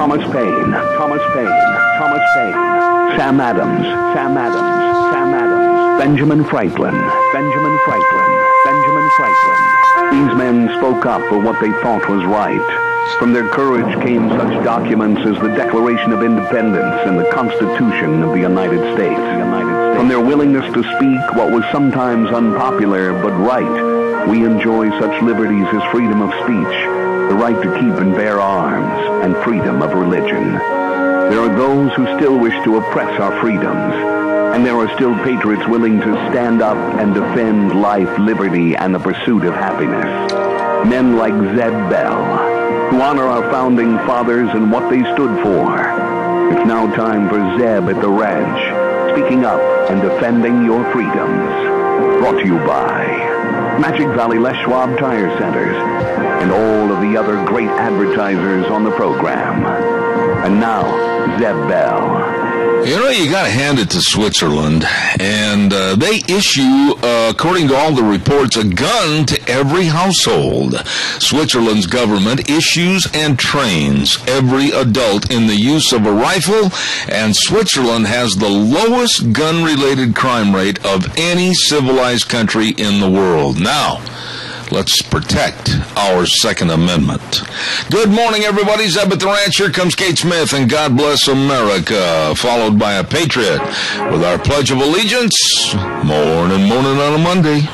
Thomas Paine, Sam Adams, Benjamin Franklin. These men spoke up for what they thought was right. From their courage came such documents as the Declaration of Independence and the Constitution of the United States. From their willingness to speak what was sometimes unpopular but right, we enjoy such liberties as freedom of speech, the right to keep and bear arms, and freedom of religion. There are those who still wish to oppress our freedoms, and there are still patriots willing to stand up and defend life, liberty, and the pursuit of happiness. Men like Zeb Bell, who honor our founding fathers and what they stood for. It's now time for Zeb at the ranch, speaking up and defending your freedoms. Brought to you by Magic Valley Les Schwab Tire Centers and all of the other great advertisers on the program. And now, Zeb Bell. You know, you got to hand it to Switzerland, and they issue, according to all the reports, a gun to every household. Switzerland's government issues and trains every adult in the use of a rifle, and Switzerland has the lowest gun-related crime rate of any civilized country in the world. Now, let's protect our Second Amendment. Good morning, everybody. Zeb at the Ranch. Here comes Kate Smith, and God bless America, followed by a patriot with our Pledge of Allegiance. Morning on a Monday.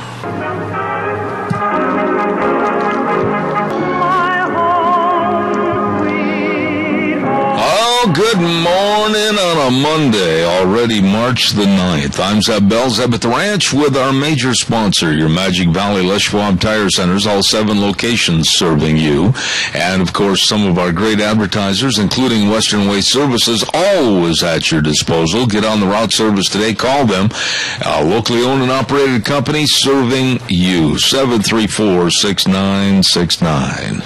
Good morning on a Monday, already March the 9th. I'm Zeb Bell, Zeb at the Ranch, with our major sponsor, your Magic Valley Les Schwab Tire Centers, all 7 locations serving you. And, of course, some of our great advertisers, including Western Waste Services, always at your disposal. Get on the route service today. Call them. A locally owned and operated company serving you. 734-6969.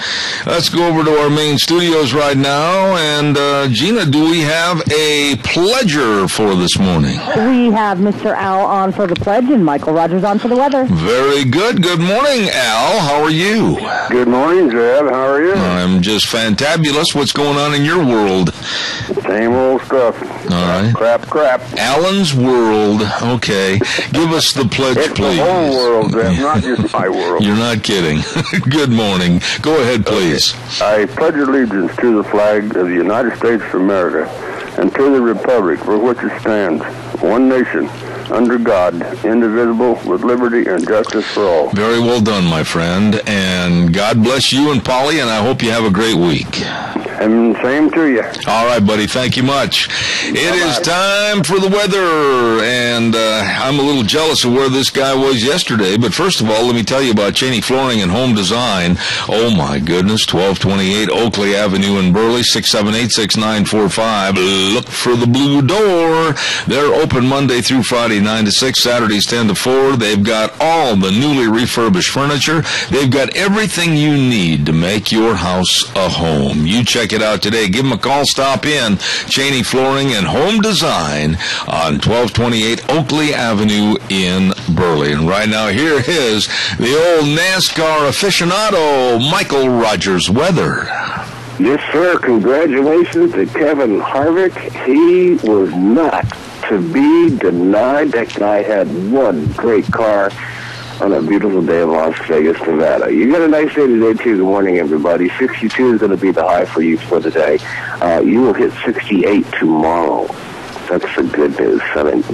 Let's go over to our main studios right now, and Gina, do we have a pledger for this morning? We have Mr. Al on for the pledge and Michael Rogers on for the weather. Very good. Good morning, Al. How are you? Good morning, Zeb. How are you? I'm just fantabulous. What's going on in your world? Same old stuff. All right. Crap. Alan's world. Okay. Give us the pledge, it's please. The whole world, Zeb, not just my world. You're not kidding. Good morning. Go ahead, please. I pledge allegiance to the flag of the United States of America and to the republic for which it stands, one nation, under God, indivisible, with liberty and justice for all. Very well done, my friend. And God bless you and Polly, and I hope you have a great week. And same to you. All right, buddy. Thank you much. It is time for the weather, and I'm a little jealous of where this guy was yesterday. But first of all, let me tell you about Cheney Flooring and Home Design. Oh, my goodness, 1228 Oakley Avenue in Burley, 678-6945. Look for the blue door. They're open Monday through Friday, 9 to 6, Saturdays 10 to 4. They've got all the newly refurbished furniture. They've got everything you need to make your house a home. You check it out today. Give them a call. Stop in. Cheney Flooring and Home Design on 1228 Oakley Avenue in Burley. And right now, here is the old NASCAR aficionado, Michael Rogers weather. Yes, sir. Congratulations to Kevin Harvick. He was not to be denied. That guy had one great car on a beautiful day in Las Vegas, Nevada. You got a nice day today, too. Good morning, everybody. 62 is going to be the high for you for the day. You will hit 68 tomorrow. That's the good news.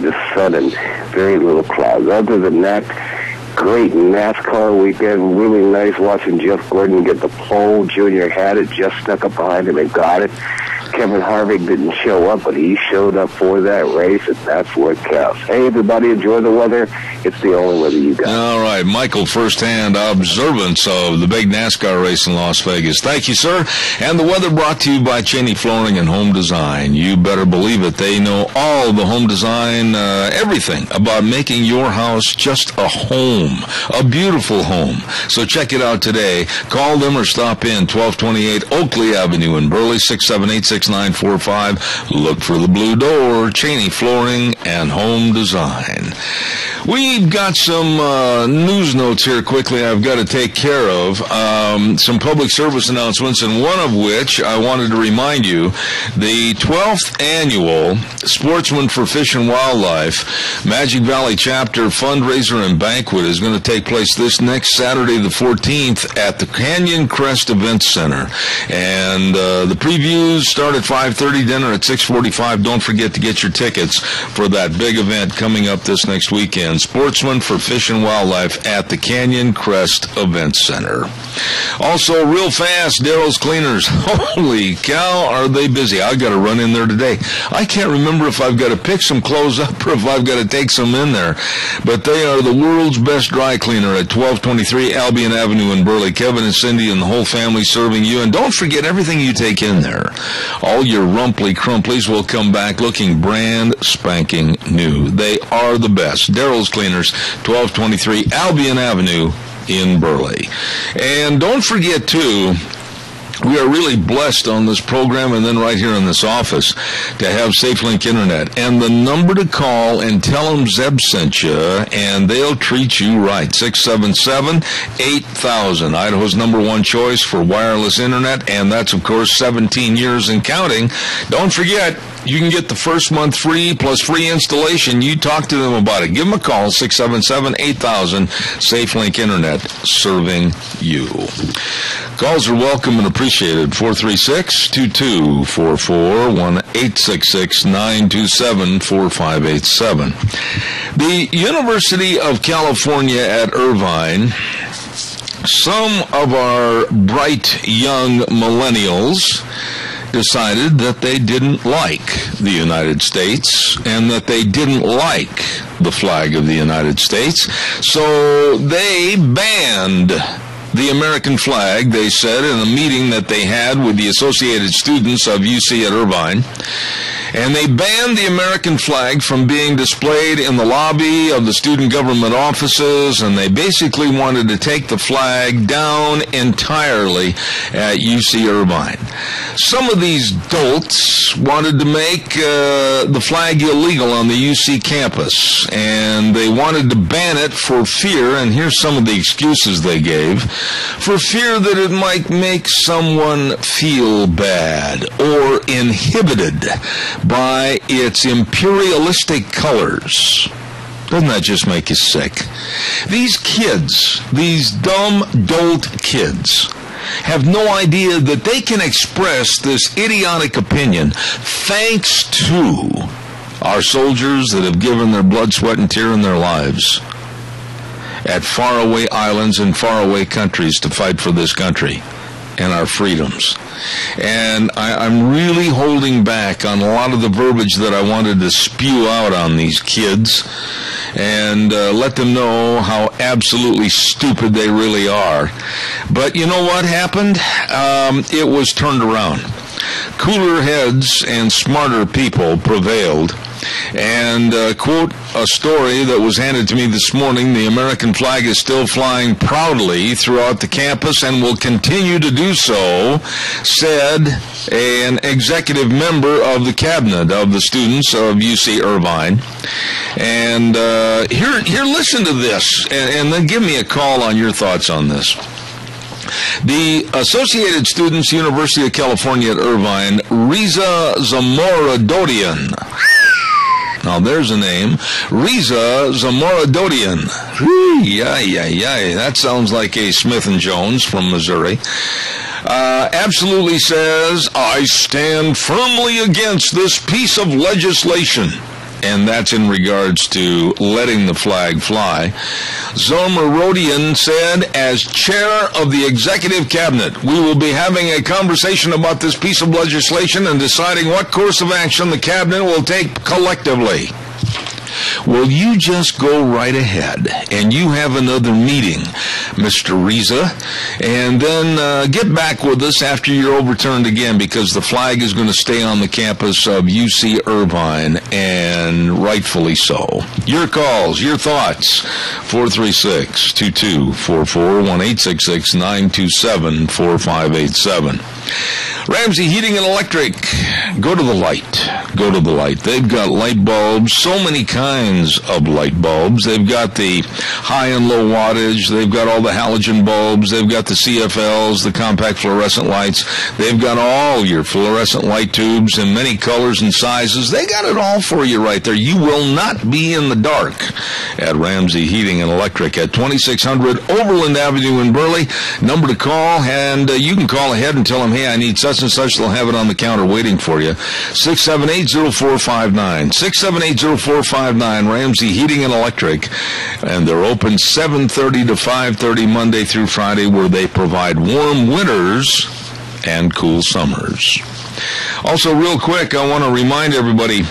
Just sun and very little clouds. Other than that, great NASCAR weekend. Really nice watching Jeff Gordon get the pole. Junior had it, just snuck up behind him and got it. Kevin Harvick didn't show up, but he showed up for that race, and that's what counts. Hey, everybody, enjoy the weather. It's the only weather you got. All right, Michael, firsthand observance of the big NASCAR race in Las Vegas. Thank you, sir. And the weather brought to you by Cheney Flooring and Home Design. You better believe it. They know all the home design, everything about making your house just a home, a beautiful home. So check it out today. Call them or stop in 1228 Oakley Avenue in Burley, 678-6945. Look for the blue door. Cheney Flooring and Home Design. We've got some news notes here quickly I've got to take care of. Some public service announcements, and one of which I wanted to remind you, the 12th annual Sportsman for Fish and Wildlife Magic Valley Chapter fundraiser and banquet is going to take place this next Saturday the 14th at the Canyon Crest Event Center. And the previews start at 5:30, dinner at 6:45. Don't forget to get your tickets for that big event coming up this next weekend. Sportsman for Fish and Wildlife at the Canyon Crest Event Center. Also, real fast, Daryl's Cleaners. Holy cow, are they busy. I've got to run in there today. I can't remember if I've got to pick some clothes up or if I've got to take some in there. But they are the world's best dry cleaner at 1223 Albion Avenue in Burley. Kevin and Cindy and the whole family serving you. And don't forget everything you take in there. All your rumply crumplies will come back looking brand spanking new. They are the best. Daryl's Cleaners, 1223 Albion Avenue in Burley. And don't forget, too, we are really blessed on this program and then right here in this office to have SafeLink Internet. And the number to call and tell them Zeb sent you, and they'll treat you right. 677-8000, Idaho's number one choice for wireless Internet, and that's, of course, 17 years and counting. Don't forget, you can get the first month free plus free installation. You talk to them about it. Give them a call, 677-8000, SafeLink Internet, serving you. Calls are welcome and appreciated. 436-2244, 1-866-927-4587. The University of California at Irvine, some of our bright young millennials decided that they didn't like the United States and that they didn't like the flag of the United States. So they banned the American flag, they said, in a meeting that they had with the Associated Students of UC at Irvine. And they banned the American flag from being displayed in the lobby of the student government offices, and they basically wanted to take the flag down entirely at UC-Irvine. Some of these dolts wanted to make the flag illegal on the UC campus, and they wanted to ban it for fear, and here's some of the excuses they gave, for fear that it might make someone feel bad or inhibited by its imperialistic colors. Doesn't that just make you sick? These kids, these dumb dolt kids, have no idea that they can express this idiotic opinion thanks to our soldiers that have given their blood, sweat, and tear in their lives at faraway islands and faraway countries to fight for this country and our freedoms. And I'm really holding back on a lot of the verbiage that I wanted to spew out on these kids and let them know how absolutely stupid they really are. But you know what happened? It was turned around. Cooler heads and smarter people prevailed. And, quote, a story that was handed to me this morning, the American flag is still flying proudly throughout the campus and will continue to do so, said an executive member of the cabinet of the students of UC-Irvine. And here, listen to this, and then give me a call on your thoughts on this. The Associated Students, University of California at Irvine, Riza Zamora-Dodian. Now, there's a name. Riza Zamora-Dodian. That sounds like a Smith & Jones from Missouri. Absolutely says, I stand firmly against this piece of legislation. And that's in regards to letting the flag fly. Zamora-Dodian said, as chair of the executive cabinet, we will be having a conversation about this piece of legislation and deciding what course of action the cabinet will take collectively. Well, you just go right ahead and you have another meeting, Mr. Riza, and then get back with us after you're overturned again, because the flag is going to stay on the campus of UC-Irvine, and rightfully so. Your calls, your thoughts, 436-2244, 1-866-927-4587. Ramsey Heating and Electric. Go to the light. Go to the light. They've got light bulbs, so many kinds of light bulbs. They've got the high and low wattage. They've got all the halogen bulbs. They've got the CFLs, the compact fluorescent lights. They've got all your fluorescent light tubes in many colors and sizes. They got it all for you right there. You will not be in the dark at Ramsey Heating and Electric at 2600 Overland Avenue in Burley. Number to call, and you can call ahead and tell them, hey, I need such and such. They'll have it on the counter waiting for you. 678-0459. 678-0459, Ramsey Heating and Electric. And they're open 7:30 to 5:30 Monday through Friday, where they provide warm winters and cool summers. Also, real quick, I want to remind everybody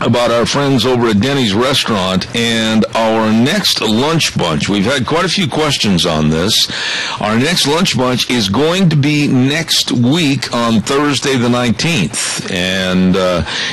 about our friends over at Denny's Restaurant and our next lunch bunch. We've had quite a few questions on this. Our next lunch bunch is going to be next week on Thursday the 19th, and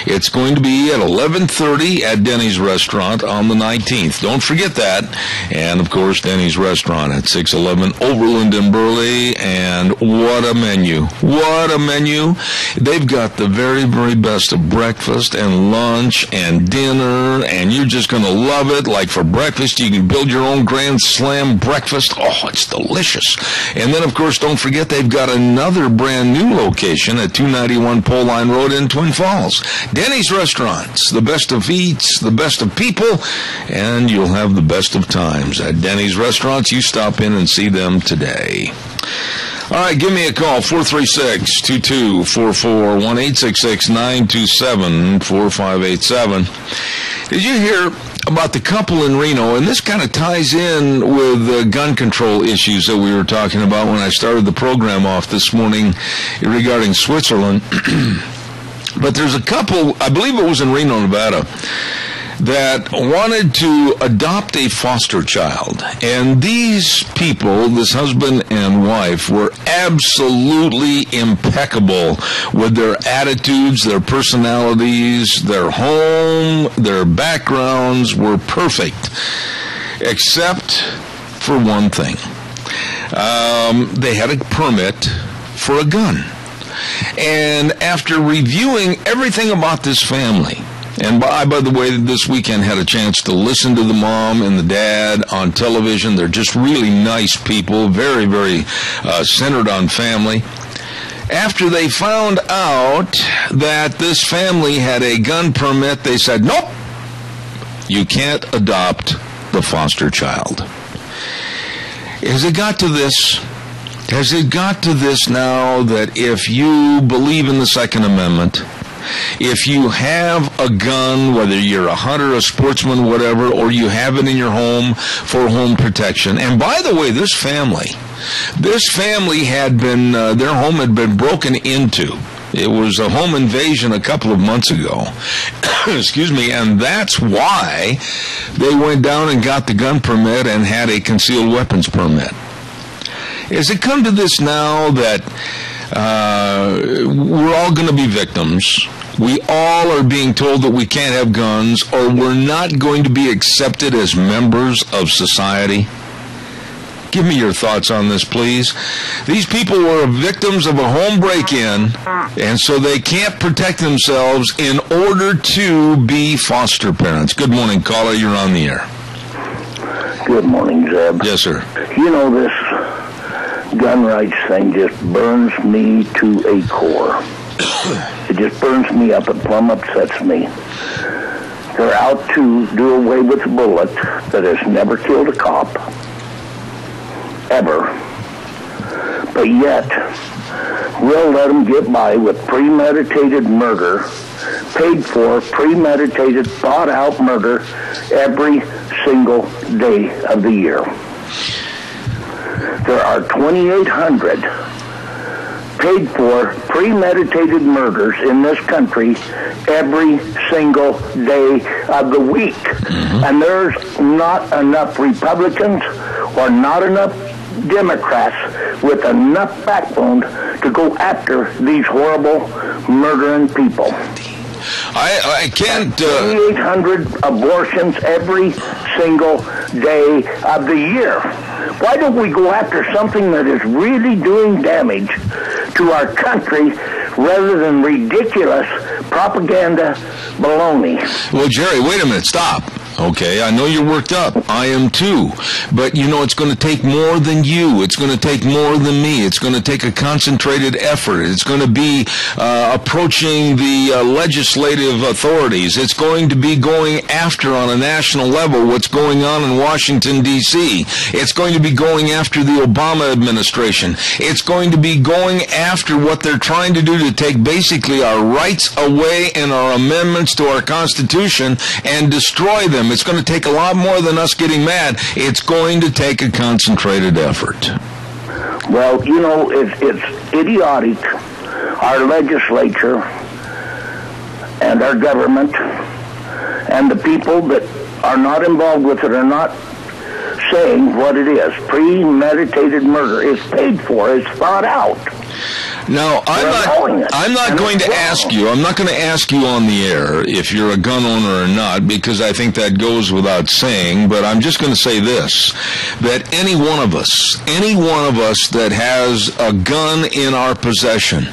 it's going to be at 11:30 at Denny's Restaurant on the 19th. Don't forget that. And, of course, Denny's Restaurant at 611 Overland in Burley, and what a menu. What a menu. They've got the very, very best of breakfast and lunch and dinner, and you're just going to love it. Like for breakfast, you can build your own Grand Slam breakfast. Oh, it's delicious. And then, of course, don't forget they've got another brand new location at 291 Pole Line Road in Twin Falls. Denny's Restaurants, the best of eats, the best of people, and you'll have the best of times at Denny's Restaurants. You stop in and see them today. All right, give me a call, 436-2244, 1-866-927-4587. Did you hear about the couple in Reno? And this kind of ties in with the gun control issues that we were talking about when I started the program off this morning regarding Switzerland. But there's a couple, I believe it was in Reno, Nevada, that wanted to adopt a foster child. And these people, this husband and wife, were absolutely impeccable with their attitudes, their personalities, their home, their backgrounds were perfect, except for one thing. They had a permit for a gun. And after reviewing everything about this family, and by the way, this weekend had a chance to listen to the mom and the dad on television. They're just really nice people, very, very centered on family. After they found out that this family had a gun permit, they said, nope, you can't adopt the foster child. Has it got to this? Has it got to this now that if you believe in the Second Amendment, if you have a gun, whether you're a hunter, a sportsman, whatever, or you have it in your home for home protection. And by the way, this family had been, their home had been broken into. It was a home invasion a couple of months ago. Excuse me, and that's why they went down and got the gun permit and had a concealed weapons permit. Has it come to this now that we're all going to be victims? We all are being told that we can't have guns, or we're not going to be accepted as members of society? Give me your thoughts on this, please. These people were victims of a home break-in, and so they can't protect themselves in order to be foster parents. Good morning, caller. You're on the air. Good morning, Zeb. Yes, sir. You know, this gun rights thing just burns me to a core. It just burns me up. It plumb upsets me. They're out to do away with a bullet that has never killed a cop, ever. But yet, we'll let them get by with premeditated murder, paid for, premeditated, thought-out murder every single day of the year. There are 2,800 paid for premeditated murders in this country every single day of the week. Mm-hmm. And there's not enough Republicans or not enough Democrats with enough backbone to go after these horrible murdering people. I can't... 2,800 abortions every single day of the year. Why don't we go after something that is really doing damage to our country rather than ridiculous propaganda baloney? Well, Jerry, wait a minute. Stop. Okay, I know you're worked up. I am too. But, you know, it's going to take more than you. It's going to take more than me. It's going to take a concentrated effort. It's going to be approaching the legislative authorities. It's going to be going after on a national level what's going on in Washington, D.C. It's going to be going after the Obama administration. It's going to be going after what they're trying to do to take basically our rights away and our amendments to our Constitution and destroy them. It's going to take a lot more than us getting mad. It's going to take a concentrated effort. Well, you know, it's idiotic. Our legislature and our government and the people that are not involved with it are not saying what it is. Premeditated murder is paid for. It's thought out. Now, I'm not going to ask you on the air if you're a gun owner or not, because I think that goes without saying, but I'm just going to say this, that any one of us that has a gun in our possession,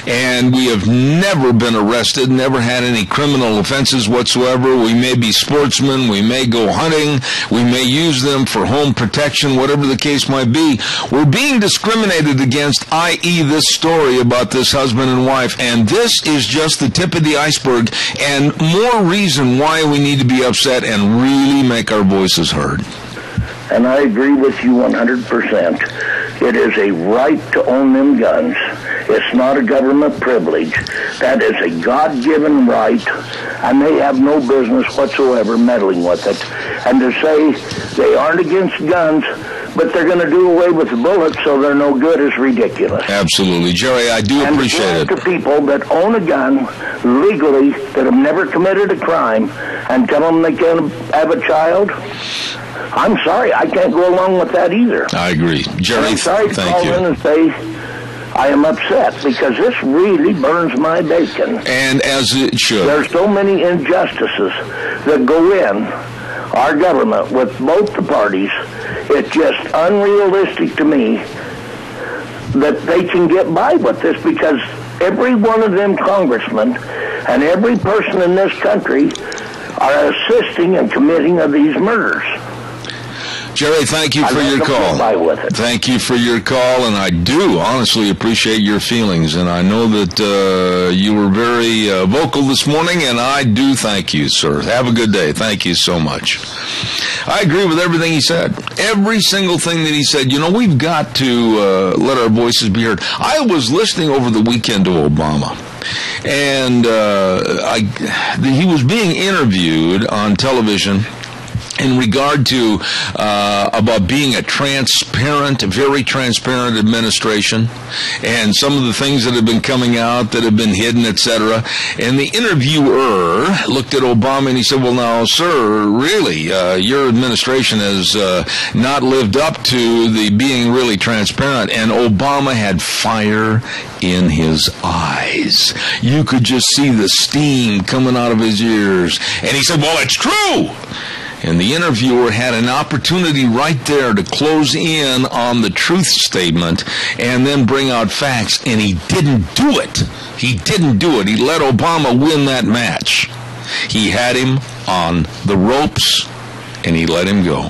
and we have never been arrested, never had any criminal offenses whatsoever, we may be sportsmen, we may go hunting, we may use them for home protection, whatever the case might be, we're being discriminated against, i.e. this story about this husband and wife, and this is just the tip of the iceberg and more reason why we need to be upset and really make our voices heard. And I agree with you 100%. It is a right to own them guns. It's not a government privilege. That is a God-given right, and they have no business whatsoever meddling with it. And to say they aren't against guns, but they're going to do away with the bullets so they're no good is ridiculous. Absolutely. Jerry, I do appreciate it. And to people that own a gun legally that have never committed a crime and tell them they can have a child, I'm sorry, I can't go along with that either. I agree. Jerry, I'm sorry to call in and say I am upset because this really burns my bacon. And as it should. There's so many injustices that go in our government with both the parties. It's just unrealistic to me that they can get by with this because every one of them congressmen and every person in this country are assisting and committing of these murders. Jerry, thank you for your call. Thank you for your call, and I do honestly appreciate your feelings, and I know that you were very vocal this morning, and I do thank you, sir. Have a good day. Thank you so much. I agree with everything he said. Every single thing that he said. You know, we've got to let our voices be heard. I was listening over the weekend to Obama, and he was being interviewed on television in regard to about being a transparent, very transparent administration, and some of the things that have been coming out that have been hidden, etc. And the interviewer looked at Obama and he said, well, now, sir, really, your administration has not lived up to the being really transparent. And Obama had fire in his eyes. You could just see the steam coming out of his ears. And he said, well, it's true. And the interviewer had an opportunity right there to close in on the truth statement and then bring out facts, and he didn't do it. He didn't do it. He let Obama win that match. He had him on the ropes, and he let him go.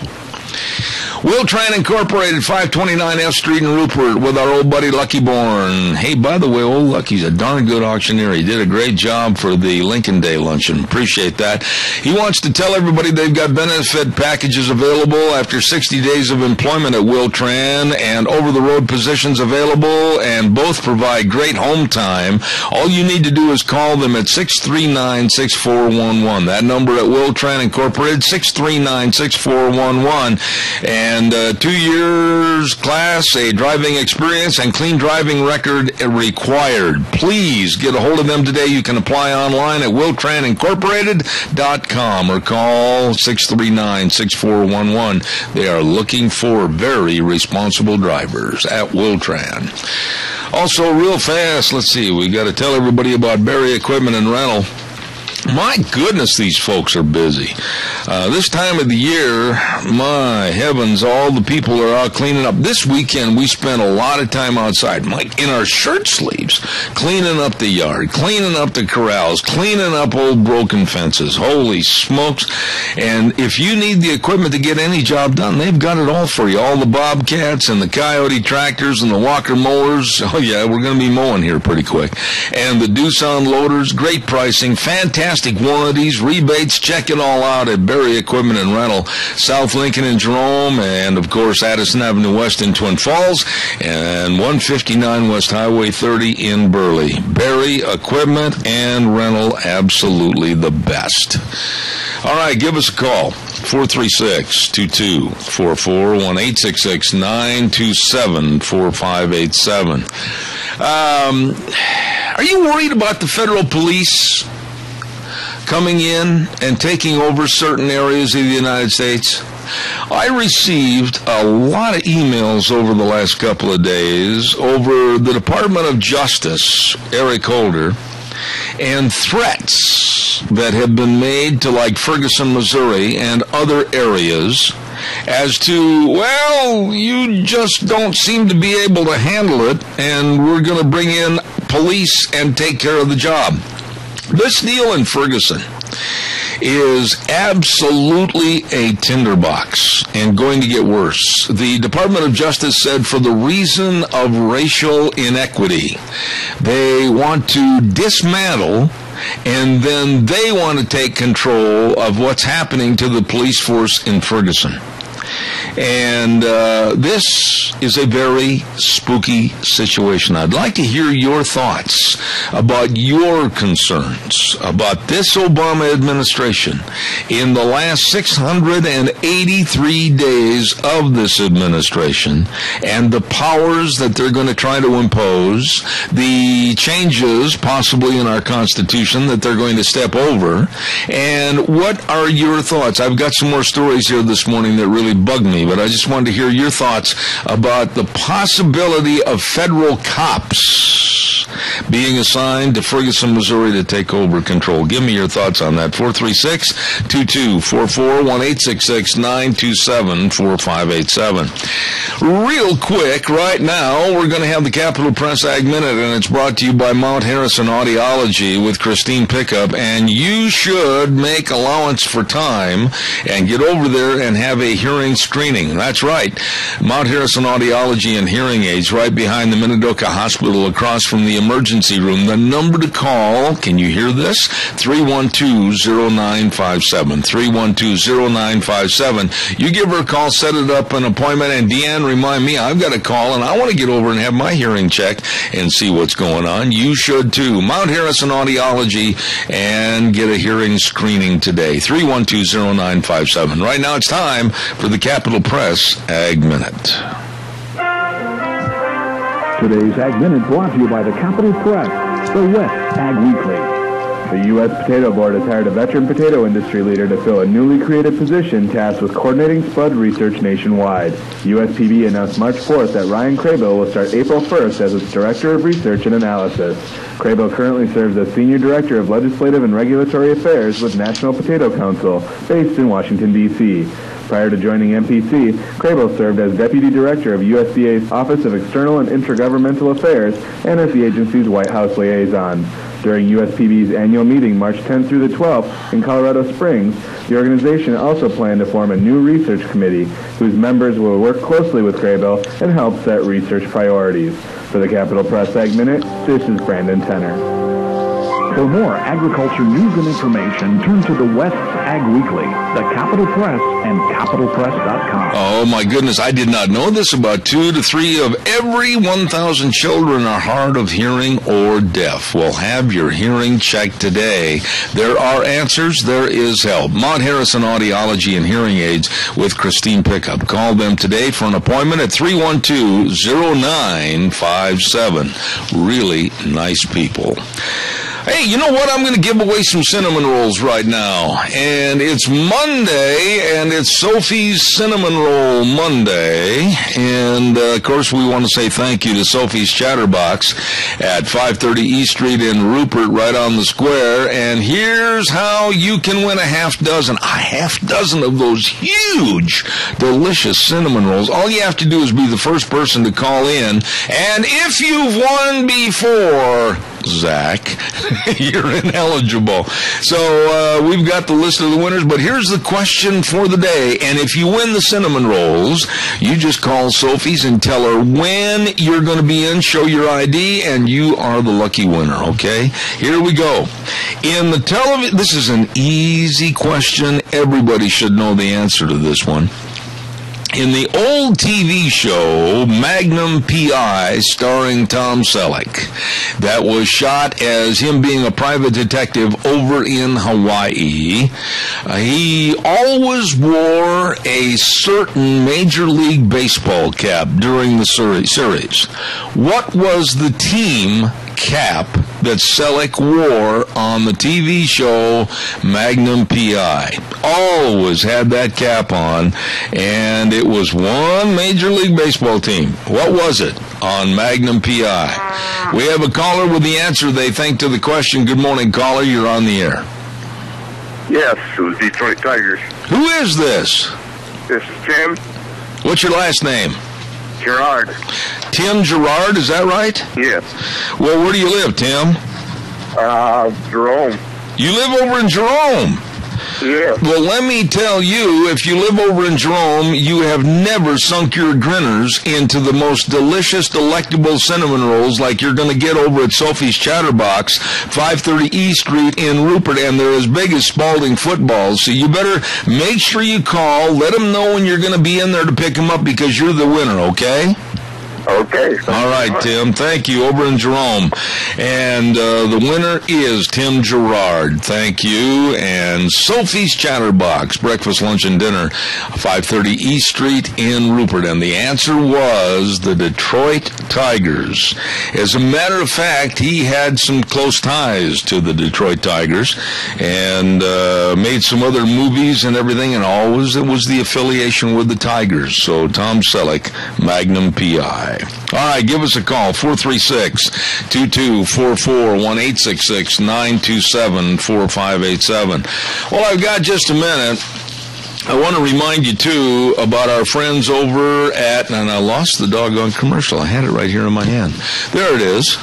Wiltran Incorporated, 529 F Street in Rupert with our old buddy Lucky Bourne. Hey, by the way, old Lucky's a darn good auctioneer. He did a great job for the Lincoln Day luncheon. Appreciate that. He wants to tell everybody they've got benefit packages available after 60 days of employment at Wiltran, and over-the-road positions available, and both provide great home time. All you need to do is call them at 639-6411. That number at Wiltran Incorporated, 639-6411. And And 2 years Class A driving experience and clean driving record required. Please get a hold of them today. You can apply online at WiltranIncorporated.com or call 639-6411. They are looking for very responsible drivers at Wiltran. Also, real fast, let's see, we got to tell everybody about Berry Equipment and Rental. My goodness, these folks are busy. This time of the year, my heavens, all the people are out cleaning up. This weekend, we spent a lot of time outside, Mike, in our shirt sleeves, cleaning up the yard, cleaning up the corrals, cleaning up old broken fences. Holy smokes. And if you need the equipment to get any job done, they've got it all for you. All the Bobcats and the Coyote tractors and the Walker mowers. Oh, yeah, we're going to be mowing here pretty quick. And the Doosan loaders, great pricing, fantastic warranties, rebates. Check it all out at Berry Equipment and Rental, South Lincoln and Jerome, and of course Addison Avenue West in Twin Falls, and 159 West Highway 30 in Burley. Berry Equipment and Rental, absolutely the best. All right, give us a call. 436-2244, 1-866-927-4587. Are you worried about the federal police coming in and taking over certain areas of the United States? I received a lot of emails over the last couple of days over the Department of Justice, Eric Holder, and threats that have been made to like Ferguson, Missouri and other areas as to, well, you just don't seem to be able to handle it and we're going to bring in police and take care of the job. This deal in Ferguson is absolutely a tinderbox and going to get worse. The Department of Justice said for the reason of racial inequity, they want to dismantle and then they want to take control of what's happening to the police force in Ferguson. And this is a very spooky situation. I'd like to hear your thoughts about your concerns about this Obama administration in the last 683 days of this administration and the powers that they're going to try to impose, the changes possibly in our Constitution that they're going to step over, and what are your thoughts? I've got some more stories here this morning that really bug me, but I just wanted to hear your thoughts about the possibility of federal cops being assigned to Ferguson, Missouri to take over control. Give me your thoughts on that. 436-2244, 1-866-927-4587. Real quick, right now, we're going to have the Capitol Press Ag Minute, and it's brought to you by Mount Harrison Audiology with Christine Pickup, and you should make allowance for time and get over there and have a hearing screening. That's right. Mount Harrison Audiology and Hearing Aids right behind the Minidoka Hospital across from the emergency room. The number to call, can you hear this? 312-0957. 312-0957. You give her a call, set it up an appointment, and Deanne, remind me, I've got a call, and I want to get over and have my hearing checked and see what's going on. You should too. Mount Harrison Audiology and get a hearing screening today. 312-0957. Right now it's time for the Capitol Press Ag Minute. Today's Ag Minute brought to you by the Capitol Press, the West Ag Weekly. The U.S. Potato Board has hired a veteran potato industry leader to fill a newly created position tasked with coordinating spud research nationwide. USPB announced March 4th that Ryan Craybill will start April 1st as its Director of Research and Analysis. Craybill currently serves as Senior Director of Legislative and Regulatory Affairs with National Potato Council, based in Washington, D.C. Prior to joining MPC, Craybill served as Deputy Director of USDA's Office of External and Intergovernmental Affairs and as the agency's White House liaison. During USPB's annual meeting March 10th through the 12th in Colorado Springs, the organization also planned to form a new research committee whose members will work closely with Craybill and help set research priorities. For the Capitol Press Ag Minute, this is Brandon Tenner. For more agriculture news and information, turn to the West's Ag Weekly, the Capital Press, and capitalpress.com. Oh, my goodness. I did not know this. About 2 to 3 of every 1,000 children are hard of hearing or deaf. Well, have your hearing checked today. There are answers. There is help. Mount Harrison Audiology and Hearing Aids with Christine Pickup. Call them today for an appointment at 312-0957. Really nice people. Hey, you know what? I'm going to give away some cinnamon rolls right now. And it's Monday, and it's Sophie's Cinnamon Roll Monday. And, of course, we want to say thank you to Sophie's Chatterbox at 530 East Street in Rupert, right on the square. And here's how you can win a half dozen of those huge, delicious cinnamon rolls. All you have to do is be the first person to call in. And if you've won before, Zach, you're ineligible. So we've got the list of the winners, but here's the question for the day. And if you win the cinnamon rolls, you just call Sophie's and tell her when you're going to be in, show your ID, and you are the lucky winner, okay? Here we go. In the television, this is an easy question. Everybody should know the answer to this one. In the old TV show, Magnum P.I., starring Tom Selleck, that was shot as him being a private detective over in Hawaii, he always wore a certain Major League Baseball cap during the series. What was the team cap that Selleck wore on the TV show Magnum P.I.? Always had that cap on, and it was one Major League Baseball team. What was it on Magnum P.I.? We have a caller with the answer, they think, to the question. Good morning, caller. You're on the air. Yes, it was Detroit Tigers. Who is this? This is Tim. What's your last name? Gerard. Tim Gerard, is that right? Yes. Well, where do you live, Tim? Jerome. You live over in Jerome? Yeah. Well, let me tell you, if you live over in Jerome, you have never sunk your grinners into the most delicious, delectable cinnamon rolls like you're going to get over at Sophie's Chatterbox, 530 East Street in Rupert, and they're as big as Spalding footballs. So you better make sure you call. Let them know when you're going to be in there to pick them up because you're the winner, okay? Okay. All right, Tim. Thank you. Over in Jerome. And the winner is Tim Gerard. Thank you. And Sophie's Chatterbox, breakfast, lunch, and dinner, 530 East Street in Rupert. And the answer was the Detroit Tigers. As a matter of fact, he had some close ties to the Detroit Tigers and made some other movies and everything, and always it was the affiliation with the Tigers. So Tom Selleck, Magnum P.I. All right, give us a call, 436-2244, 1-866-927-4587. Well, I've got just a minute. I want to remind you, too, about our friends over at, and I lost the doggone commercial. I had it right here in my hand. There it is.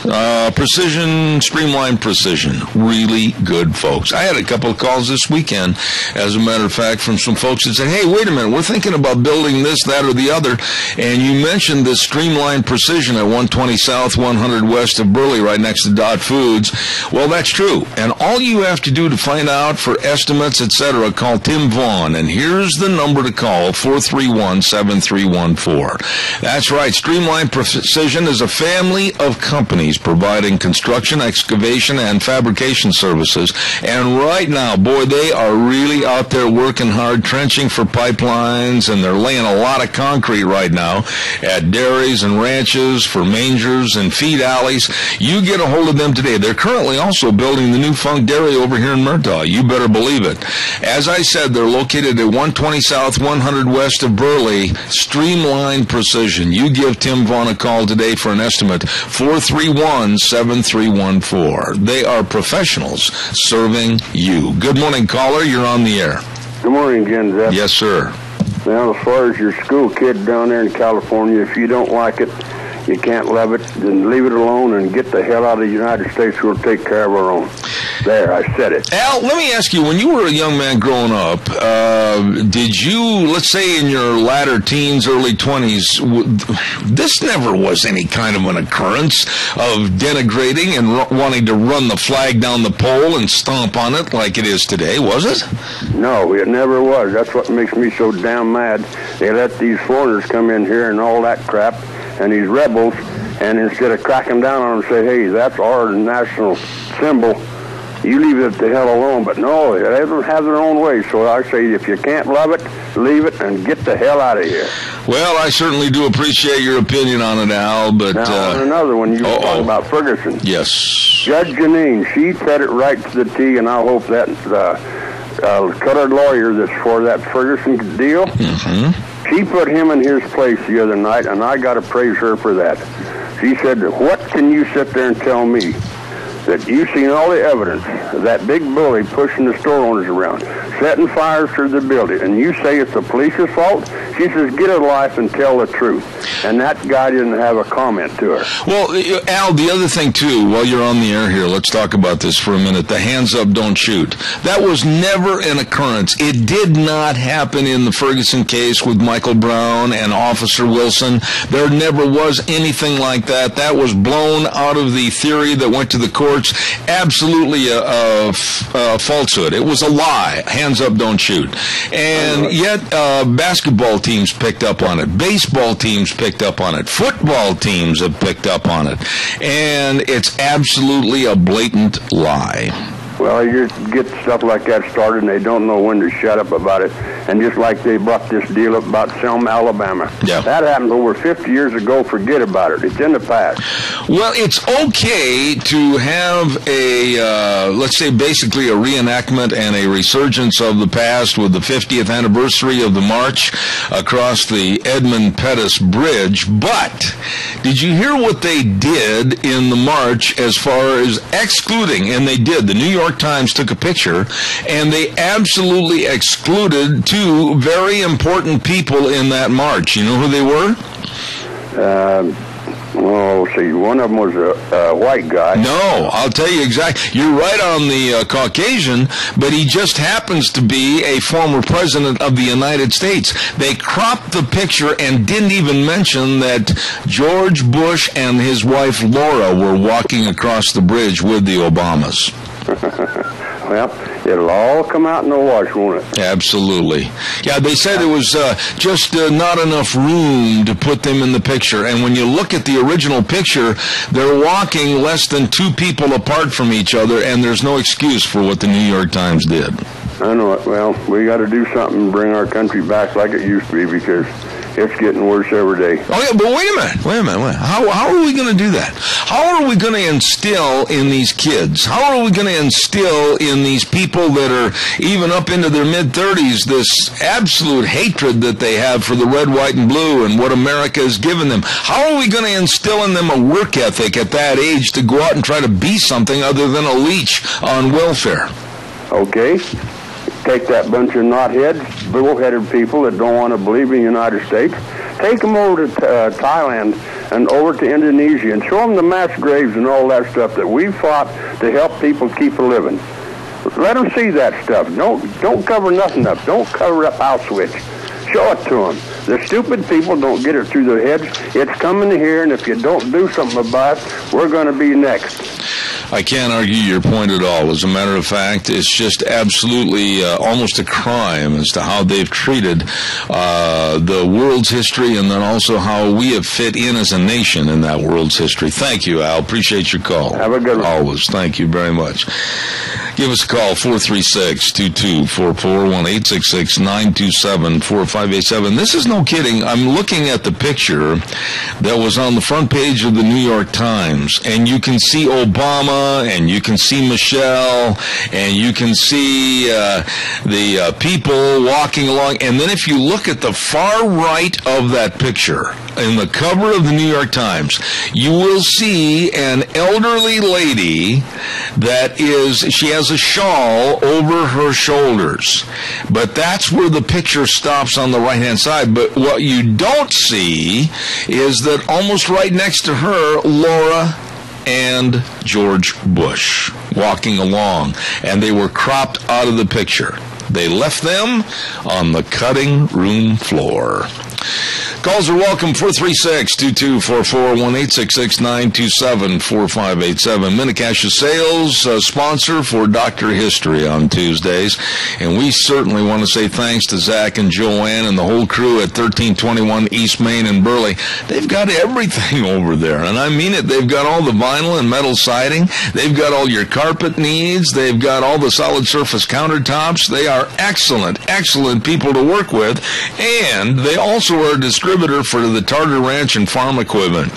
Precision, Streamline Precision. Really good folks. I had a couple of calls this weekend, as a matter of fact, from some folks that said, hey, wait a minute, we're thinking about building this, that, or the other, and you mentioned this Streamline Precision at 120 South, 100 West of Burley, right next to Dot Foods. Well, that's true. And all you have to do to find out for estimates, etc., call Tim Vaughn, and here's the number to call, 431-7314. That's right. Streamline Precision is a family of companies providing construction, excavation, and fabrication services. And right now, boy, they are really out there working hard, trenching for pipelines, and they're laying a lot of concrete right now at dairies and ranches, for mangers and feed alleys. You get a hold of them today. They're currently also building the new Funk Dairy over here in Murtaugh. You better believe it. As I said, they're located at 120 South, 100 West of Burley. Streamline Precision. You give Tim Vaughn a call today for an estimate, 431-7314. They are professionals serving you. Good morning, caller. You're on the air. Good morning, Jen. Zep. Yes, sir. Now, as far as your school kid down there in California, if you don't like it, you can't love it, then leave it alone and get the hell out of the United States. We'll take care of our own. There, I said it. Al, let me ask you, when you were a young man growing up, did you, let's say in your latter teens, early 20s, this never was any kind of an occurrence of denigrating and wanting to run the flag down the pole and stomp on it like it is today, was it? No, it never was. That's what makes me so damn mad. They let these foreigners come in here and all that crap, and these rebels, and instead of cracking down on them, say, hey, that's our national symbol, you leave it the hell alone. But no, they don't have their own way. So I say, if you can't love it, leave it and get the hell out of here. Well, I certainly do appreciate your opinion on it, Al, but... Now, on another one, you were talking about Ferguson. Yes. Judge Janine, she said it right to the T, and I hope that colored lawyer that's for that Ferguson deal, she put him in his place the other night, and I got to praise her for that. She said, what can you sit there and tell me that you've seen all the evidence of that big bully pushing the store owners around, setting fires to the building, and you say it's the police's fault? She says, get a life and tell the truth. And that guy didn't have a comment to her. Well, Al, the other thing, too, while you're on the air here, let's talk about this for a minute. The hands up, don't shoot. That was never an occurrence. It did not happen in the Ferguson case with Michael Brown and Officer Wilson. There never was anything like that. That was blown out of the theory that went to the courts. Absolutely a falsehood. It was a lie. Hands up, don't shoot. And yet, basketball teams picked up on it. Baseball teams picked up on it. Football teams have picked up on it. And it's absolutely a blatant lie. Well, you get stuff like that started, and they don't know when to shut up about it. And just like they brought this deal up about Selma, Alabama. Yeah. That happened over 50 years ago. Forget about it. It's in the past. Well, it's okay to have a, let's say, basically a reenactment and a resurgence of the past with the 50th anniversary of the march across the Edmund Pettus Bridge. But did you hear what they did in the march as far as excluding, and they did, the New York Times took a picture, and they absolutely excluded two very important people in that march. You know who they were? See, one of them was a white guy. No, I'll tell you exactly. You're right on the Caucasian, but he just happens to be a former president of the United States. They cropped the picture and didn't even mention that George Bush and his wife Laura were walking across the bridge with the Obamas. Well, it'll all come out in the wash, won't it? Absolutely. Yeah, they said there was just not enough room to put them in the picture. And when you look at the original picture, they're walking less than two people apart from each other, and there's no excuse for what the New York Times did. I know it. Well, we got to do something and bring our country back like it used to be, because it's getting worse every day. Oh, yeah, but wait a minute. How are we going to do that? How are we going to instill in these kids? How are we going to instill in these people that are even up into their mid-30s this absolute hatred that they have for the red, white, and blue and what America has given them? How are we going to instill in them a work ethic at that age to go out and try to be something other than a leech on welfare? Okay. Take that bunch of knotheads, bull-headed people that don't want to believe in the United States, take them over to Thailand and over to Indonesia and show them the mass graves and all that stuff that we fought to help people keep a living. Let them see that stuff. Don't cover nothing up. Don't cover up Auschwitz. Show it to them. The stupid people don't get it through their heads. It's coming here, and if you don't do something about it, we're going to be next. I can't argue your point at all. As a matter of fact, it's just absolutely almost a crime as to how they've treated the world's history, and then also how we have fit in as a nation in that world's history. Thank you, Al. Appreciate your call. Have a good one. Always. Thank you very much. Give us a call, 436-2244, 1-866-927-4587. This is no kidding. I'm looking at the picture that was on the front page of the New York Times, and you can see Obama, and you can see Michelle, and you can see the people walking along. And then if you look at the far right of that picture, in the cover of the New York Times, you will see an elderly lady she has a shawl over her shoulders. But that's where the picture stops on the right-hand side. But what you don't see is that almost right next to her, Laura and George Bush walking along, and they were cropped out of the picture. They left them on the cutting room floor. Calls are welcome, 436-2244, 1-866-927-4587. Minicash Sales, sponsor for Dr. History on Tuesdays. And we certainly want to say thanks to Zach and Joanne and the whole crew at 1321 East Main in Burley. They've got everything over there, and I mean it. They've got all the vinyl and metal siding. They've got all your carpet needs. They've got all the solid surface countertops. They are excellent people to work with, and they also are a distributor for the Tartar Ranch and farm equipment.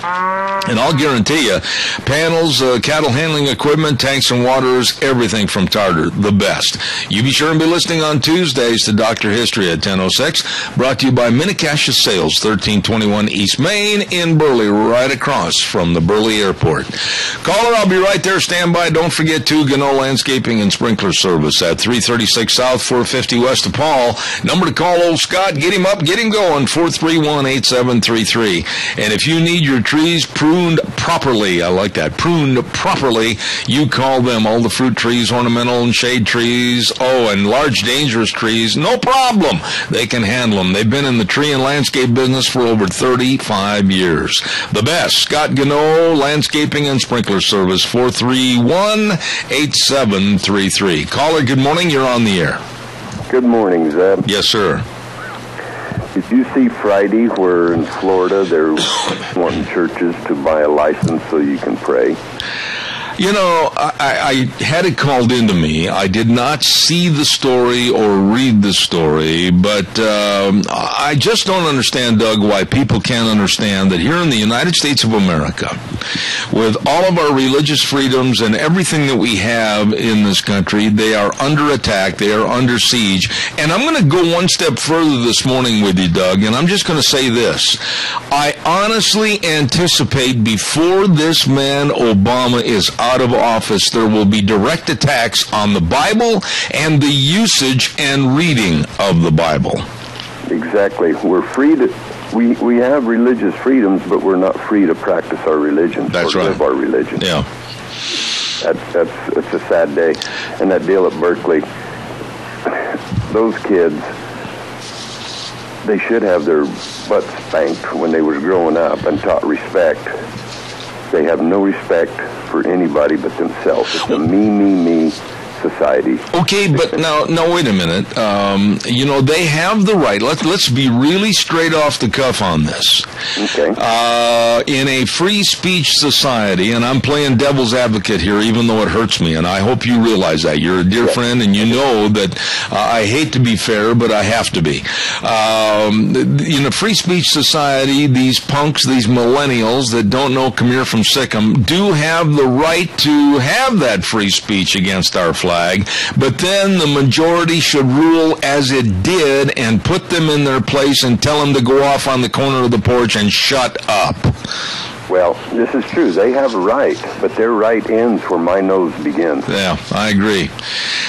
And I'll guarantee you, panels, cattle handling equipment, tanks and waters, everything from Tartar, the best. You be sure and be listening on Tuesdays to Dr. History at 10:06, brought to you by Minicash Sales, 1321 East Main in Burley, right across from the Burley Airport. Caller, I'll be right there. Stand by. Don't forget to Gano Landscaping and Sprinkler Service at 336 South, 450 West of Paul. Number to call old Scott. Get him up, get him going, 431-8733. And if you need your trees pruned properly, I like that, pruned properly, you call them. All the fruit trees, ornamental and shade trees, and large dangerous trees, no problem. They can handle them. They've been in the tree and landscape business for over 35 years. The best, Scott Gano Landscaping and Sprinkler Service, 431-8733. Caller, good morning. You're on the air. Good morning, Zeb. Yes, sir. Did you see Friday where in Florida they're wanting churches to buy a license so you can pray? You know, I had it called into me. I did not see the story or read the story, but I just don't understand, Doug, why people can't understand that here in the United States of America, with all of our religious freedoms and everything that we have in this country, they are under attack, they are under siege. And I'm going to go one step further this morning with you, Doug, and I'm just going to say this. I honestly anticipate before this man Obama is out of office, there will be direct attacks on the Bible and the usage and reading of the Bible. Exactly. We're free to... We have religious freedoms, but we're not free to practice our religion. That's or right. Live our religion. Yeah. It's a sad day. And that deal at Berkeley, those kids, they should have their butts spanked when they was growing up and taught respect. They have no respect for anybody but themselves. It's a me society. Okay, but now wait a minute. They have the right. Let's be really straight off the cuff on this. Okay. In a free speech society, and I'm playing devil's advocate here, even though it hurts me, and I hope you realize that. You're a dear friend, and you know that I hate to be fair, but I have to be. In a free speech society, these punks, these millennials that don't know come here from Sikkim, do have the right to have that free speech against our flag. But then the majority should rule as it did and put them in their place and tell them to go off on the corner of the porch and shut up. Well, this is true. They have a right, but their right ends where my nose begins. Yeah, I agree.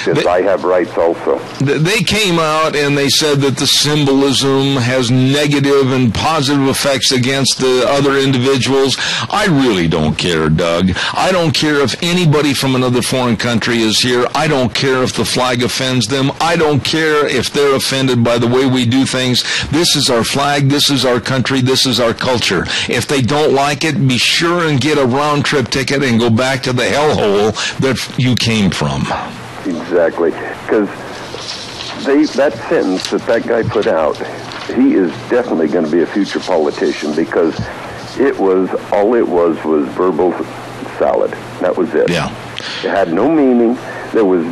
Because I have rights also. They came out and they said that the symbolism has negative and positive effects against the other individuals. I really don't care, Doug. I don't care if anybody from another foreign country is here. I don't care if the flag offends them. I don't care if they're offended by the way we do things. This is our flag. This is our country. This is our culture. If they don't like it, be sure and get a round-trip ticket and go back to the hellhole that you came from. Exactly. Because that sentence that guy put out, he is definitely going to be a future politician because all it was verbal salad. That was it. Yeah. It had no meaning. There was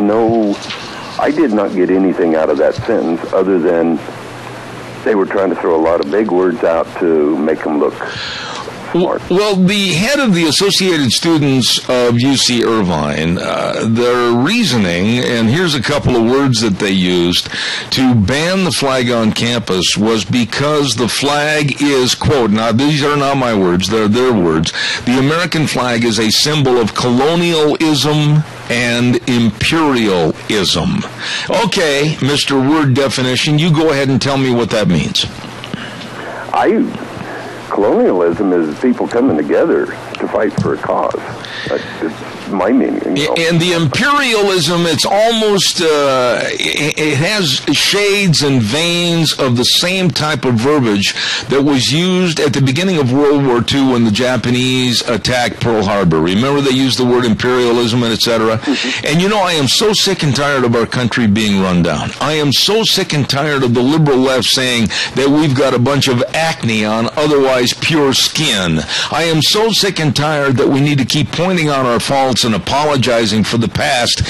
I did not get anything out of that sentence other than they were trying to throw a lot of big words out to make them look smart. Well, the head of the Associated Students of UC-Irvine, their reasoning, and here's a couple of words that they used, to ban the flag on campus was because the flag is, quote, now these are not my words, they're their words, the American flag is a symbol of colonialism and imperialism. Okay, Mr. Word Definition, you go ahead and tell me what that means. Colonialism is people coming together to fight for a cause. That's my meaning. You know? And the imperialism, it's almost, it has shades and veins of the same type of verbiage that was used at the beginning of World War II when the Japanese attacked Pearl Harbor. Remember they used the word imperialism and et cetera? Mm-hmm. And you know, I am so sick and tired of our country being run down. I am so sick and tired of the liberal left saying that we've got a bunch of acne on otherwise pure skin. I am so sick and tired that we need to keep pointing out our faults and apologizing for the past,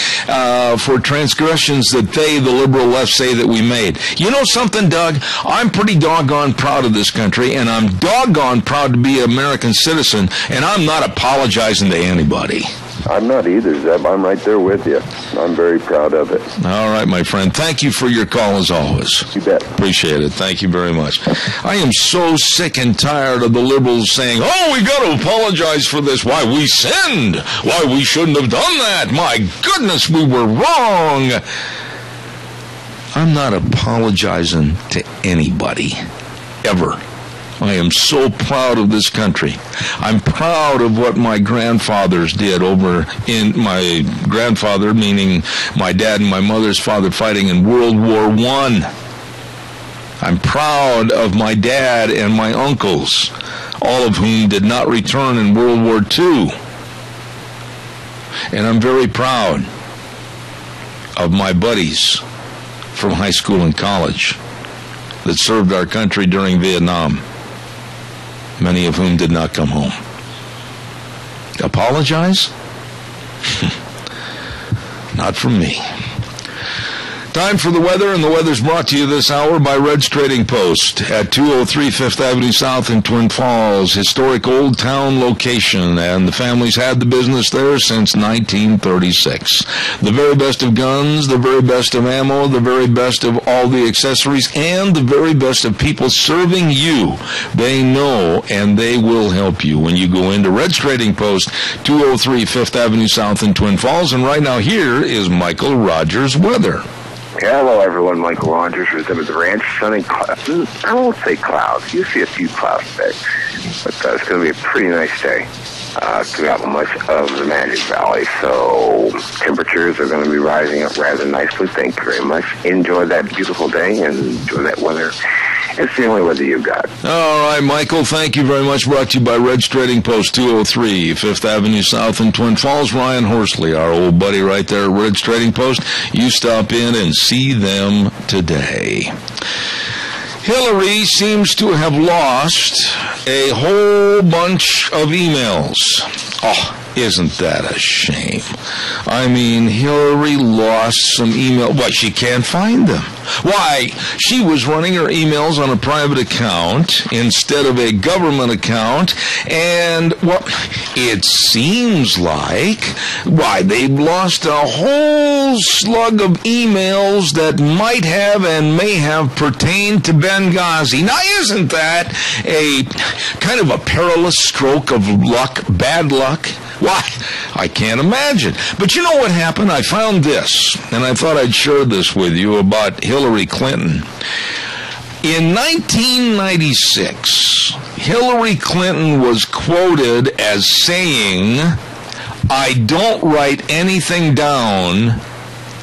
for transgressions that they, the liberal left, say that we made. You know something, Doug? I'm pretty doggone proud of this country, and I'm doggone proud to be an American citizen, and I'm not apologizing to anybody. I'm not either, Zeb. I'm right there with you. I'm very proud of it. All right, my friend. Thank you for your call, as always. You bet. Appreciate it. Thank you very much. I am so sick and tired of the liberals saying, oh, we got to apologize for this. Why, we sinned. Why, we shouldn't have done that. My goodness, we were wrong. I'm not apologizing to anybody, ever. I am so proud of this country. I'm proud of what my grandfathers did over in my grandfather, meaning my dad and my mother's father, fighting in World War I. I'm proud of my dad and my uncles, all of whom did not return in World War II. And I'm very proud of my buddies from high school and college that served our country during Vietnam, many of whom did not come home. Apologize? Not from me. Time for the weather, and the weather's brought to you this hour by Red's Trading Post at 203 Fifth Avenue South in Twin Falls, historic Old Town location, and the family's had the business there since 1936. The very best of guns, the very best of ammo, the very best of all the accessories, and the very best of people serving you. They know, and they will help you when you go into Red's Trading Post, 203 Fifth Avenue South in Twin Falls, and right now here is Michael Rogers' weather. Hello, everyone. Michael Rogers with them at the ranch. Sunny, I won't say clouds. You see a few clouds today, but it's going to be a pretty nice day throughout much of the Magic Valley. So temperatures are going to be rising up rather nicely. Thank you very much. Enjoy that beautiful day and enjoy that weather. It's the only weather you've got. All right, Michael, thank you very much. Brought to you by Red's Trading Post, 203 Fifth Avenue South in Twin Falls. Ryan Horsley, our old buddy right there at Red's Trading Post. You stop in and see them today. Hillary seems to have lost a whole bunch of emails. Oh, isn't that a shame? I mean, Hillary lost some email. Why, she can't find them. Why, she was running her emails on a private account instead of a government account, and, well, it seems like, why, they've lost a whole slug of emails that might have and may have pertained to Benghazi. Now, isn't that a kind of a perilous stroke of luck, bad luck? Why, I can't imagine. But you know what happened? I found this, and I thought I'd share this with you about Hillary Clinton. In 1996, Hillary Clinton was quoted as saying, "I don't write anything down.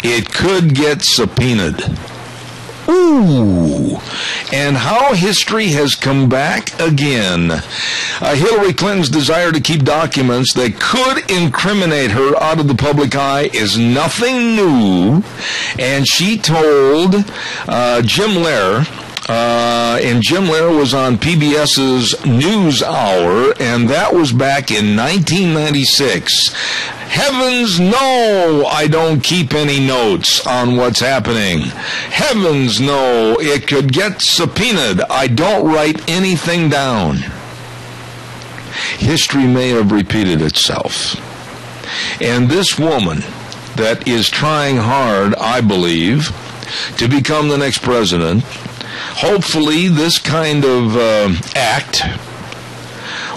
It could get subpoenaed." Ooh, and how history has come back again. Hillary Clinton's desire to keep documents that could incriminate her out of the public eye is nothing new, and she told Jim Lehrer, and Jim Lehrer was on PBS's NewsHour, and that was back in 1996. Heavens no, I don't keep any notes on what's happening. Heavens no, it could get subpoenaed. I don't write anything down. history may have repeated itself. And this woman that is trying hard, I believe, to become the next president, hopefully this kind of act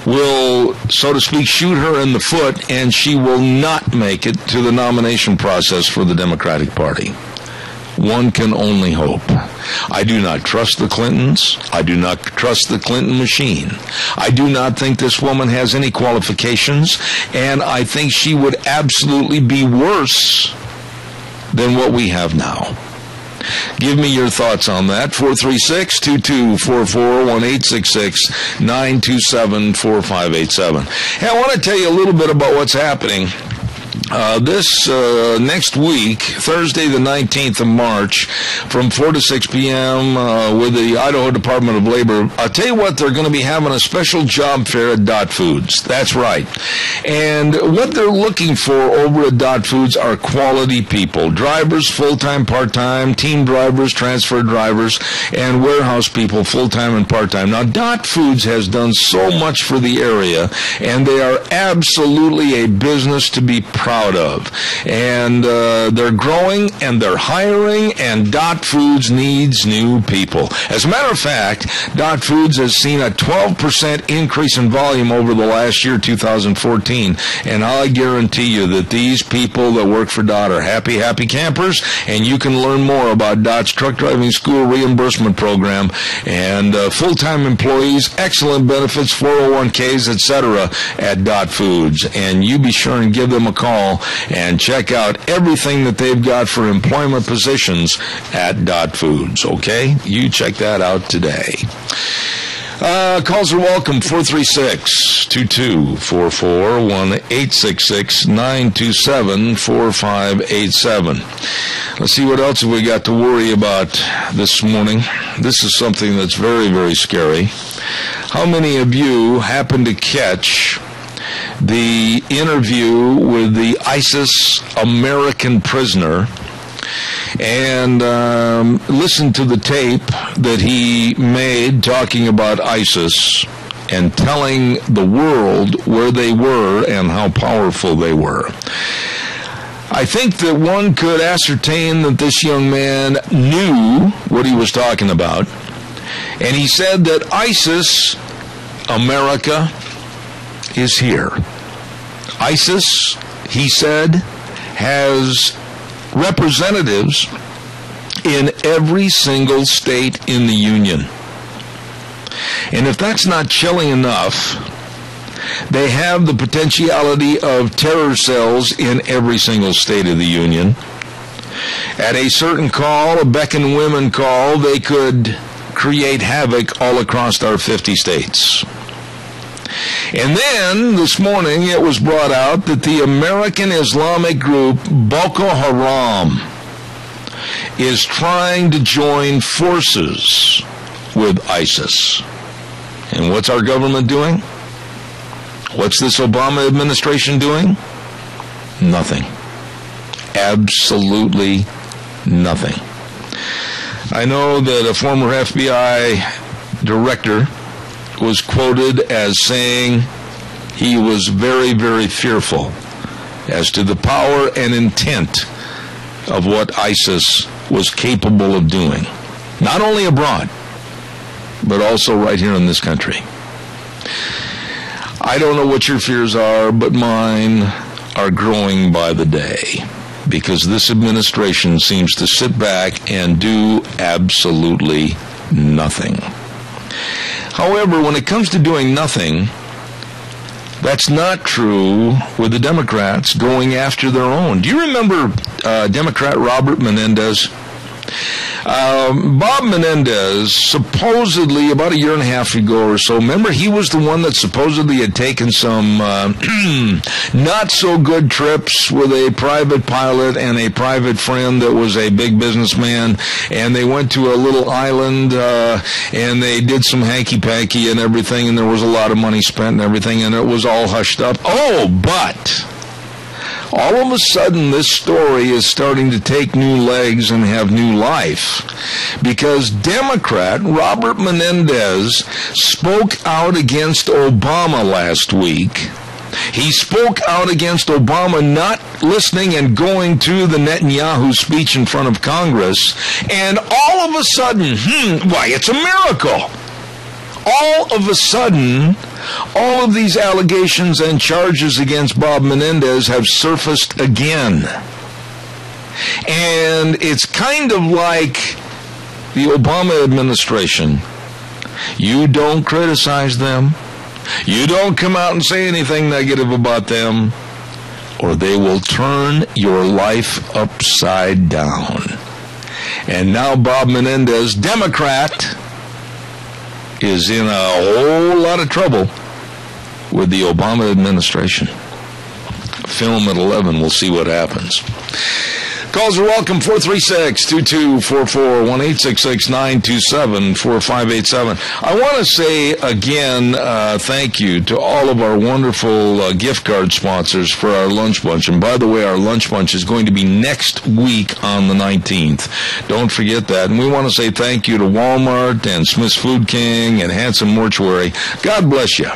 will, so to speak, shoot her in the foot, and she will not make it to the nomination process for the Democratic Party. One can only hope. I do not trust the Clintons. I do not trust the Clinton machine. I do not think this woman has any qualifications, and I think she would absolutely be worse than what we have now. Give me your thoughts on that. 436-2244, 1-866-927-4587. Hey, I want to tell you a little bit about what's happening. This next week, Thursday the 19th of March, from 4 to 6 p.m. With the Idaho Department of Labor. I'll tell you what, they're going to be having a special job fair at Dot Foods. That's right. And what they're looking for over at Dot Foods are quality people. Drivers, full-time, part-time, team drivers, transfer drivers, and warehouse people, full-time and part-time. Now, Dot Foods has done so much for the area, and they are absolutely a business to be proud of. And they're growing and they're hiring, and Dot Foods needs new people. As a matter of fact, Dot Foods has seen a 12% increase in volume over the last year, 2014, and I guarantee you that these people that work for Dot are happy campers, and you can learn more about Dot's truck driving school reimbursement program and full-time employees, excellent benefits, 401ks, etc. at Dot Foods. And you be sure and give them a call and check out everything that they've got for employment positions at Dot Foods, okay? You check that out today. Calls are welcome, 436-2244, 1-866-927-4587. Let's see what else have we got to worry about this morning. This is something that's very, very scary. How many of you happen to catch the interview with the ISIS American prisoner and listen to the tape that he made talking about ISIS and telling the world where they were and how powerful they were? I think that one could ascertain that this young man knew what he was talking about, and he said that ISIS America is here. ISIS, he said, has representatives in every single state in the Union. And if that's not chilling enough, they have the potentiality of terror cells in every single state of the Union. At a certain call, a beck and women call, they could create havoc all across our 50 states. And then, this morning, it was brought out that the American Islamic group Boko Haram is trying to join forces with ISIS. And what's our government doing? What's this Obama administration doing? Nothing. Absolutely nothing. I know that a former FBI director was quoted as saying he was very, very fearful as to the power and intent of what ISIS was capable of doing, not only abroad, but also right here in this country. I don't know what your fears are, but mine are growing by the day, because this administration seems to sit back and do absolutely nothing. However, when it comes to doing nothing, that's not true with the Democrats going after their own. Do you remember Democrat Robert Menendez? Bob Menendez, supposedly about a year and a half ago or so, remember he was the one that supposedly had taken some not so good trips with a private pilot and a private friend that was a big businessman, and they went to a little island and they did some hanky-panky and everything, and there was a lot of money spent and everything, and it was all hushed up. Oh, but All of a sudden, this story is starting to take new legs and have new life because Democrat Robert Menendez spoke out against Obama last week. He spoke out against Obama not listening and going to the Netanyahu speech in front of Congress, and all of a sudden, why, it's a miracle. All of a sudden, all of these allegations and charges against Bob Menendez have surfaced again. And it's kind of like the Obama administration. You don't criticize them. You don't come out and say anything negative about them, or they will turn your life upside down. And now Bob Menendez, Democrat, is in a whole lot of trouble with the Obama administration. Film at 11. We'll see what happens. Calls are welcome, 436-2244, 1-866-927-4587. I want to say again, thank you to all of our wonderful gift card sponsors for our lunch bunch. And by the way, our lunch bunch is going to be next week on the 19th. Don't forget that. And we want to say thank you to Walmart and Smith's Food King and Hanson Mortuary. God bless you.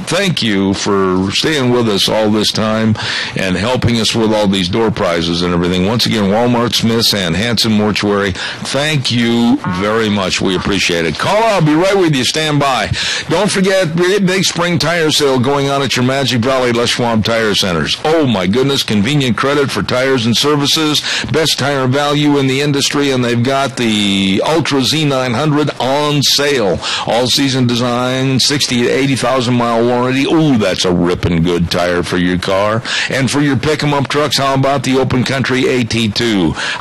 Thank you for staying with us all this time and helping us with all these door prizes and everything. Once again, Walmart, Smith's, and Hanson Mortuary, thank you very much. We appreciate it. Call, I'll be right with you. Stand by. Don't forget, big spring tire sale going on at your Magic Valley Les Schwab Tire Centers. Oh, my goodness, convenient credit for tires and services, best tire value in the industry, and they've got the Ultra Z900 on sale. All-season design, 60 to 80,000 mile warranty. Ooh, that's a ripping good tire for your car. And for your pick-em-up trucks, how about the Open Country AT2?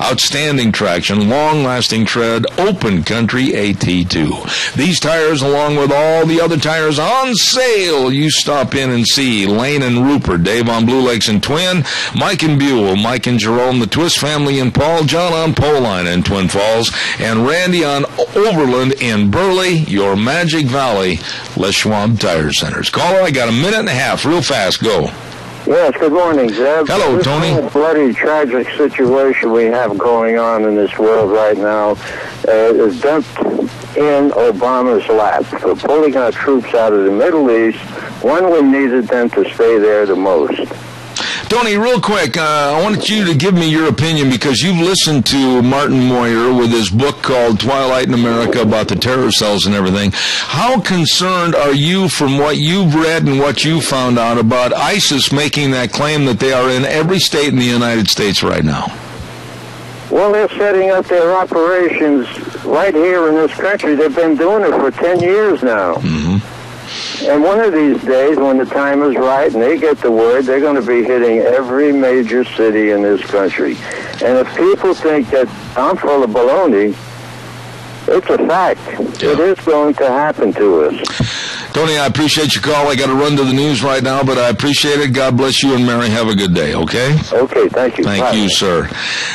Outstanding traction, long-lasting tread, Open Country AT2. These tires, along with all the other tires on sale, you stop in and see Lane and Rupert, Dave on Blue Lakes and Twin, Mike and Buell, Mike and Jerome, the Twist family in Paul, John on Poline in Twin Falls, and Randy on Overland in Burley, your Magic Valley Les Schwab Tire Centers. Caller, I got a minute and a half, real fast, go. Yes, good morning, Zeb. Hello, Tony. This bloody tragic situation we have going on in this world right now is dumped in Obama's lap for pulling our troops out of the Middle East when we needed them to stay there the most. Tony, real quick, I want you to give me your opinion because you've listened to Martin Moyer with his book called Twilight in America about the terror cells and everything. How concerned are you from what you've read and what you found out about ISIS making that claim that they are in every state in the United States right now? Well, they're setting up their operations right here in this country. They've been doing it for 10 years now. Mm-hmm. And one of these days, when the time is right and they get the word, they're going to be hitting every major city in this country. And if people think that I'm full of baloney, it's a fact. Yeah. It is going to happen to us. Tony, I appreciate your call. I got to run to the news right now, but I appreciate it. God bless you and Mary. Have a good day, okay? Okay, thank you. Thank you, sir.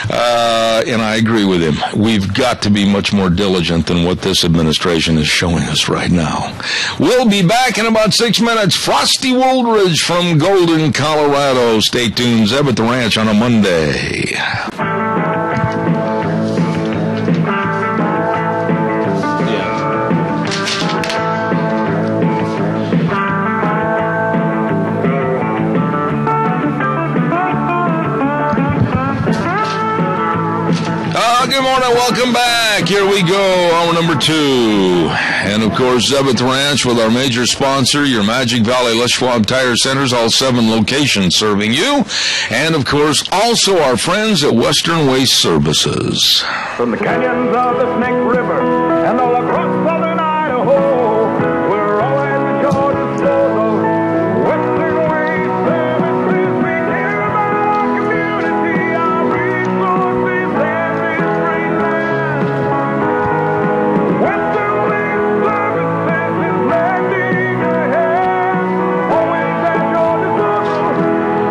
And I agree with him. We've got to be much more diligent than what this administration is showing us right now. We'll be back in about 6 minutes. Frosty Woldridge from Golden, Colorado. Stay tuned. Zeb at the Ranch on a Monday. Good morning, welcome back. Here we go, hour number 2. And of course, Zeb at the Ranch with our major sponsor, your Magic Valley Les Schwab Tire Centers, all 7 locations serving you. And of course, also our friends at Western Waste Services. From the canyons of the Snake River and all across southern Idaho, we're always at your disposal. Western Waste Services, we care about our community, our resources, and this great land. Western Waste Services is lending a hand, always at your disposal.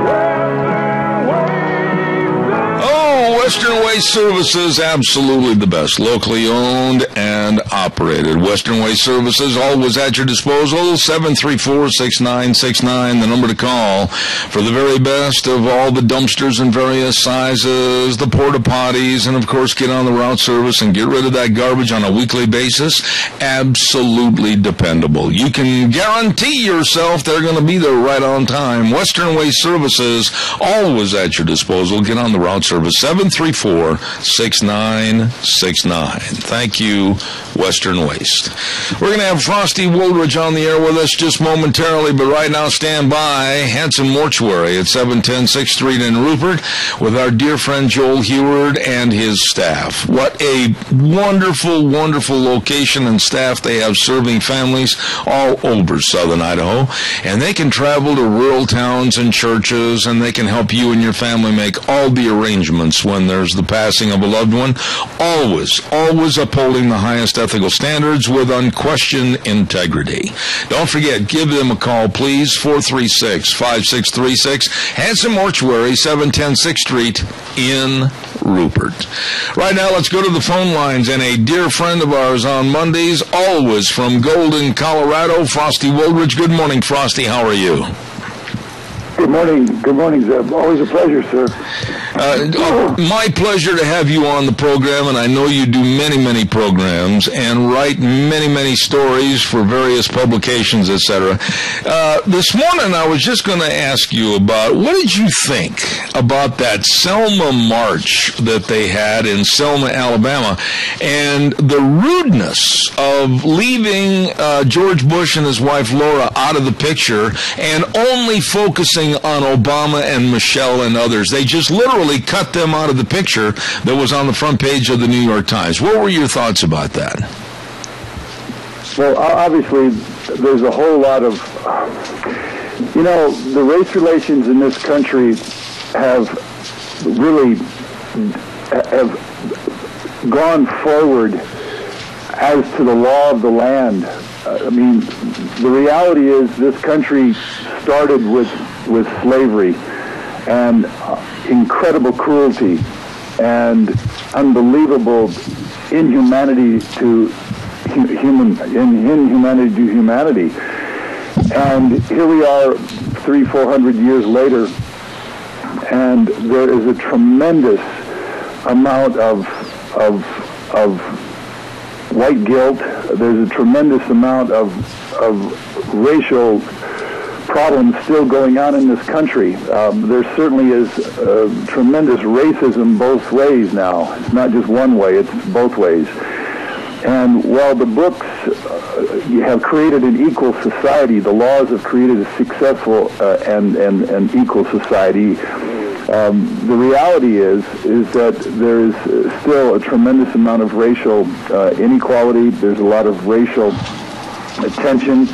Western Waste Services. Oh, Western Waste Services, absolutely the best. Locally owned and operated. Western Waste Services, always at your disposal. 734-6969, the number to call for the very best of all the dumpsters in various sizes, the porta potties, and of course get on the route service and get rid of that garbage on a weekly basis. Absolutely dependable. You can guarantee yourself they're going to be there right on time. Western Waste Services, always at your disposal. Get on the route service, 734-6969. Thank you, Western Waste. We're going to have Frosty Woolridge on the air with us just momentarily, but right now stand by. Hanson Mortuary at 710 6th Street in Rupert with our dear friend Joel Heward and his staff. What a wonderful, wonderful location and staff they have serving families all over southern Idaho. And they can travel to rural towns and churches, and they can help you and your family make all the arrangements when there's the passing of a loved one. Always, always upholding the highest ethical standards with unquestioned integrity. Don't forget, give them a call, please, 436-5636. Hanson Mortuary, 710 6th Street in Rupert. Right now, let's go to the phone lines, and a dear friend of ours on Mondays, always from Golden, Colorado, Frosty Woolridge. Good morning, Frosty. How are you? Good morning. Good morning, Zeb. Always a pleasure, sir. My pleasure to have you on the program, and I know you do many, many programs and write many, many stories for various publications, etc. This morning, I was just going to ask you about, what did you think about that Selma march that they had in Selma, Alabama, and the rudeness of leaving George Bush and his wife Laura out of the picture and only focusing on Obama and Michelle and others? They just literally cut them out of the picture that was on the front page of the New York Times. What were your thoughts about that? Well, obviously, there's a whole lot of, the race relations in this country have really gone forward as to the law of the land. I mean, the reality is this country started with slavery and incredible cruelty and unbelievable inhumanity to inhumanity to humanity. And here we are 300-400 years later, and there is a tremendous amount of white guilt. There's a tremendous amount of racial problems still going on in this country. There certainly is tremendous racism both ways now. It's not just one way, it's both ways. And while the books have created an equal society, the laws have created a successful and equal society, the reality is that there is still a tremendous amount of racial inequality. There's a lot of racial tension.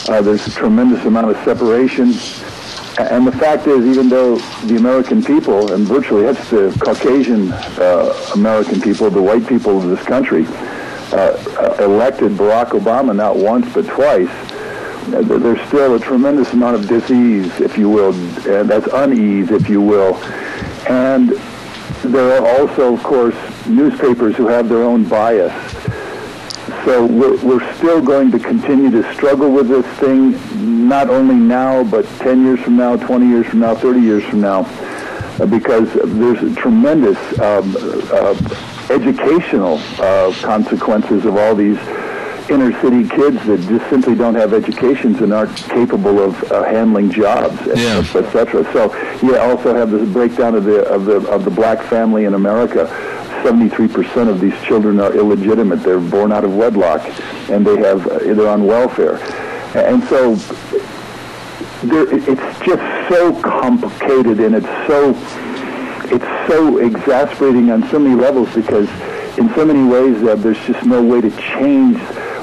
There's a tremendous amount of separation. And the fact is, even though the American people, and virtually that's the Caucasian American people, the white people of this country, elected Barack Obama not once but twice, there's still a tremendous amount of dis-ease, if you will, and that's unease, if you will. And there are also, of course, newspapers who have their own bias. So we're still going to continue to struggle with this thing, not only now, but 10 years from now, 20 years from now, 30 years from now, because there's tremendous educational consequences of all these inner city kids that just simply don't have educations and aren't capable of handling jobs, etc. So you also have this breakdown of the black family in America. 73% of these children are illegitimate. They're born out of wedlock, and they're on welfare. And so it's just so complicated, and it's so exasperating on so many levels, because in so many ways there's just no way to change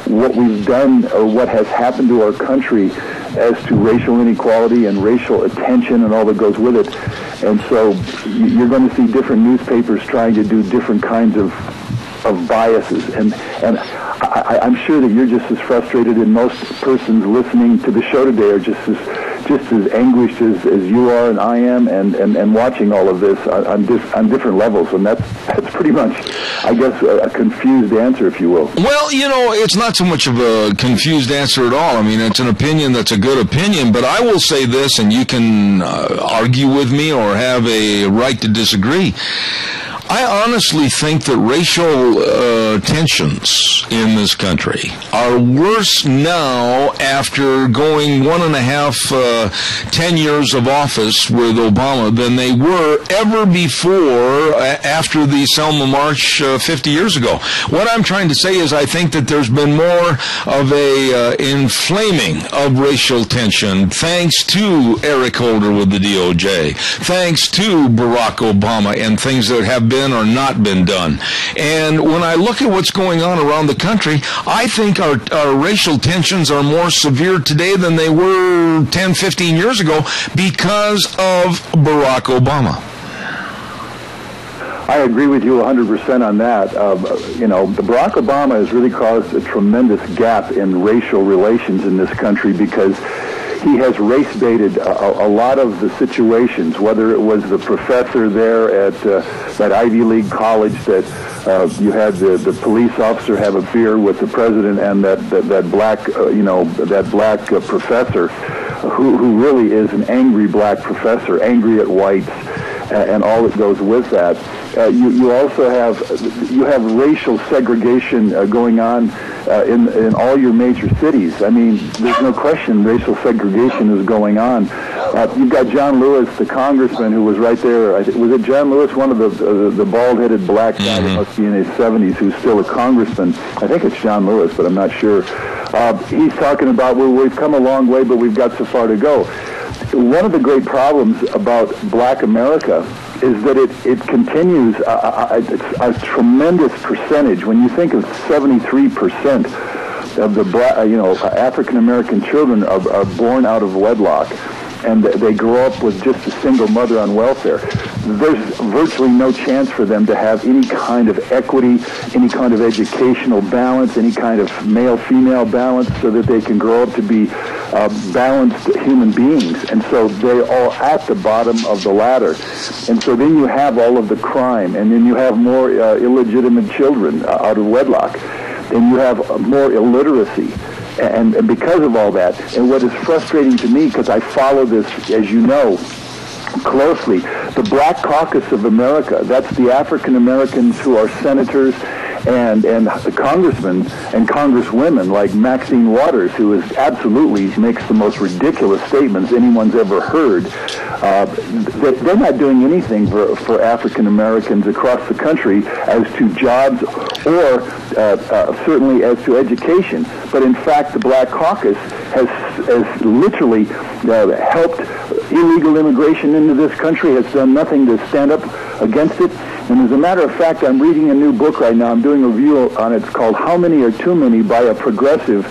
what we've done or what has happened to our country as to racial inequality and racial attention and all that goes with it. And so you're going to see different newspapers trying to do different kinds of biases. And I'm sure that you're just as frustrated, and most persons listening to the show today are just as just as anguished as you are and I am, and watching all of this on different levels, and that's pretty much, I guess, a confused answer, if you will. Well, it's not so much of a confused answer at all. I mean, it's an opinion that's a good opinion, but I will say this, and you can argue with me or have a right to disagree. I honestly think that racial tensions in this country are worse now after going 1.5, 10 years of office with Obama than they were ever before after the Selma March 50 years ago. What I'm trying to say is I think that there's been more of a inflaming of racial tension thanks to Eric Holder with the DOJ, thanks to Barack Obama and things that have been or not been done. And when I look at what's going on around the country, I think our racial tensions are more severe today than they were 10, 15 years ago because of Barack Obama. I agree with you 100% on that. Barack Obama has really caused a tremendous gap in racial relations in this country because he has race-baited a lot of the situations, whether it was the professor there at that Ivy League college that you had the police officer have a beer with the president and that black professor who really is an angry black professor, angry at whites, and all that goes with that. You also have racial segregation going on in all your major cities. I mean, there's no question racial segregation is going on. You've got John Lewis, the congressman, who was right there. Was it John Lewis, one of the bald-headed black guy that must be in his 70s, who's still a congressman? I think it's John Lewis, but I'm not sure. He's talking about, well, we've come a long way, but we've got so far to go. One of the great problems about black America is that it continues a tremendous percentage. When you think of 73% of the African American children are born out of wedlock, and they grow up with just a single mother on welfare, there's virtually no chance for them to have any kind of equity, any kind of educational balance, any kind of male-female balance, so that they can grow up to be balanced human beings. And so they're all at the bottom of the ladder. And so then you have all of the crime, and then you have more illegitimate children out of wedlock, and you have more illiteracy. And because of all that, and what is frustrating to me, because I follow this, as you know, closely, the Black Caucus of America, that's the African Americans who are senators and the congressmen and congresswomen like Maxine Waters, who is absolutely makes the most ridiculous statements anyone's ever heard. They're not doing anything for African Americans across the country as to jobs or certainly as to education. But in fact, the Black Caucus has literally helped illegal immigration into this country, has done nothing to stand up against it. And as a matter of fact, I'm reading a new book right now. I'm doing a review on it. It's called How Many Are Too Many by a progressive,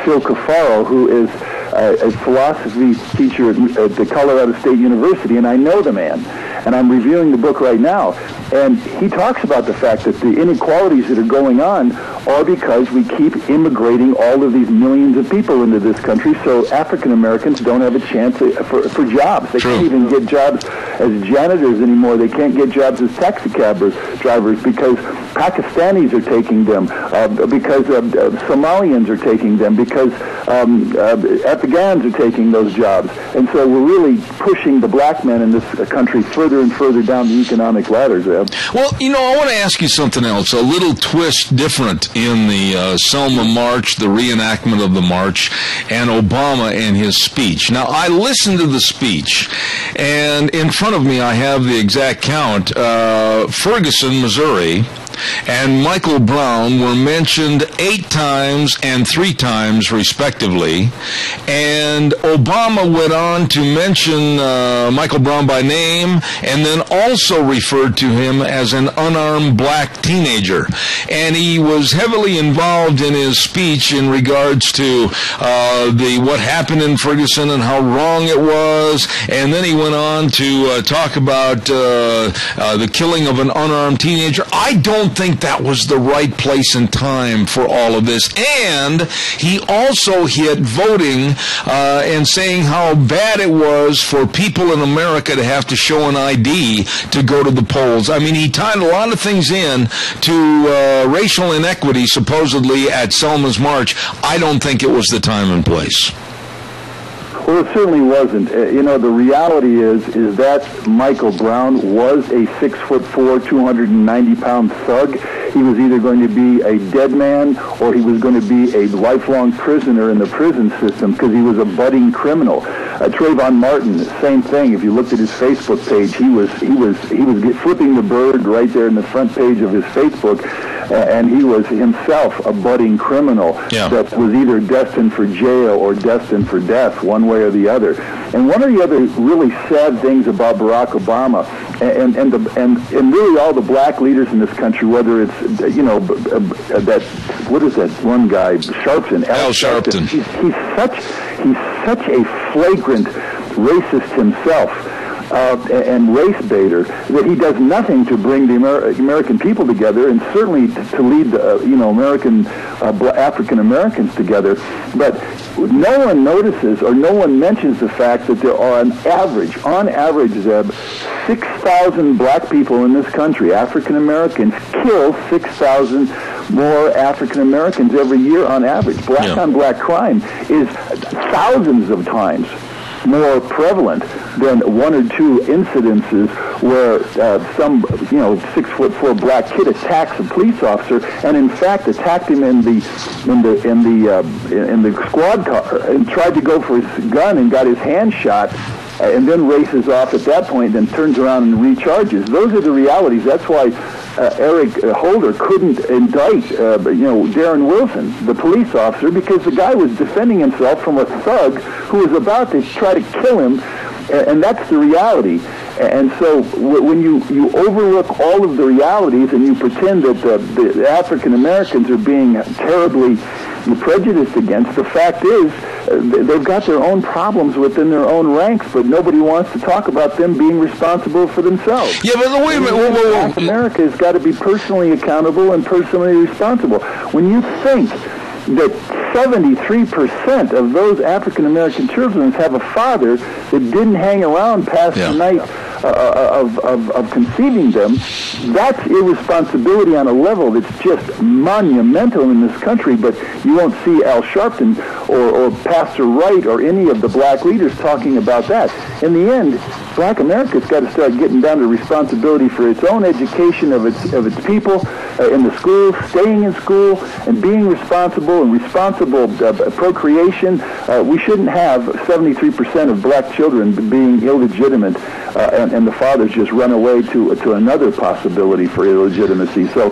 Phil Cafaro, who is a philosophy teacher at the Colorado State University, and I know the man. And I'm reviewing the book right now. And he talks about the fact that the inequalities that are going on are because we keep immigrating all of these millions of people into this country, so African Americans don't have a chance for jobs. They can't even get jobs as janitors anymore. They can't get jobs as taxi cab drivers because Pakistanis are taking them, because Somalians are taking them, because Afghans are taking those jobs. And so we're really pushing the black men in this country further and further down the economic ladder, Zeb. Well, I want to ask you something else, a little twist different in the Selma March, the reenactment of the march, and Obama and his speech. Now, I listened to the speech, and in front of me I have the exact count. Ferguson, Missouri, and Michael Brown were mentioned 8 times and 3 times, respectively. And Obama went on to mention Michael Brown by name and then also referred to him as an unarmed black teenager. And he was heavily involved in his speech in regards to what happened in Ferguson and how wrong it was. And then he went on to talk about the killing of an unarmed teenager. I don't don't think that was the right place and time for all of this. And he also hit voting and saying how bad it was for people in America to have to show an ID to go to the polls. I mean, he tied a lot of things in to racial inequity, supposedly, at Selma's March. I don't think it was the time and place. Well, it certainly wasn't. The reality is that Michael Brown was a 6'4", 290-pound thug. He was either going to be a dead man or he was going to be a lifelong prisoner in the prison system because he was a budding criminal. Trayvon Martin, same thing. If you looked at his Facebook page, he was flipping the bird right there in the front page of his Facebook, and he was himself a budding criminal that was either destined for jail or destined for death, one way or the other. And one of the other really sad things about Barack Obama and really all the black leaders in this country, whether it's that what is that one guy, Sharpton, Al Sharpton. He's such a flagrant racist himself. And race baiter, that he does nothing to bring the American people together, and certainly to lead American African Americans together. But no one notices or no one mentions the fact that there are on average, Zeb, 6,000 black people in this country, African Americans, kill 6,000 more African Americans every year on average. Black on black crime is thousands of times more prevalent than one or two incidences where some 6'4" black kid attacks a police officer and in fact attacked him in the squad car and tried to go for his gun and got his hand shot and then races off at that point, then turns around and recharges. Those are the realities. That's why Eric Holder couldn't indict, Darren Wilson, the police officer, because the guy was defending himself from a thug who was about to try to kill him, and that's the reality. And so when you overlook all of the realities and you pretend that the African Americans are being terribly prejudiced against, the fact is they've got their own problems within their own ranks, but nobody wants to talk about them being responsible for themselves. Yeah, but wait a minute. Black America has got to be personally accountable and personally responsible. When you think that 73% of those African American children have a father that didn't hang around past the night of conceiving them, that's irresponsibility on a level that's just monumental in this country. But you won't see Al Sharpton or Pastor Wright or any of the black leaders talking about that. In the end, black America's got to start getting down to responsibility for its own education of its people in the schools, staying in school, and being responsible and responsible procreation. We shouldn't have 73% of black children being illegitimate, and the fathers just run away to another possibility for illegitimacy. So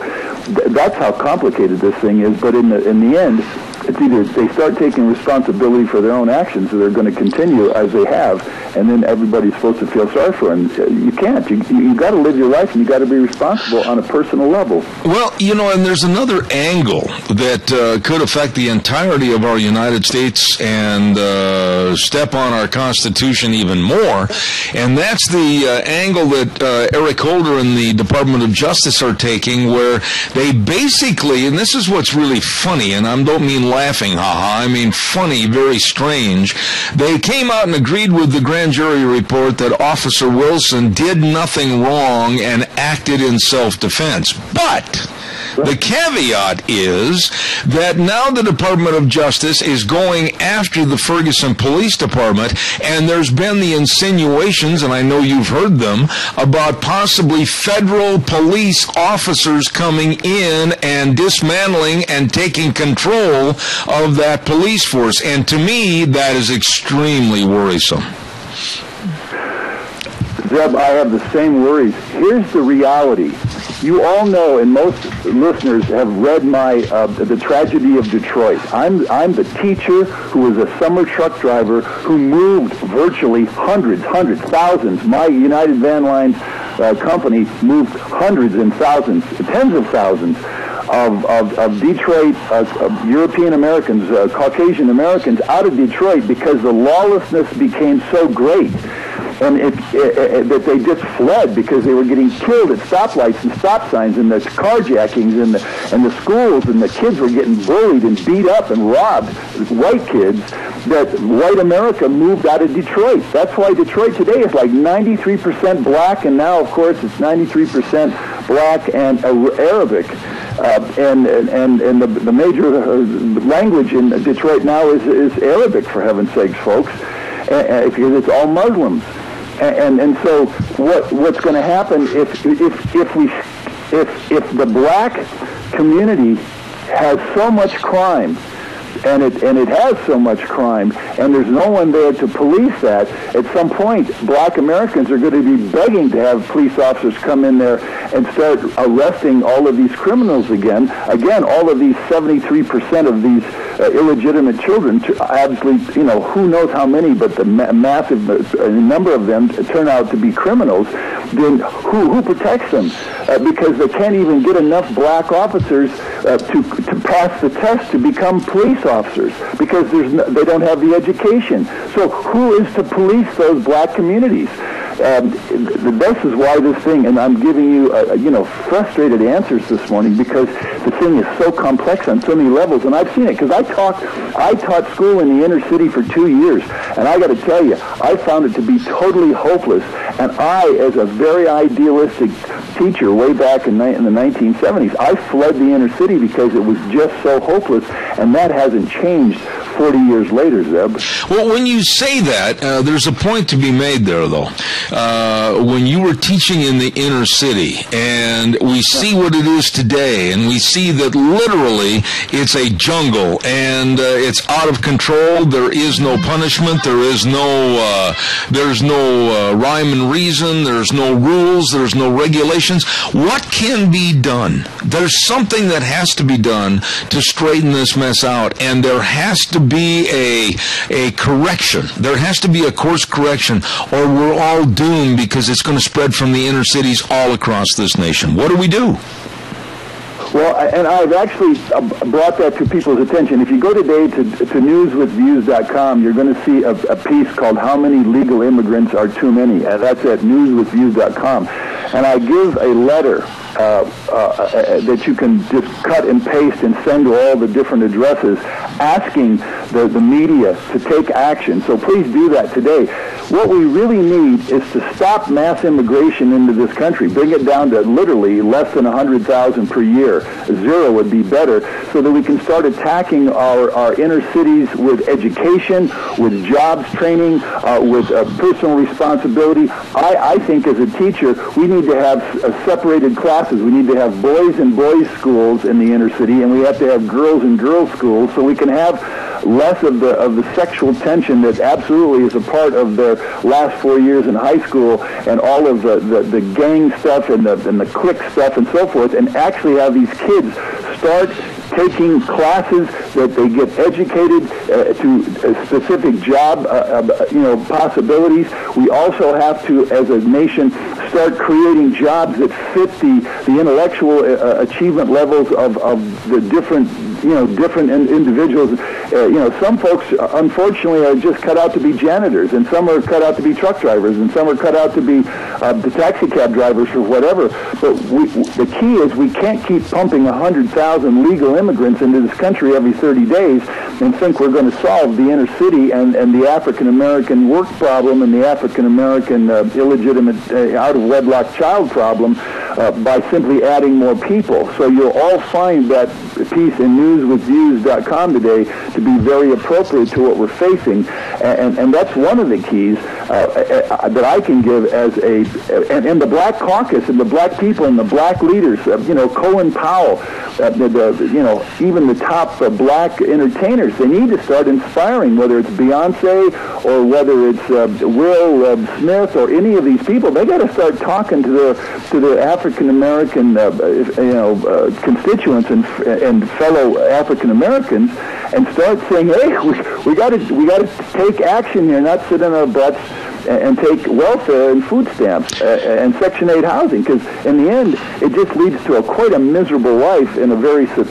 that's how complicated this thing is. But in the end, it's either they start taking responsibility for their own actions, or they're going to continue as they have, and then everybody's supposed to feel sorry for them. You can't. You got to live your life, and you got to be responsible on a personal level. Well, and there's another angle that could affect the entirety of our United States and step on our Constitution even more, and that's the angle that Eric Holder and the Department of Justice are taking, where they basically, and this is what's really funny, and I don't mean laughing, haha, I mean funny, very strange. They came out and agreed with the grand jury report that Officer Wilson did nothing wrong and acted in self-defense. But the caveat is that now the Department of Justice is going after the Ferguson Police Department, and there's been the insinuations, and I know you've heard them, about possibly federal police officers coming in and dismantling and taking control of that police force. And to me, that is extremely worrisome. Zeb, I have the same worries. Here's the reality. You all know, and most listeners have read my The Tragedy of Detroit. I'm the teacher who was a summer truck driver who moved virtually hundreds, thousands. My United Van Lines company moved hundreds and thousands, tens of thousands of Detroit European Americans, Caucasian Americans out of Detroit because the lawlessness became so great. and that they just fled because they were getting killed at stoplights and stop signs, and the carjackings and the schools, and the kids were getting bullied and beat up and robbed, white kids, that white America moved out of Detroit. That's why Detroit today is like 93% black, and now, of course, it's 93% black and Arabic. And the major language in Detroit now is Arabic, for heaven's sakes, folks, because it's all Muslims. And so what's going to happen if the black community has so much crime, and it has so much crime, and there's no one there to police that, at some point, black Americans are going to be begging to have police officers come in there and start arresting all of these criminals again. Again, all of these 73% of these illegitimate children, absolutely, who knows how many, but the massive number of them turn out to be criminals. Then who protects them? Because they can't even get enough black officers to pass the test to become police officers, because they don't have the education. So who is to police those black communities? This is why this thing, and I'm giving you, frustrated answers this morning, because the thing is so complex on so many levels, and I've seen it, because I taught school in the inner city for 2 years, and I got to tell you, I found it to be totally hopeless, and I, as a very idealistic teacher way back in the 1970s, I fled the inner city because it was just so hopeless, and that hasn't changed 40 years later, Zeb. Well, when you say that, there's a point to be made there, though. When you were teaching in the inner city, and we see what it is today, and we see that literally it's a jungle, and it's out of control. There is no punishment. There's no rhyme and reason. There's no rules. There's no regulations. What can be done? There's something that has to be done to straighten this mess out, and there has to be a correction. There has to be a course correction, or we're all doomed, because it's going to spread from the inner cities all across this nation. What do we do? Well, and I've actually brought that to people's attention. If you go today to newswithviews.com, you're going to see a piece called "How Many Legal Immigrants Are Too Many?" And that's at newswithviews.com. And I give a letter that you can just cut and paste and send to all the different addresses, asking the media to take action. So please do that today. What we really need is to stop mass immigration into this country, bring it down to literally less than 100,000 per year. 0 would be better, so that we can start attacking our inner cities with education, with jobs training, with personal responsibility. I think as a teacher, we need to have separated classes. We need to have boys and boys schools in the inner city, and we have to have girls and girls schools, so we can have less of the sexual tension that absolutely is a part of their last 4 years in high school, and all of the gang stuff and the clique stuff and so forth, and actually have these kids start taking classes that they get educated to specific job possibilities. We also have to, as a nation, start creating jobs that fit the intellectual achievement levels of the different individuals. Some folks, unfortunately, are just cut out to be janitors, and some are cut out to be truck drivers, and some are cut out to be the taxi cab drivers or whatever. But the key is we can't keep pumping 100,000 legal immigrants into this country every 30 days and think we're going to solve the inner city and the African-American work problem and the African-American illegitimate out-of-wedlock child problem by simply adding more people. So you'll all find that piece in newswithviews.com today to be very appropriate to what we're facing, and that's one of the keys that I can give as and the Black Caucus and the black people and the black leaders, Colin Powell, even the top black entertainers, they need to start inspiring, whether it's Beyonce or whether it's Will Smith or any of these people. They got to start talking to the African American constituents and fellow African Americans, and start saying, hey, we got to take action here, not sit in our butts and take welfare and food stamps and Section 8 housing, because in the end, it just leads to quite a miserable life in a very, just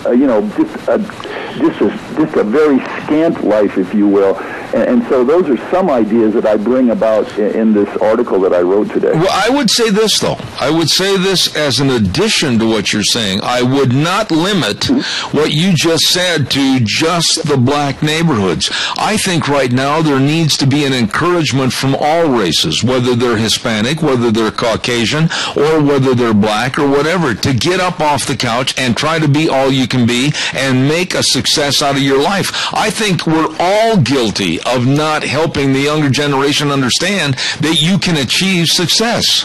a very scant life, if you will. And so those are some ideas that I bring about in this article that I wrote today. Well, I would say this, though. I would say this as an addition to what you're saying. I would not limit what you just said to just the black neighborhoods. I think right now there needs to be an encouragement from all races, whether they're Hispanic, whether they're Caucasian, or whether they're black or whatever, to get up off the couch and try to be all you can be and make a success out of your life. I think we're all guilty of not helping the younger generation understand that you can achieve success.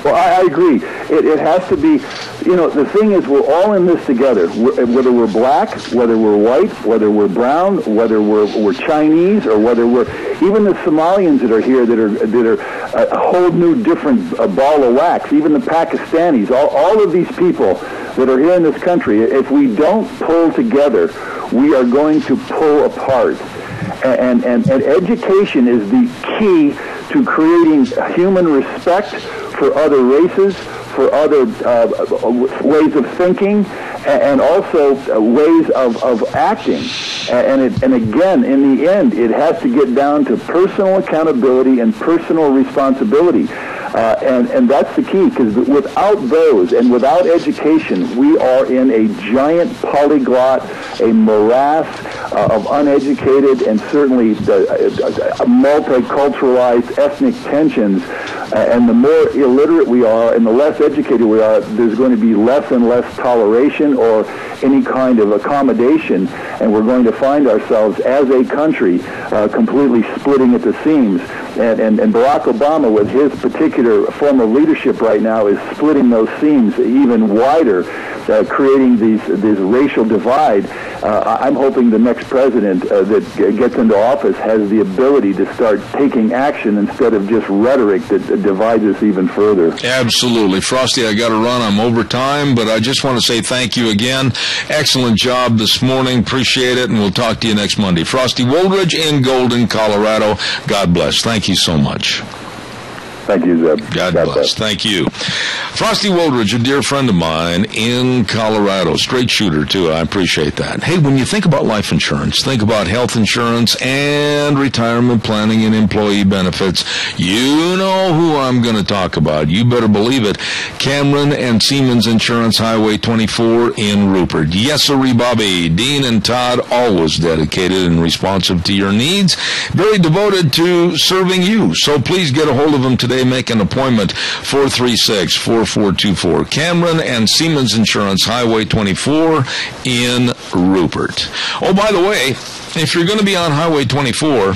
Well, I agree. It has to be, the thing is we're all in this together, whether we're black, whether we're white, whether we're brown, whether we're Chinese, or whether we're, even the Somalians that are here that are a whole new different ball of wax, even the Pakistanis, all of these people that are here in this country, if we don't pull together, we are going to pull apart. And education is the key to creating human respect for other races, for other ways of thinking, and also ways of acting. And again, in the end, it has to get down to personal accountability and personal responsibility. And that's the key, because without those and without education, we are in a giant polyglot, a morass of uneducated and certainly multiculturalized ethnic tensions. And the more illiterate we are and the less educated we are, there's going to be less and less toleration or any kind of accommodation, and we're going to find ourselves as a country completely splitting at the seams. And Barack Obama, with his particular form of leadership right now, is splitting those seams even wider, creating these racial divide. I'm hoping the next president that gets into office has the ability to start taking action instead of just rhetoric that divides us even further. Absolutely. Frosty, I got to run. I'm over time, but I just want to say thank you again. Excellent job this morning. Appreciate it, and we'll talk to you next Monday. Frosty Woldridge in Golden, Colorado. God bless. Thank you so much. Thank you, Zeb. God bless. Thank you. Frosty Woldridge, a dear friend of mine in Colorado. Straight shooter, too. I appreciate that. Hey, when you think about life insurance, think about health insurance and retirement planning and employee benefits. You know who I'm going to talk about. You better believe it. Cameron and Siemens Insurance, Highway 24 in Rupert. Yes, sirree, Bobby. Dean and Todd, always dedicated and responsive to your needs. Very devoted to serving you. So please get a hold of them today. Make an appointment, 436-4424. Cameron and Siemens Insurance, Highway 24 in Rupert. Oh, by the way, if you're going to be on Highway 24,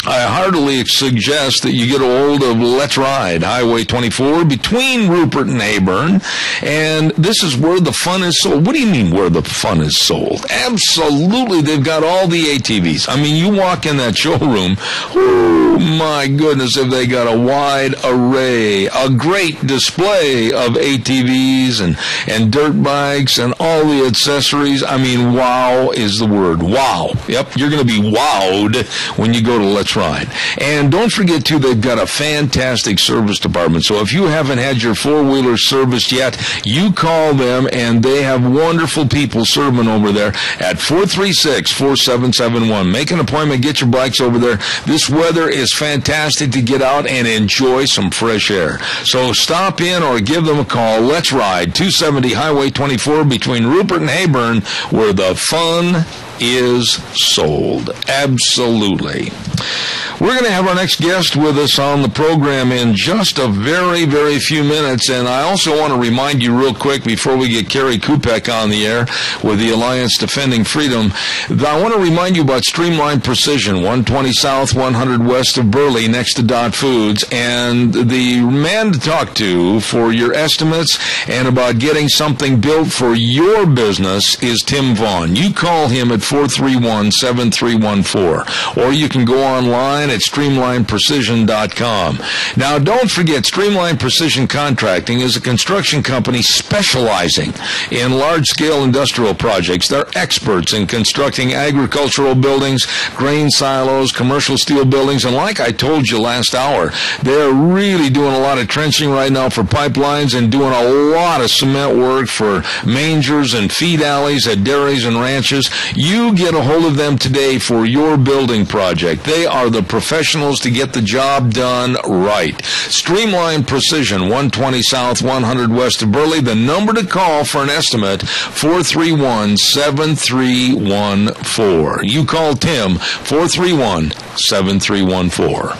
I heartily suggest that you get a hold of Let's Ride, Highway 24, between Rupert and Heyburn, and this is where the fun is sold. What do you mean where the fun is sold? Absolutely, they've got all the ATVs. I mean, you walk in that showroom, oh my goodness, have they got a wide array, a great display of ATVs and dirt bikes and all the accessories. I mean, wow is the word. Wow. Yep, you're going to be wowed when you go to Let's Ride. And don't forget, too, they've got a fantastic service department. So if you haven't had your four-wheeler serviced yet, you call them, and they have wonderful people serving over there at 436-4771. Make an appointment, get your bikes over there. This weather is fantastic to get out and enjoy some fresh air. So stop in or give them a call. Let's Ride, 270 Highway 24 between Rupert and Heyburn, where the fun is sold. Absolutely. We're going to have our next guest with us on the program in just a very, very few minutes, and I also want to remind you real quick before we get Kerry Kupek on the air with the Alliance Defending Freedom, I want to remind you about Streamline Precision, 120 South, 100 West of Burley, next to Dot Foods, and the man to talk to for your estimates and about getting something built for your business is Tim Vaughn. You call him at 431-7314, or you can go online at StreamlinePrecision.com. Now, don't forget, Streamline Precision Contracting is a construction company specializing in large-scale industrial projects. They're experts in constructing agricultural buildings, grain silos, commercial steel buildings, and like I told you last hour, they're really doing a lot of trenching right now for pipelines and doing a lot of cement work for mangers and feed alleys at dairies and ranches. You get a hold of them today for your building project. They are the professionals to get the job done right. Streamline Precision, 120 South, 100 West of Burley. The number to call for an estimate, 431-7314. You call Tim, 431-7314.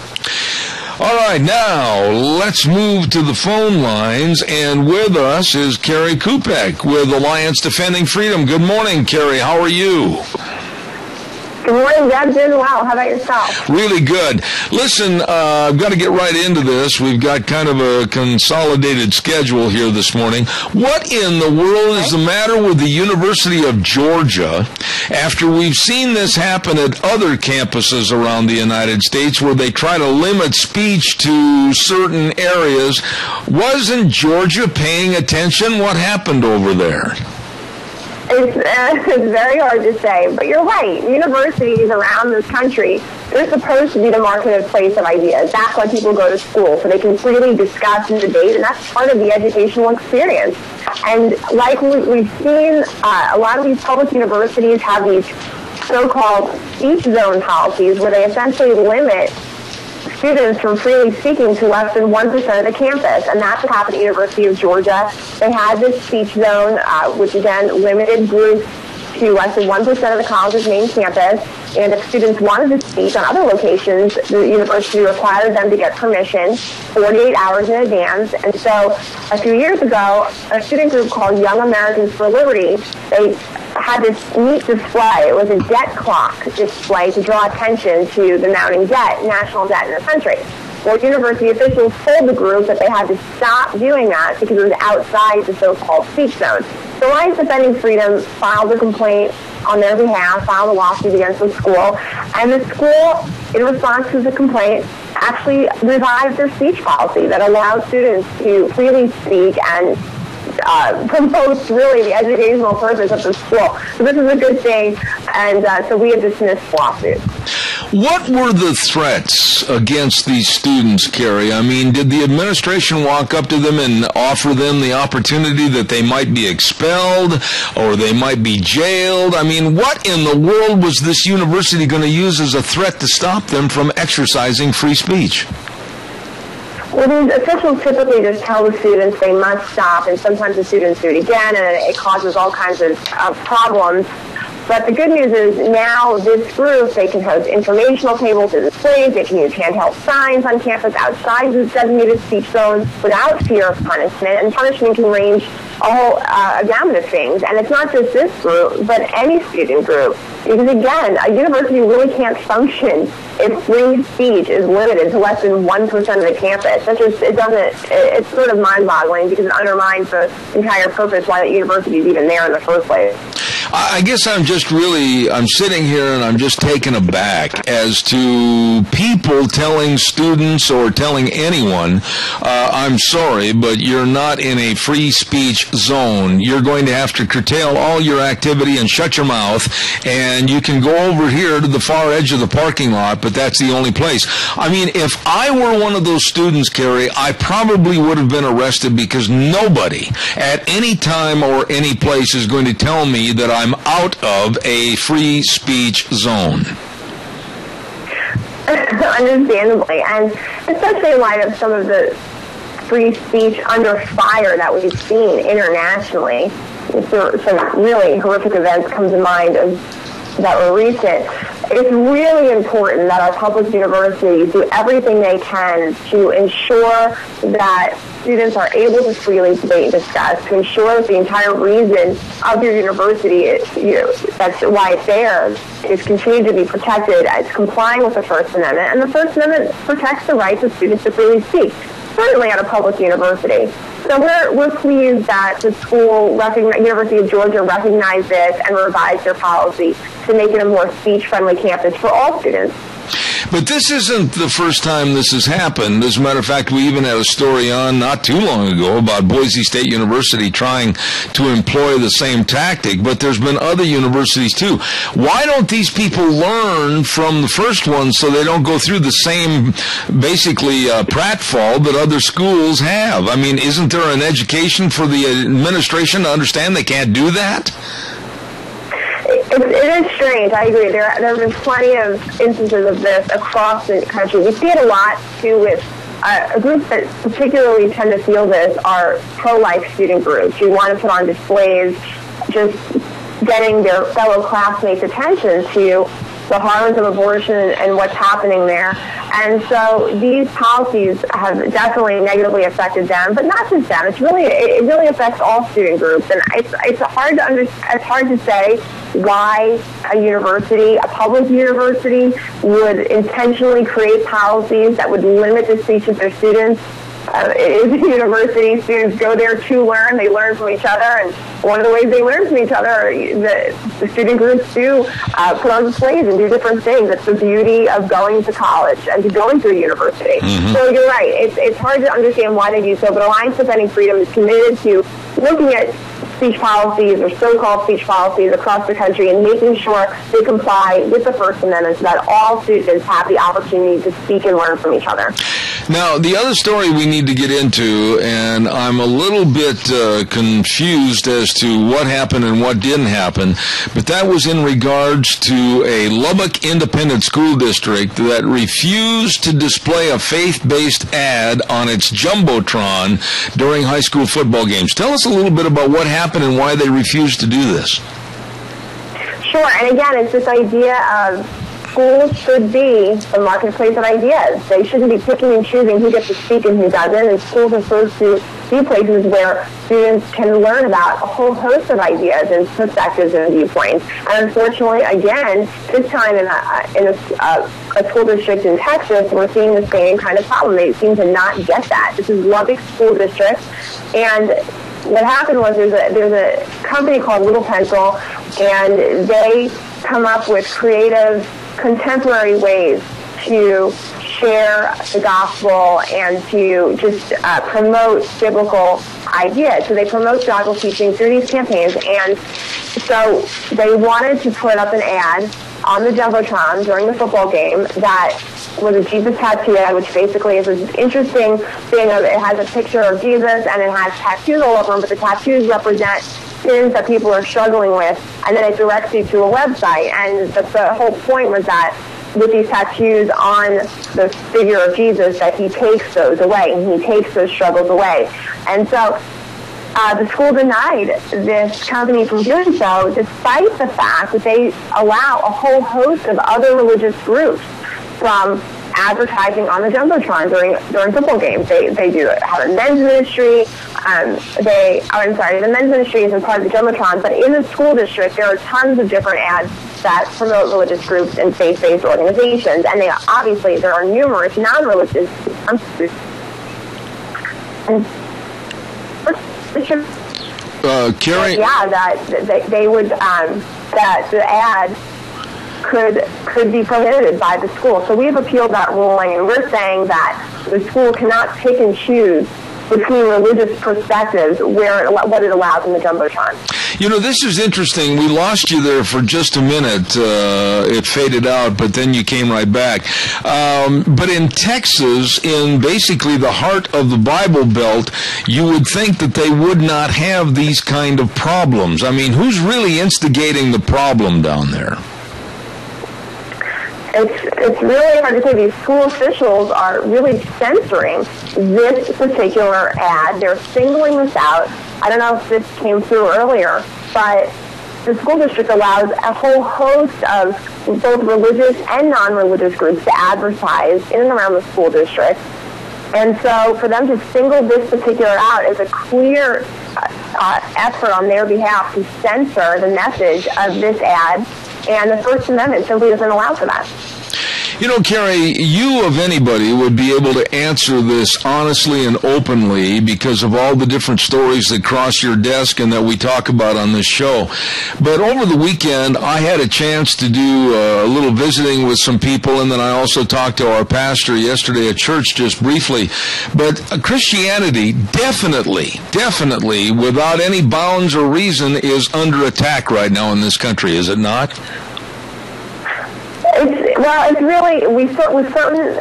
All right, now let's move to the phone lines, and with us is Carrie Kupek with Alliance Defending Freedom. Good morning, Carrie. How are you? Good morning, Deb. Doing well. How about yourself? Really good. Listen, I've got to get right into this. We've got kind of a consolidated schedule here this morning. What in the world is the matter with the University of Georgia after we've seen this happen at other campuses around the United States where they try to limit speech to certain areas? Wasn't Georgia paying attention? What happened over there? It's very hard to say, but you're right. Universities around this country, they're supposed to be the marketplace of ideas. That's why people go to school, so they can freely discuss and debate, and that's part of the educational experience. And like we've seen, a lot of these public universities have these so-called speech zone policies where they essentially limit students from freely speaking to less than 1% of the campus, and that's what happened at the University of Georgia. They had this speech zone, which again limited groups to less than 1% of the college's main campus, and if students wanted to speak on other locations, the university required them to get permission 48 hours in advance. And so a few years ago, a student group called Young Americans for Liberty, they had this neat display. It was a debt clock display to draw attention to the mounting debt, national debt in the country. Well, university officials told the group that they had to stop doing that because it was outside the so-called speech zone. So Alliance Defending Freedom filed a complaint on their behalf, filed a lawsuit against the school, and the school, in response to the complaint, actually revised their speech policy that allowed students to freely speak and promotes really the educational purpose of the school. So this is a good thing, and so we have dismissed the lawsuit. What were the threats against these students, Carrie? I mean, did the administration walk up to them and offer them the opportunity that they might be expelled or they might be jailed? I mean, what in the world was this university going to use as a threat to stop them from exercising free speech? Well, these officials typically just tell the students they must stop, and sometimes the students do it again, and it causes all kinds of problems. But the good news is now this group, they can host informational tables and displays, they can use handheld signs on campus outside the designated speech zones without fear of punishment, and punishment can range a whole gamut of things. And it's not just this group, but any student group. Because again, a university really can't function if free speech is limited to less than 1% of the campus. It's sort of mind-boggling because it undermines the entire purpose why the university is even there in the first place. I guess I'm sitting here and I'm just taken aback as to people telling students or telling anyone, I'm sorry, but you're not in a free speech zone. You're going to have to curtail all your activity and shut your mouth, and you can go over here to the far edge of the parking lot, but that's the only place. I mean, if I were one of those students, Carrie, I probably would have been arrested because nobody at any time or any place is going to tell me that I'm out of a free speech zone. Understandably, and especially in light of some of the free speech under fire that we've seen internationally. Some really horrific events come to mind that were recent. It's really important that our public universities do everything they can to ensure that students are able to freely debate and discuss, to ensure that the entire reason of your university, that's why it's there, is continued to be protected as complying with the First Amendment. And the First Amendment protects the rights of students to freely speak, certainly at a public university. So we're pleased that the University of Georgia recognized this and revised their policy to make it a more speech-friendly campus for all students. But this isn't the first time this has happened. As a matter of fact, we even had a story on not too long ago about Boise State University trying to employ the same tactic, but there's been other universities too. Why don't these people learn from the first one so they don't go through the same, basically, pratfall that other schools have? I mean, isn't there an education for the administration to understand they can't do that? It is strange. I agree. There have been plenty of instances of this across the country. We see it a lot, too, with a group that particularly tend to feel this are pro-life student groups who want to put on displays, just getting their fellow classmates' attention to the horrors of abortion and what's happening there. And so these policies have definitely negatively affected them, but not just them. It really affects all student groups. And it's hard to say why a university, a public university, would intentionally create policies that would limit the speech of their students. It is a university. Students go there to learn. They learn from each other, and one of the ways they learn from each other, the student groups do put on displays and do different things. It's the beauty of going to college and to going to a university. Mm-hmm. So you're right. It's hard to understand why they do so, but Alliance Defending Freedom is committed to looking at speech policies or so-called speech policies across the country and making sure they comply with the First Amendment so that all students have the opportunity to speak and learn from each other. Now, the other story we need to get into, and I'm a little bit confused as to what happened and what didn't happen, but that was in regards to a Lubbock Independent School District that refused to display a faith-based ad on its Jumbotron during high school football games. Tell us a little bit about what happened and why they refused to do this. Sure, and again, it's this idea of schools should be the marketplace of ideas. They shouldn't be picking and choosing who gets to speak and who doesn't, and schools are supposed to be places where students can learn about a whole host of ideas and perspectives and viewpoints. And unfortunately, again, this time in a school district in Texas, we're seeing the same kind of problem. They seem to not get that. This is Lubbock School District, and what happened was there's a company called Little Pencil, and they come up with creative, contemporary ways to share the gospel and to just promote biblical ideas. So they promote gospel teaching through these campaigns, and so they wanted to put up an ad on the Jumbotron during the football game that was a Jesus tattoo ad, which basically is an interesting thing. It has a picture of Jesus, and it has tattoos all over them, but the tattoos represent sins that people are struggling with, and then it directs you to a website. And the whole point was that with these tattoos on the figure of Jesus, that he takes those away, and he takes those struggles away. And so the school denied this company from doing so, despite the fact that they allow a whole host of other religious groups from advertising on the Jumbotron during football games. They do have a men's ministry. The men's ministry isn't part of the Jumbotron, but in the school district, there are tons of different ads that promote religious groups and faith-based organizations, and there are numerous non-religious Carrie? Yeah, that they would that the ad could be prohibited by the school. So we have appealed that ruling, and we're saying that the school cannot pick and choose between religious perspectives what it allows in the Jumbotron. You know, this is interesting. We lost you there for just a minute. It faded out, but then you came right back. But in Texas, in basically the heart of the Bible Belt, you would think that they would not have these kind of problems. I mean, who's really instigating the problem down there? It's really hard to say. These school officials are really censoring this particular ad. They're singling this out. I don't know if this came through earlier, but the school district allows a whole host of both religious and non-religious groups to advertise in and around the school district. And so for them to single this particular out is a clear effort on their behalf to censor the message of this ad. And the First Amendment simply doesn't allow for that. You know, Carrie, you of anybody would be able to answer this honestly and openly because of all the different stories that cross your desk and that we talk about on this show. But over the weekend, I had a chance to do a little visiting with some people, and then I also talked to our pastor yesterday at church just briefly. But Christianity definitely, without any bounds or reason, is under attack right now in this country, is it not? It's really, with cases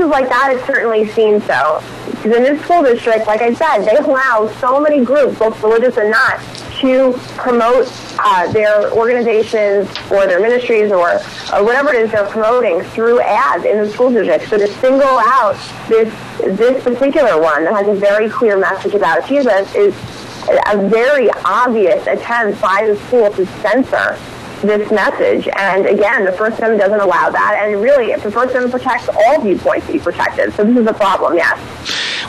like that, it certainly seems so. Because in this school district, like I said, they allow so many groups, both religious and not, to promote their organizations or their ministries or whatever it is they're promoting through ads in the school district. So to single out this particular one that has a very clear message about Jesus is a very obvious attempt by the school to censor this message. And again, the First Amendment doesn't allow that. And really, the First Amendment protects all viewpoints to be protected. So this is a problem, yes.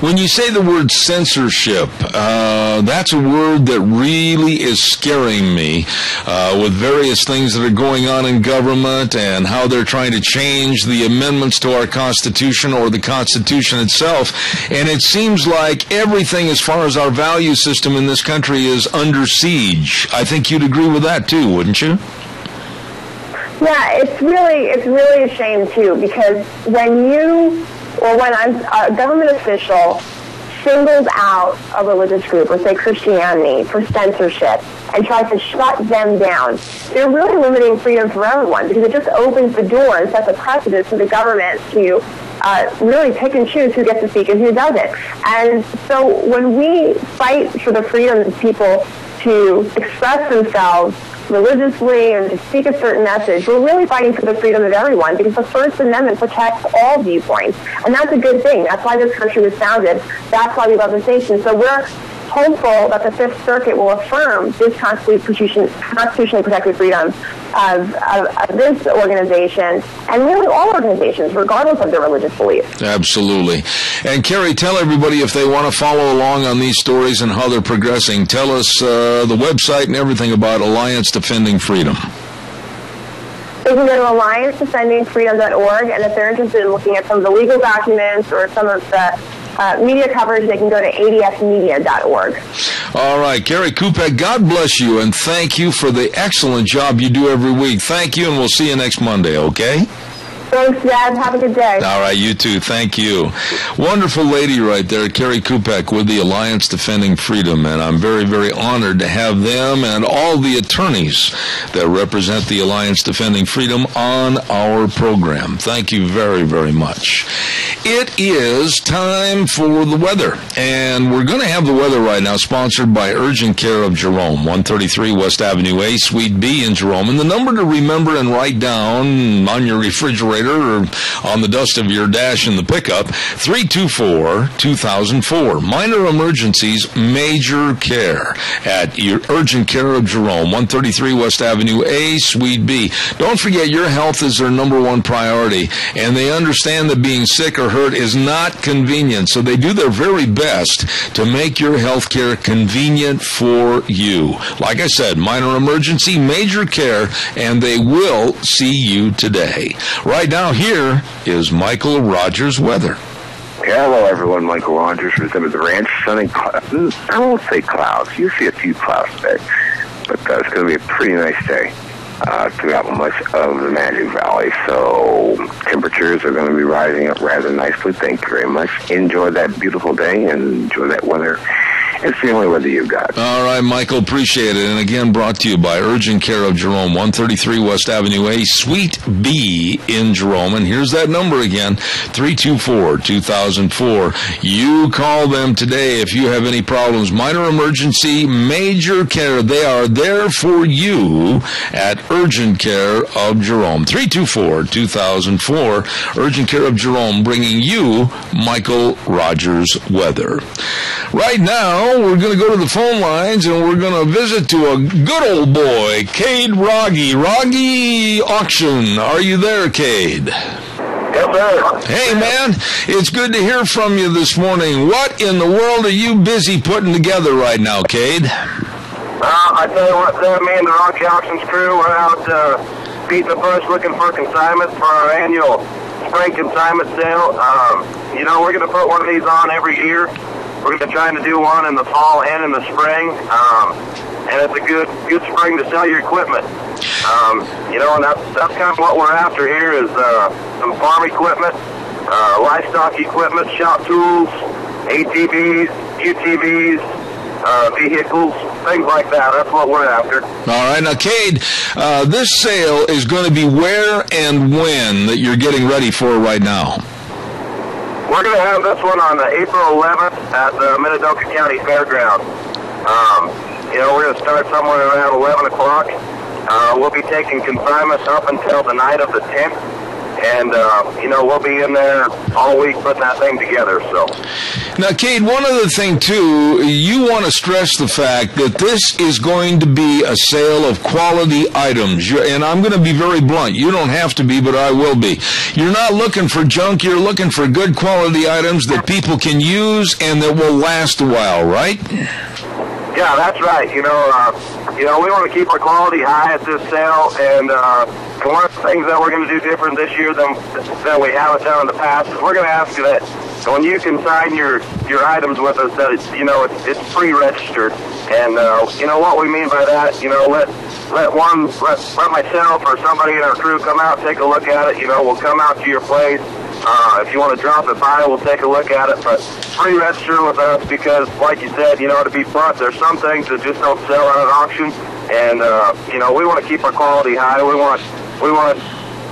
When you say the word censorship, that's a word that really is scaring me with various things that are going on in government and how they're trying to change the amendments to our Constitution or the Constitution itself. And it seems like everything as far as our value system in this country is under siege. I think you'd agree with that too, wouldn't you? Yeah, it's really a shame too, because when a government official singles out a religious group, or say Christianity, for censorship and tries to shut them down, they're really limiting freedom for everyone, because it just opens the door and sets a precedent for the government to really pick and choose who gets to speak and who doesn't. And so when we fight for the freedom of people to express themselves religiously and to speak a certain message, we're really fighting for the freedom of everyone, because the First Amendment protects all viewpoints. And that's a good thing. That's why this country was founded. That's why we love this nation. So we're hopeful that the Fifth Circuit will affirm this constitutionally protected freedom of this organization, and really all organizations, regardless of their religious beliefs. Absolutely. And Carrie, tell everybody, if they want to follow along on these stories and how they're progressing, tell us the website and everything about Alliance Defending Freedom. They can go to alliancedefendingfreedom.org, and if they're interested in looking at some of the legal documents or some of the media coverage, they can go to adsmedia.org. All right, Carrie Kupek, God bless you, and thank you for the excellent job you do every week. Thank you, and we'll see you next Monday, okay? Thanks, Dad. Have a good day. All right, you too. Thank you. Wonderful lady right there, Carrie Kupek with the Alliance Defending Freedom, and I'm very, very honored to have them and all the attorneys that represent the Alliance Defending Freedom on our program. Thank you very, very much. It is time for the weather, and we're going to have the weather right now sponsored by Urgent Care of Jerome, 133 West Avenue A, Suite B in Jerome. And the number to remember and write down on your refrigerator or on the dust of your dash in the pickup, 324-2004. Minor emergencies, major care at your Urgent Care of Jerome, 133 West Avenue A, Suite B. Don't forget, your health is their number one priority, and they understand that being sick or hurt is not convenient, so they do their very best to make your health care convenient for you. Like I said, minor emergency, major care, and they will see you today. Right now, here is Michael Rogers' weather. Hello, everyone. Michael Rogers presented the ranch. Sunny, I won't say clouds. You see a few clouds today, but it's going to be a pretty nice day throughout much of the Magic Valley. So temperatures are going to be rising up rather nicely. Thank you very much. Enjoy that beautiful day and enjoy that weather. It's the only weather you've got. All right, Michael, appreciate it. And again, brought to you by Urgent Care of Jerome, 133 West Avenue A, Suite B in Jerome. And here's that number again, 324-2004. You call them today if you have any problems. Minor emergency, major care. They are there for you at Urgent Care of Jerome. 324-2004, Urgent Care of Jerome, bringing you Michael Rogers' weather. Right now, we're going to go to the phone lines, and we're going to visit to a good old boy, Cade Rogge. Rogge Auction. Are you there, Cade? Yes, sir. Hey, man, it's good to hear from you this morning. What in the world are you busy putting together right now, Cade? I tell you what, me and the Rocky Auctions crew went out Pete the Bush looking for consignments for our annual spring consignment sale. We're going to put one of these on every year. We're going to try to do one in the fall and in the spring. And it's a good spring to sell your equipment. And that's kind of what we're after here is some farm equipment, livestock equipment, shop tools, ATVs, UTVs, vehicles, things like that. That's what we're after. All right. Now, Cade, this sale is going to be where and when that you're getting ready for right now? We're going to have this one on April 11th at the Minidoka County Fairgrounds. We're going to start somewhere around 11 o'clock. We'll be taking consignments up until the night of the 10th. And, we'll be in there all week putting that thing together. So. Now, Cade, one other thing, too, you want to stress the fact that this is going to be a sale of quality items. And I'm going to be very blunt. You don't have to be, but I will be. You're not looking for junk. You're looking for good quality items that people can use and that will last a while, right? Yeah, that's right. We want to keep our quality high at this sale, and one of the things that we're going to do different this year than we haven't done in the past is we're going to ask you that when you consign your items with us, that it's pre-registered. And what we mean by that, let myself or somebody in our crew come out and take a look at it. We'll come out to your place. If you want to drop it by, we'll take a look at it. But pre-register with us because, like you said, to be blunt, there's some things that just don't sell at an auction. And, we want to keep our quality high. We want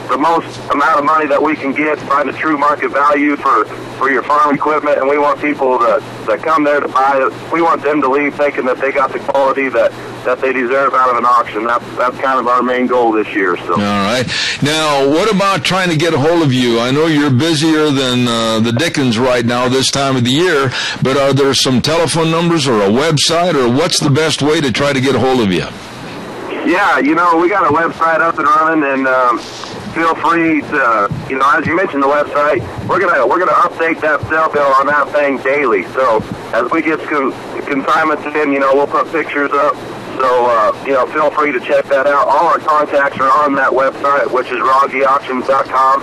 the most amount of money that we can get, find a true market value for your farm equipment, and we want people that come there to buy it. We want them to leave thinking that they got the quality that they deserve out of an auction. That's kind of our main goal this year. So. All right. Now, what about trying to get a hold of you? I know you're busier than the Dickens right now this time of the year, but are there some telephone numbers or a website, or what's the best way to try to get a hold of you? Yeah, we got a website up and running, and feel free to, as you mentioned the website, we're gonna update that cell bill on that thing daily. So as we get consignments in, we'll put pictures up. So feel free to check that out. All our contacts are on that website, which is rawgauctions.com.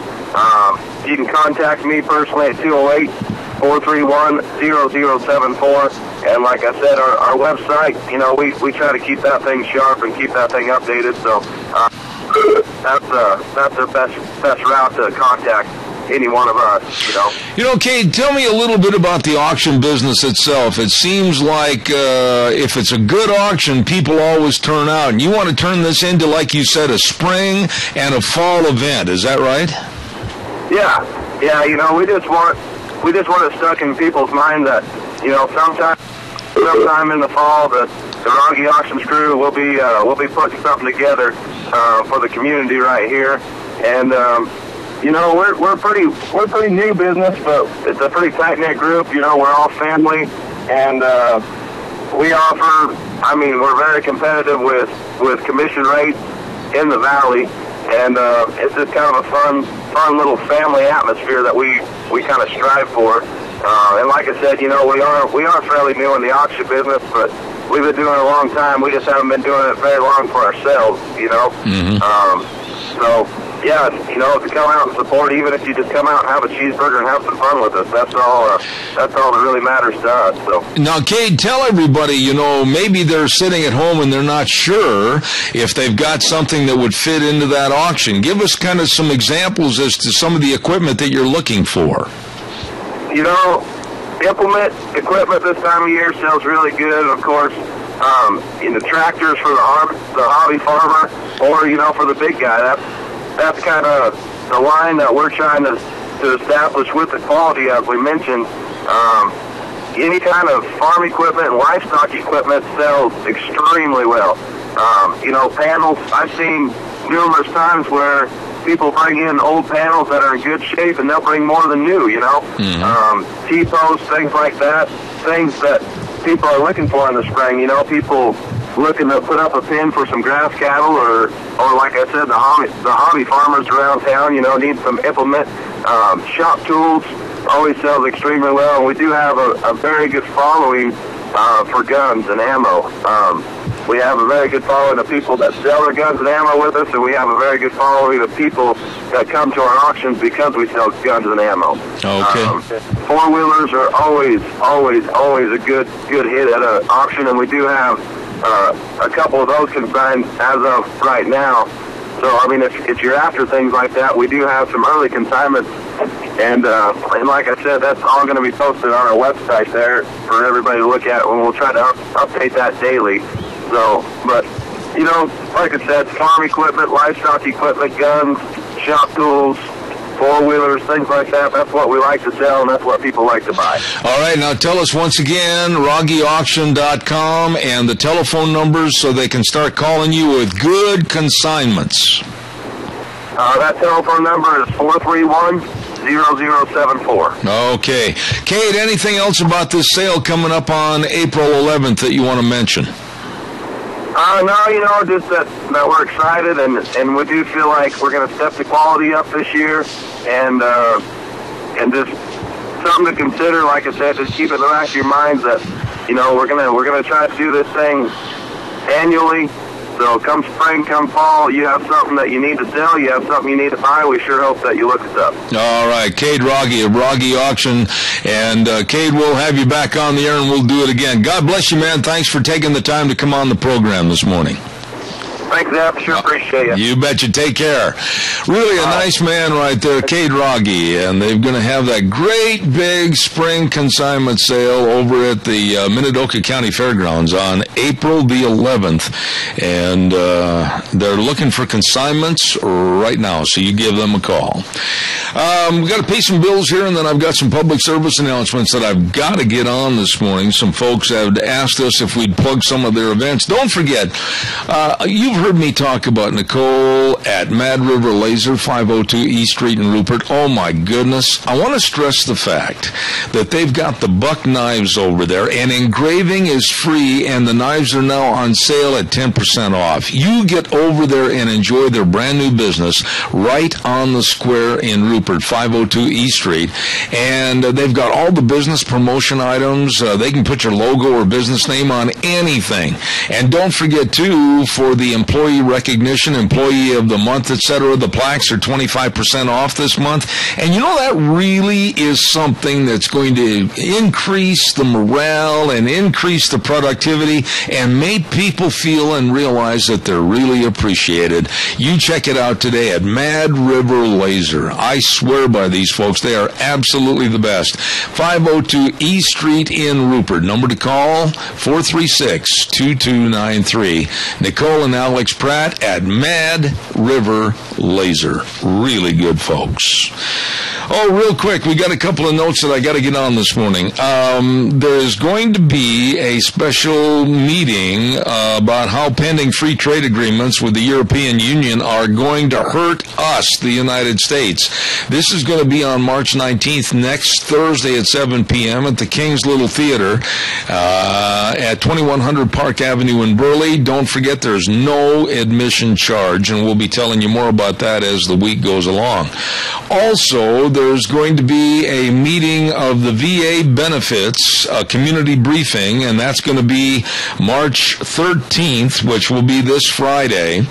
You can contact me personally at 208-431-0074. And like I said, our website, we try to keep that thing sharp and keep that thing updated. So that's the best route to contact any one of us, Cade, tell me a little bit about the auction business itself. It seems like if it's a good auction, people always turn out. And you want to turn this into, like you said, a spring and a fall event. Is that right? Yeah. We just want it stuck in people's mind that, sometime in the fall, the Rogge Auctions crew will be putting something together for the community right here, and we're pretty new business, but it's a pretty tight knit group. We're all family, and we offer. We're very competitive with commission rates in the valley, and it's just kind of a fun little family atmosphere that we kind of strive for. And like I said, we are fairly new in the auction business, but we've been doing it a long time. We just haven't been doing it very long for ourselves, Mm-hmm. So, yeah, if you come out and support, even if you just come out and have a cheeseburger and have some fun with us, that's all that really matters to us. So. Now, Cade, tell everybody, maybe they're sitting at home and they're not sure if they've got something that would fit into that auction. Give us kind of some examples as to some of the equipment that you're looking for. Implement equipment this time of year sells really good. Of course, tractors for the hobby farmer, or for the big guy. That's kind of the line that we're trying to establish with the quality, as we mentioned. Any kind of farm equipment and livestock equipment sells extremely well. Panels. I've seen numerous times where people bring in old panels that are in good shape, and they'll bring more than new, Mm-hmm. T-posts, things like that, things that people are looking for in the spring. People looking to put up a pen for some grass cattle, or like I said, the hobby farmers around town, need some implement. Shop tools always sells extremely well, and we do have a very good following for guns and ammo. We have a very good following of people that sell their guns and ammo with us, and we have a very good following of people that come to our auctions because we sell guns and ammo. Okay. Four-wheelers are always a good hit at an auction, and we do have a couple of those consigned as of right now. So, I mean, if you're after things like that, we do have some early consignments. And like I said, that's all going to be posted on our website there for everybody to look at, and we'll try to update that daily. So, but, you know, like I said, farm equipment, livestock equipment, guns, shop tools, four-wheelers, things like that. That's what we like to sell, and that's what people like to buy. All right, now tell us once again, RoggyAuction.com and the telephone numbers so they can start calling you with good consignments. That telephone number is 431-0074. Okay. Kate, anything else about this sale coming up on April 11th that you want to mention? No, you know, just that we're excited, and we do feel like we're going to step the quality up this year, and just something to consider. Like I said, just keep it in the back of your minds that, you know, we're gonna try to do this thing annually. So come spring, come fall, you have something that you need to sell, you have something you need to buy, we sure hope that you look us up. All right, Cade Rogge of Rogge Auction. And, Cade, we'll have you back on the air and we'll do it again. God bless you, man. Thanks for taking the time to come on the program this morning. Thanks, Zap. Sure appreciate it. You betcha. Take care. Really a nice man right there, Cade Rogge, and they're going to have that great big spring consignment sale over at the Minidoka County Fairgrounds on April the 11th, and they're looking for consignments right now, so you give them a call. We've got to pay some bills here, and then I've got some public service announcements that I've got to get on this morning. Some folks have asked us if we'd plug some of their events. Don't forget, you've heard me talk about Nicole at Mad River Laser, 502 East Street in Rupert. Oh, my goodness. I want to stress the fact that they've got the buck knives over there, and engraving is free, and the knives are now on sale at 10% off. You get over there and enjoy their brand new business right on the square in Rupert, 502 East Street, and they've got all the business promotion items. They can put your logo or business name on anything. And don't forget, too, for the employee recognition, employee of the month, etc., the plaques are 25% off this month. And you know, that really is something that's going to increase the morale and increase the productivity and make people feel and realize that they're really appreciated. You check it out today at Mad River Laser. I swear by these folks. They are absolutely the best. 502 East Street in Rupert. Number to call, 436-2293. Nicole and Alex Pratt at Mad River Laser. Really good folks. Oh, real quick, we got a couple of notes that I got to get on this morning. There's going to be a special meeting about how pending free trade agreements with the European Union are going to hurt us, the United States. This is going to be on March 19th, next Thursday at 7 p.m. at the King's Little Theater at 2100 Park Avenue in Burley. Don't forget, there's no admission charge, and we'll be telling you more about that as the week goes along. Also, there's going to be a meeting of the VA benefits, a community briefing, and that's going to be March 13th, which will be this Friday,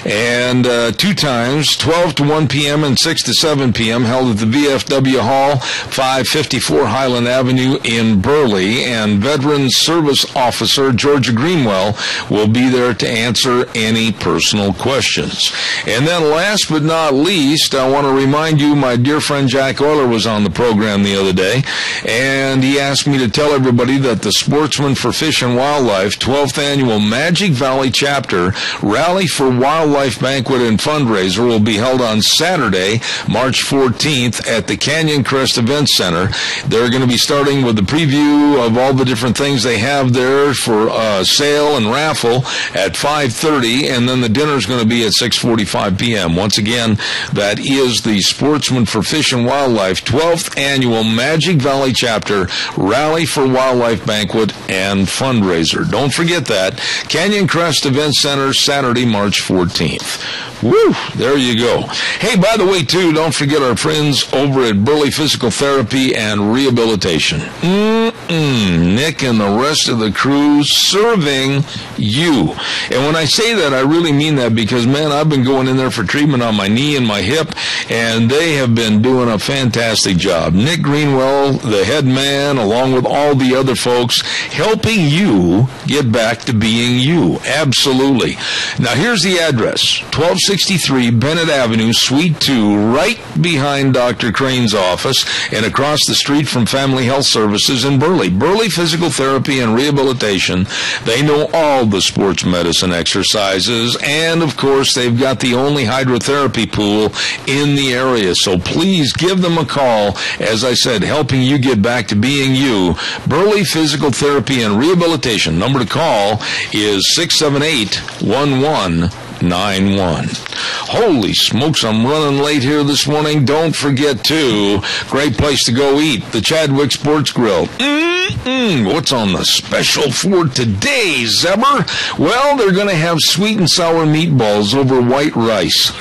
and 2 times, 12 to 1 p.m. and 6 to 7 p.m., held at the VFW Hall, 554 Highland Avenue in Burley, and Veteran Service Officer Georgia Greenwell will be there to answer any personal questions. And then last but not least, I want to remind you, my dear friend Jack Euler was on the program the other day, and he asked me to tell everybody that the Sportsman for Fish and Wildlife 12th Annual Magic Valley Chapter Rally for Wildlife Banquet and Fundraiser will be held on Saturday, March 14th at the Canyon Crest Event Center. They're going to be starting with the preview of all the different things they have there for sale and raffle at 5:30, and then the dinner is going to be at 6:45 p.m. Once again, that is the Sportsman for Fish and and Wildlife 12th Annual Magic Valley Chapter Rally for Wildlife Banquet and Fundraiser. Don't forget that. Canyon Crest Event Center, Saturday, March 14th. Woo! There you go. Hey, by the way, too, don't forget our friends over at Burley Physical Therapy and Rehabilitation. Nick and the rest of the crew serving you. And when I say that, I really mean that because, man, I've been going in there for treatment on my knee and my hip, and they have been doing a fantastic job. Nick Greenwell, the head man, along with all the other folks, helping you get back to being you. Absolutely. Now, here's the address. 1263 Bennett Avenue, Suite 2, right behind Dr. Crane's office and across the street from Family Health Services in Burley. Burley Physical Therapy and Rehabilitation. They know all the sports medicine exercises, and, of course, they've got the only hydrotherapy pool in the area. So please give them a call. As I said, helping you get back to being you. Burley Physical Therapy and Rehabilitation. Number to call is 678-1191. Holy smokes, I'm running late here this morning. Don't forget, too, great place to go eat, the Chadwick Sports Grill. What's on the special for today, Zebber? Well, they're going to have sweet and sour meatballs over white rice.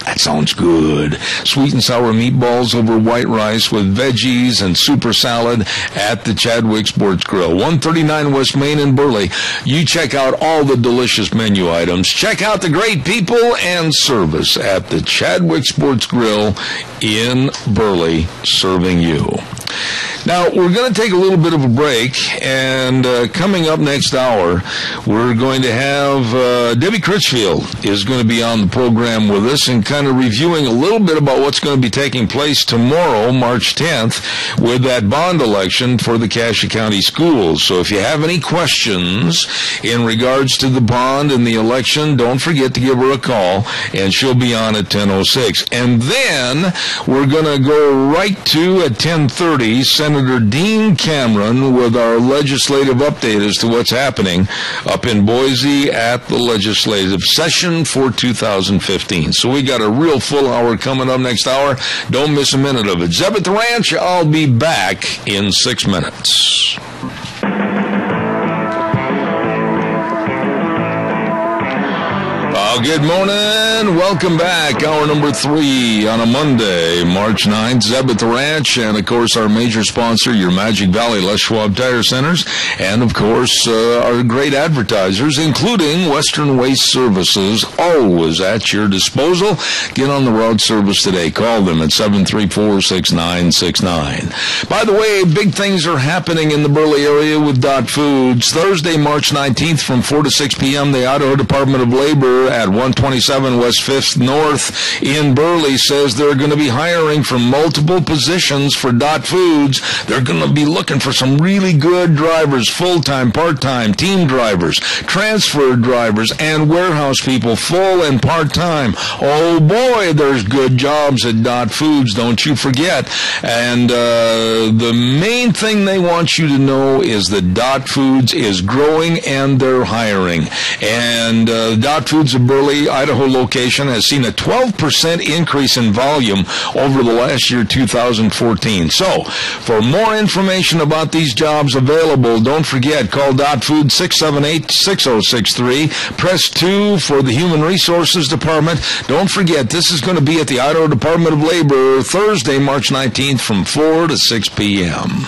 That sounds good. Sweet and sour meatballs over white rice with veggies and super salad at the Chadwick Sports Grill. 139 West Main in Burley. You check out all the delicious menu items. Check out the great people and service at the Chadwick Sports Grill in Burley, serving you. Now, we're going to take a little bit of a break, and coming up next hour, we're going to have Debbie Critchfield is going to be on the program with us and kind of reviewing a little bit about what's going to be taking place tomorrow, March 10th, with that bond election for the Cassia County Schools. So if you have any questions in regards to the bond and the election, don't forget to give her a call, and she'll be on at 10:06. And then we're going to go right to, at 10:30, Senator Dean Cameron with our legislative update as to what's happening up in Boise at the legislative session for 2015. So we got a real full hour coming up next hour. Don't miss a minute of it. Zeb at the Ranch, I'll be back in 6 minutes. Good morning. Welcome back. Hour number 3 on a Monday, March 9th. Zeb at the Ranch, and, of course, our major sponsor, your Magic Valley Les Schwab Tire Centers, and, of course, our great advertisers, including Western Waste Services, always at your disposal. Get on the road service today. Call them at 734-6969. By the way, big things are happening in the Burley area with Dot Foods. Thursday, March 19th from 4 to 6 p.m., the Idaho Department of Labor at 127 West 5th North in Burley says they're going to be hiring for multiple positions for Dot Foods. They're going to be looking for some really good drivers, full-time, part-time, team drivers, transfer drivers, and warehouse people, full and part-time. Oh, boy, there's good jobs at Dot Foods, don't you forget. And the main thing they want you to know is that Dot Foods is growing and they're hiring. And Dot Foods of Burley, Idaho location has seen a 12% increase in volume over the last year, 2014. So, for more information about these jobs available, don't forget, call Dot Food 678-6063. Press 2 for the Human Resources Department. Don't forget, this is going to be at the Idaho Department of Labor Thursday, March 19th from 4 to 6 p.m.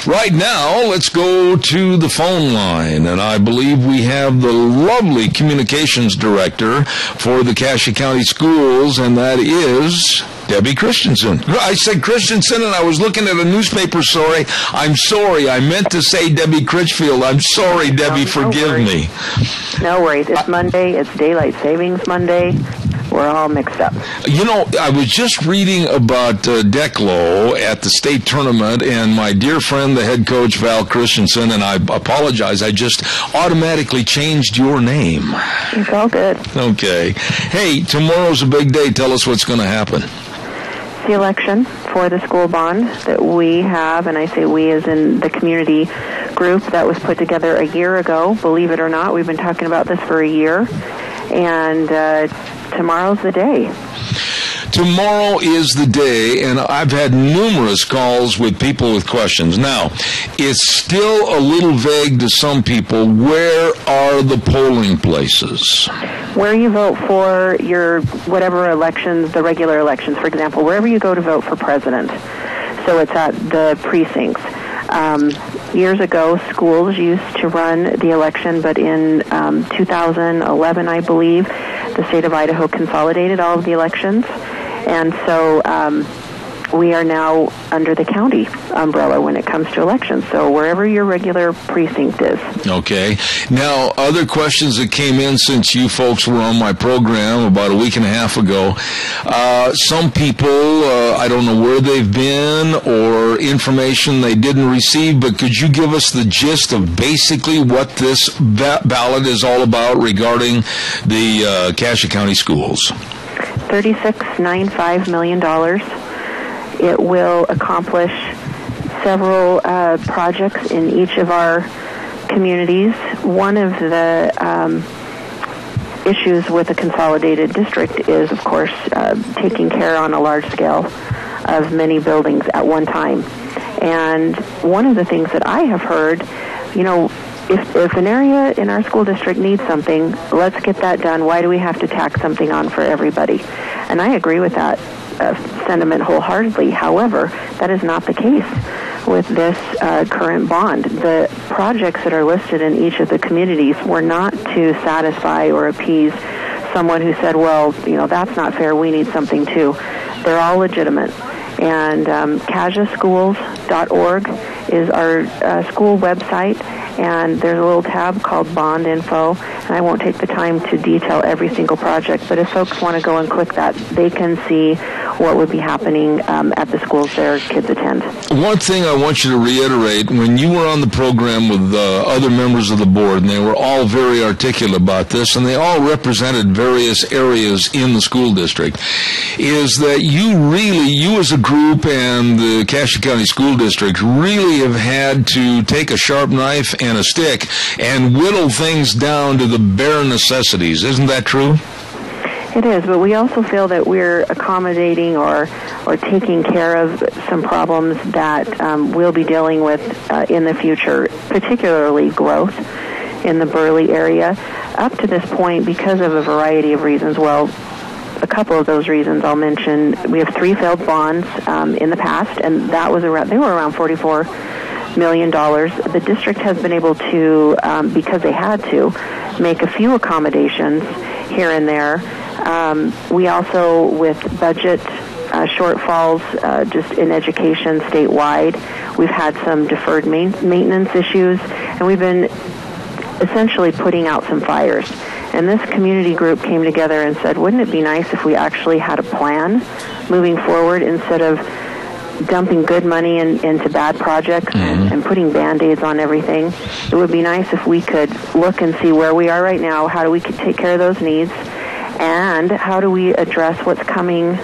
Right now, let's go to the phone line, and I believe we have the lovely communications director for the Cassia County Schools, and that is Debbie Christensen. I said Christensen, and I was looking at a newspaper story. I'm sorry. I meant to say Debbie Critchfield. I'm sorry, Debbie. Forgive me. No worries. It's Monday. It's Daylight Savings Monday. We're all mixed up. You know, I was just reading about Declo at the state tournament, and my dear friend, the head coach, Val Christensen, and I apologize, I just automatically changed your name. It's all good. Okay. Hey, tomorrow's a big day. Tell us what's going to happen. The election for the school bond that we have, and I say we as in the community group that was put together a year ago. Believe it or not, we've been talking about this for a year, and tomorrow's the day. tomorrow is the day, and I've had numerous calls with people with questions. Now, it's still a little vague to some people. Where are the polling places? Where you vote for your whatever elections, the regular elections, for example, wherever you go to vote for president. So it's at the precincts. Years ago, schools used to run the election, but in 2011, I believe, the state of Idaho consolidated all of the elections. And so we are now under the county umbrella when it comes to elections. So wherever your regular precinct is. Okay. Now, other questions that came in since you folks were on my program about a week and a half ago. Some people, I don't know where they've been or information they didn't receive, but could you give us the gist of basically what this ballot is all about regarding the Cassia County schools? $36.95 million. It will accomplish several projects in each of our communities. One of the issues with a consolidated district is, of course, taking care on a large scale of many buildings at one time. And one of the things that I have heard, you know, if an area in our school district needs something, let's get that done. Why do we have to tack something on for everybody? And I agree with that sentiment wholeheartedly. However, that is not the case with this current bond. The projects that are listed in each of the communities were not to satisfy or appease someone who said, well, you know, that's not fair, we need something too. They're all legitimate. And CasiaSchools.org is our school website, and there's a little tab called Bond Info, and I won't take the time to detail every single project, but if folks want to go and click that, they can see what would be happening at the schools their kids attend. One thing I want you to reiterate, when you were on the program with other members of the board, and they were all very articulate about this, and they all represented various areas in the school district, is that you as a group and the Cassia County School District really have had to take a sharp knife and a stick and whittle things down to the bare necessities. Isn't that true? It is, but we also feel that we're accommodating or taking care of some problems that we'll be dealing with in the future, particularly growth in the Burley area. Up to this point, because of a variety of reasons, well, a couple of those reasons I'll mention. We have 3 failed bonds in the past, and they were around $44 million. The district has been able to, because they had to, make a few accommodations here and there. We also, with budget shortfalls just in education statewide, we've had some deferred maintenance issues, and we've been essentially putting out some fires. And this community group came together and said, wouldn't it be nice if we actually had a plan moving forward instead of dumping good money into bad projects and putting Band-Aids on everything? It would be nice if we could look and see where we are right now, how do we take care of those needs, and how do we address what's coming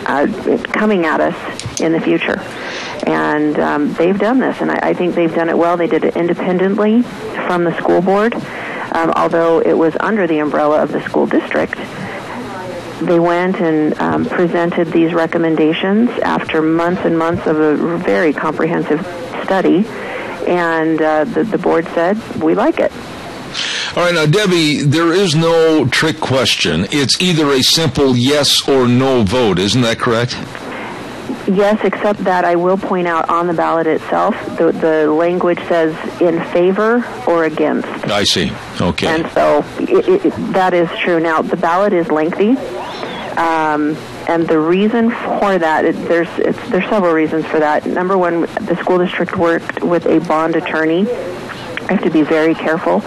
at us in the future. And they've done this, and I think they've done it well. They did it independently from the school board, although it was under the umbrella of the school district. They went and presented these recommendations after months and months of a very comprehensive study, and the board said, we like it. All right, now, Debbie, there is no trick question. It's either a simple yes or no vote. Isn't that correct? Yes, except that I will point out on the ballot itself, the language says in favor or against. I see. Okay. And so that is true. Now, the ballot is lengthy, and the reason for that, there's several reasons for that. Number one, the school district worked with a bond attorney. I have to be very careful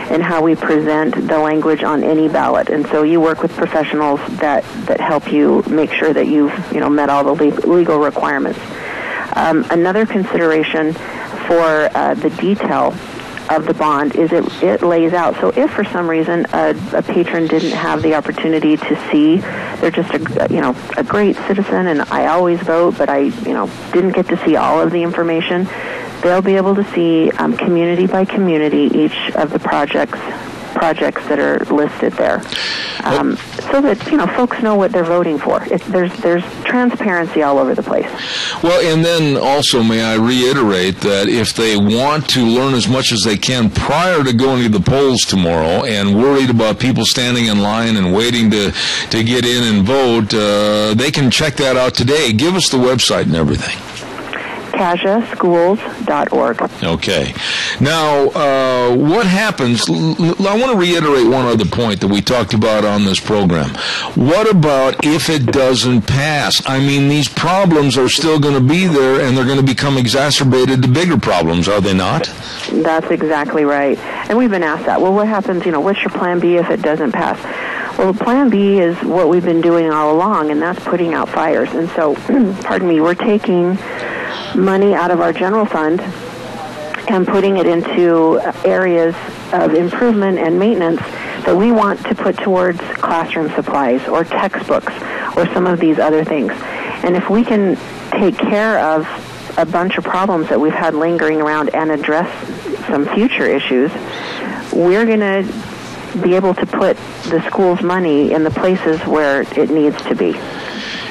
in how we present the language on any ballot, and so you work with professionals that help you make sure that you've met all the legal requirements. Another consideration for the detail of the bond is it lays out. So if for some reason a patron didn't have the opportunity to see, they're just a great citizen, and I always vote, but I didn't get to see all of the information, they'll be able to see community by community each of the projects projects that are listed there, so that folks know what they're voting for. There's transparency all over the place. Well, and then also, may I reiterate that if they want to learn as much as they can prior to going to the polls tomorrow, and worried about people standing in line and waiting to get in and vote, they can check that out today. Give us the website and everything. CASAschools.org. Okay. Now, what happens? I want to reiterate one other point that we talked about on this program. What about if it doesn't pass? I mean, these problems are still going to be there, and they're going to become exacerbated to bigger problems, are they not? That's exactly right. And we've been asked that. Well, what happens, what's your plan B if it doesn't pass? Well, plan B is what we've been doing all along, and that's putting out fires. And so, pardon me, we're taking money out of our general fund and putting it into areas of improvement and maintenance that we want to put towards classroom supplies or textbooks or some of these other things. And if we can take care of a bunch of problems that we've had lingering around and address some future issues, we're going to be able to put the school's money in the places where it needs to be.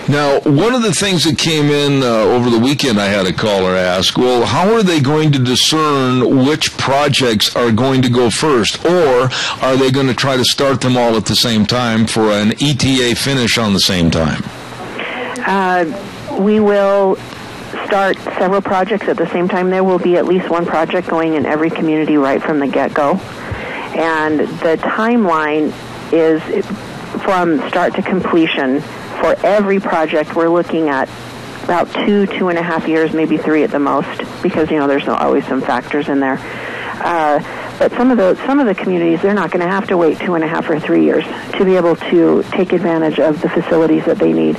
Now, one of the things that came in over the weekend, I had a caller ask, well, how are they going to discern which projects are going to go first, or are they going to try to start them all at the same time for an ETA finish on the same time? We will start several projects at the same time. There will be at least one project going in every community right from the get-go. And the timeline is from start to completion. For every project, we're looking at about 2.5 years, maybe 3 at the most, because there's always some factors in there. But some of the communities, they're not going to have to wait 2.5 or 3 years to be able to take advantage of the facilities that they need.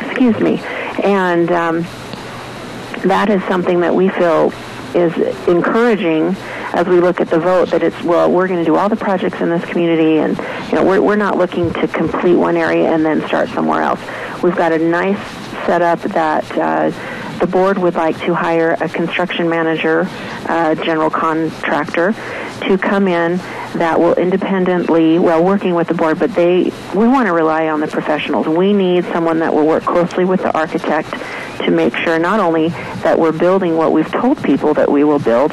Excuse me, and that is something that we feel is encouraging as we look at the vote, that we're going to do all the projects in this community, and we're not looking to complete one area and then start somewhere else. We've got a nice setup that the board would like to hire a construction manager, general contractor, to come in that will independently, working with the board, but we want to rely on the professionals. We need someone that will work closely with the architect to make sure not only that we're building what we've told people that we will build,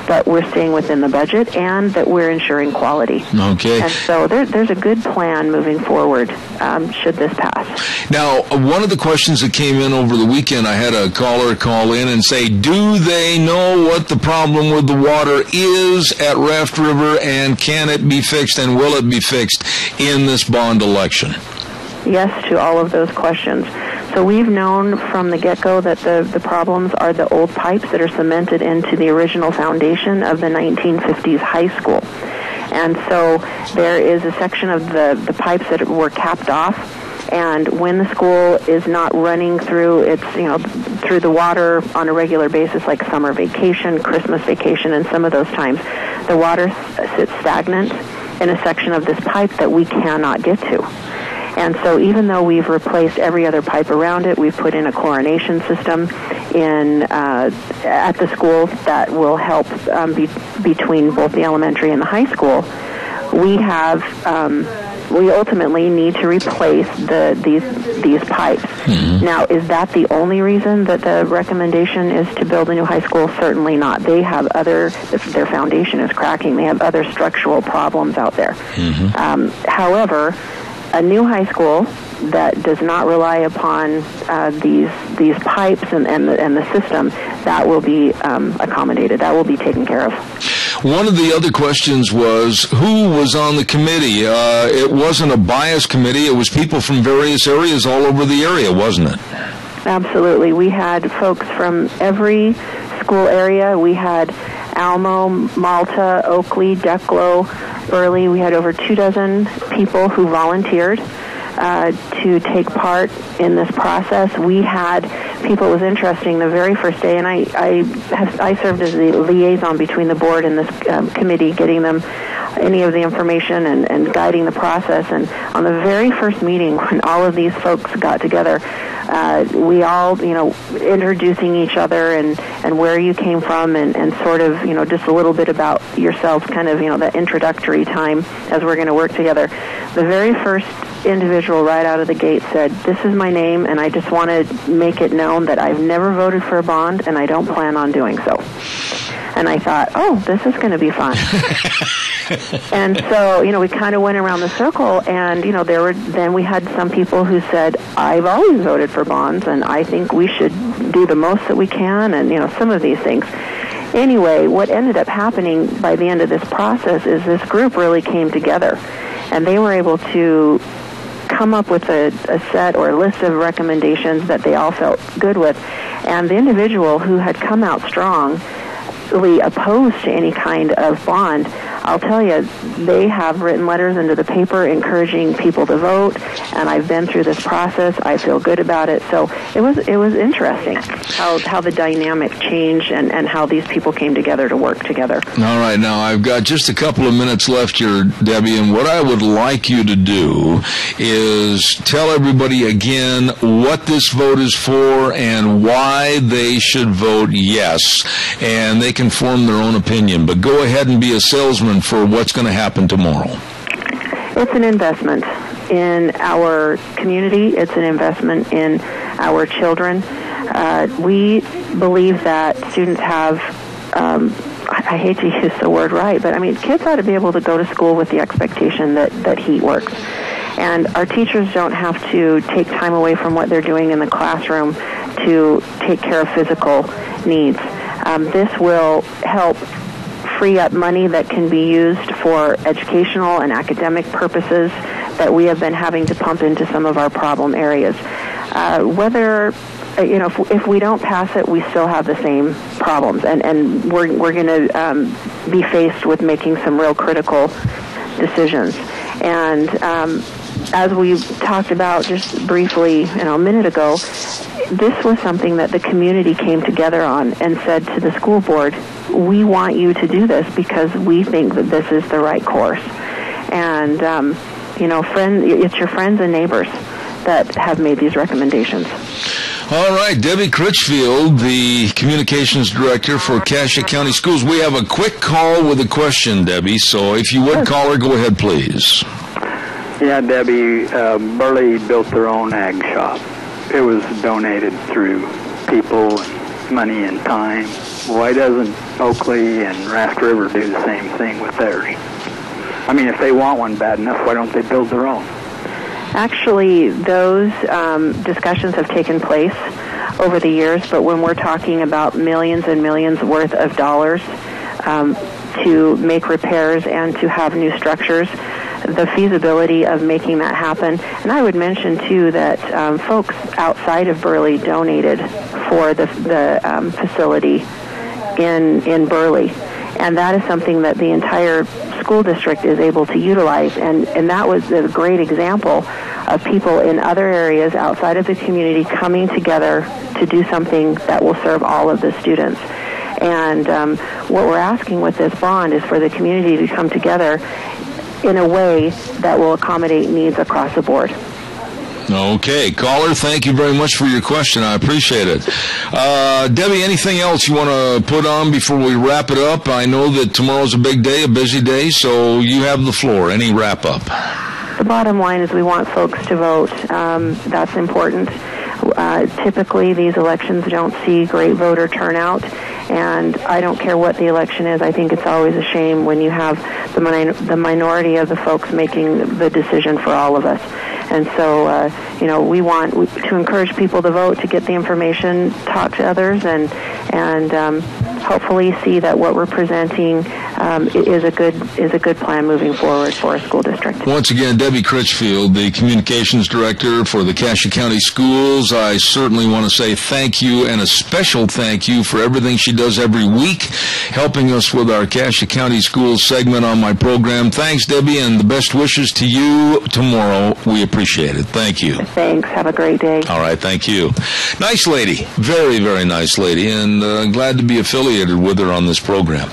but we're staying within the budget and that we're ensuring quality. Okay. And so there's a good plan moving forward should this pass. Now, one of the questions that came in over the weekend, I had a caller call in and say, do they know what the problem with the water is at Raft River, and can it be fixed, and will it be fixed in this bond election? Yes to all of those questions. So we've known from the get-go that the problems are the old pipes that are cemented into the original foundation of the 1950s high school. And so there is a section of the pipes that were capped off, and when the school is not running through through the water on a regular basis, like summer vacation, Christmas vacation, and some of those times, the water sits stagnant in a section of this pipe that we cannot get to. And so even though we've replaced every other pipe around it, we've put in a chlorination system at the school that will help between both the elementary and the high school. We ultimately need to replace these pipes. Mm-hmm. Now, is that the only reason that the recommendation is to build a new high school? Certainly not. They have their foundation is cracking. They have other structural problems out there. Mm-hmm. However, a new high school that does not rely upon these pipes and the system, that will be accommodated. That will be taken care of. One of the other questions was, who was on the committee? It wasn't a biased committee. It was people from various areas all over the area, wasn't it? Absolutely. We had folks from every school area. We had Almo, Malta, Oakley, Declo, Burley. We had over 24 people who volunteered to take part in this process. We had people. It was interesting the very first day, and I served as the liaison between the board and this committee, getting them any of the information and guiding the process. And on the very first meeting, when all of these folks got together, we all, introducing each other and where you came from and sort of, just a little bit about yourself, kind of, that introductory time as we're going to work together. The very first individual right out of the gate said, "This is my name, and I just want to make it known that I've never voted for a bond, and I don't plan on doing so." And I thought, oh, this is going to be fun. And so, we kind of went around the circle, and, then we had some people who said, "I've always voted for bonds, and I think we should do the most that we can," and, some of these things. Anyway, what ended up happening by the end of this process is this group really came together, and they were able to come up with a set or a list of recommendations that they all felt good with. And the individual who had come out strongly opposed to any kind of bond, I'll tell you, they have written letters into the paper encouraging people to vote, and I've been through this process. I feel good about it. So it was interesting how the dynamic changed and how these people came together to work together. All right, now I've got just a couple of minutes left here, Debbie, and what I would like you to do is tell everybody again what this vote is for and why they should vote yes, and they can form their own opinion. But go ahead and be a salesman for what's going to happen tomorrow. It's an investment in our community. It's an investment in our children. We believe that students have, I hate to use the word right, but kids ought to be able to go to school with the expectation that heat works. And our teachers don't have to take time away from what they're doing in the classroom to take care of physical needs. This will help free up money that can be used for educational and academic purposes that we have been having to pump into some of our problem areas. If we don't pass it, we still have the same problems, and we're going to be faced with making some real critical decisions. And as we talked about just briefly, a minute ago, this was something that the community came together on and said to the school board, "We want you to do this because we think that this is the right course." And, it's your friends and neighbors that have made these recommendations. All right, Debbie Critchfield, the Communications Director for Cassia County Schools. We have a quick call with a question, Debbie, so if you would, caller, go ahead, please. Yeah, Debbie, Burley built their own ag shop. It was donated through people, and money and time. Why doesn't Oakley and Raft River do the same thing with theirs? If they want one bad enough, why don't they build their own? Actually, those discussions have taken place over the years, but when we're talking about millions and millions worth of dollars to make repairs and to have new structures, the feasibility of making that happen. And I would mention, too, that folks outside of Burley donated for the facility in Burley. And that is something that the entire school district is able to utilize. And that was a great example of people in other areas outside of the community coming together to do something that will serve all of the students. And what we're asking with this bond is for the community to come together in a way that will accommodate needs across the board. Okay, caller, thank you very much for your question. I appreciate it. Debbie, anything else you want to put on before we wrap it up? I know that tomorrow's a big day, a busy day, so you have the floor. Any wrap-up? The bottom line is we want folks to vote. That's important. Typically, these elections don't see great voter turnout, and I don't care what the election is. I think it's always a shame when you have the minority of the folks making the decision for all of us. And so, we want to encourage people to vote, to get the information, talk to others, and hopefully see that what we're presenting is a good plan moving forward for our school district. Once again, Debbie Critchfield, the Communications Director for the Cassia County Schools. I certainly want to say thank you, and a special thank you for everything she does every week, helping us with our Cassia County Schools segment on my program. Thanks, Debbie, and the best wishes to you tomorrow. We appreciate it. Thank you. Thanks. Have a great day. All right. Thank you. Nice lady. Very, very nice lady, and glad to be affiliated affiliated with her on this program.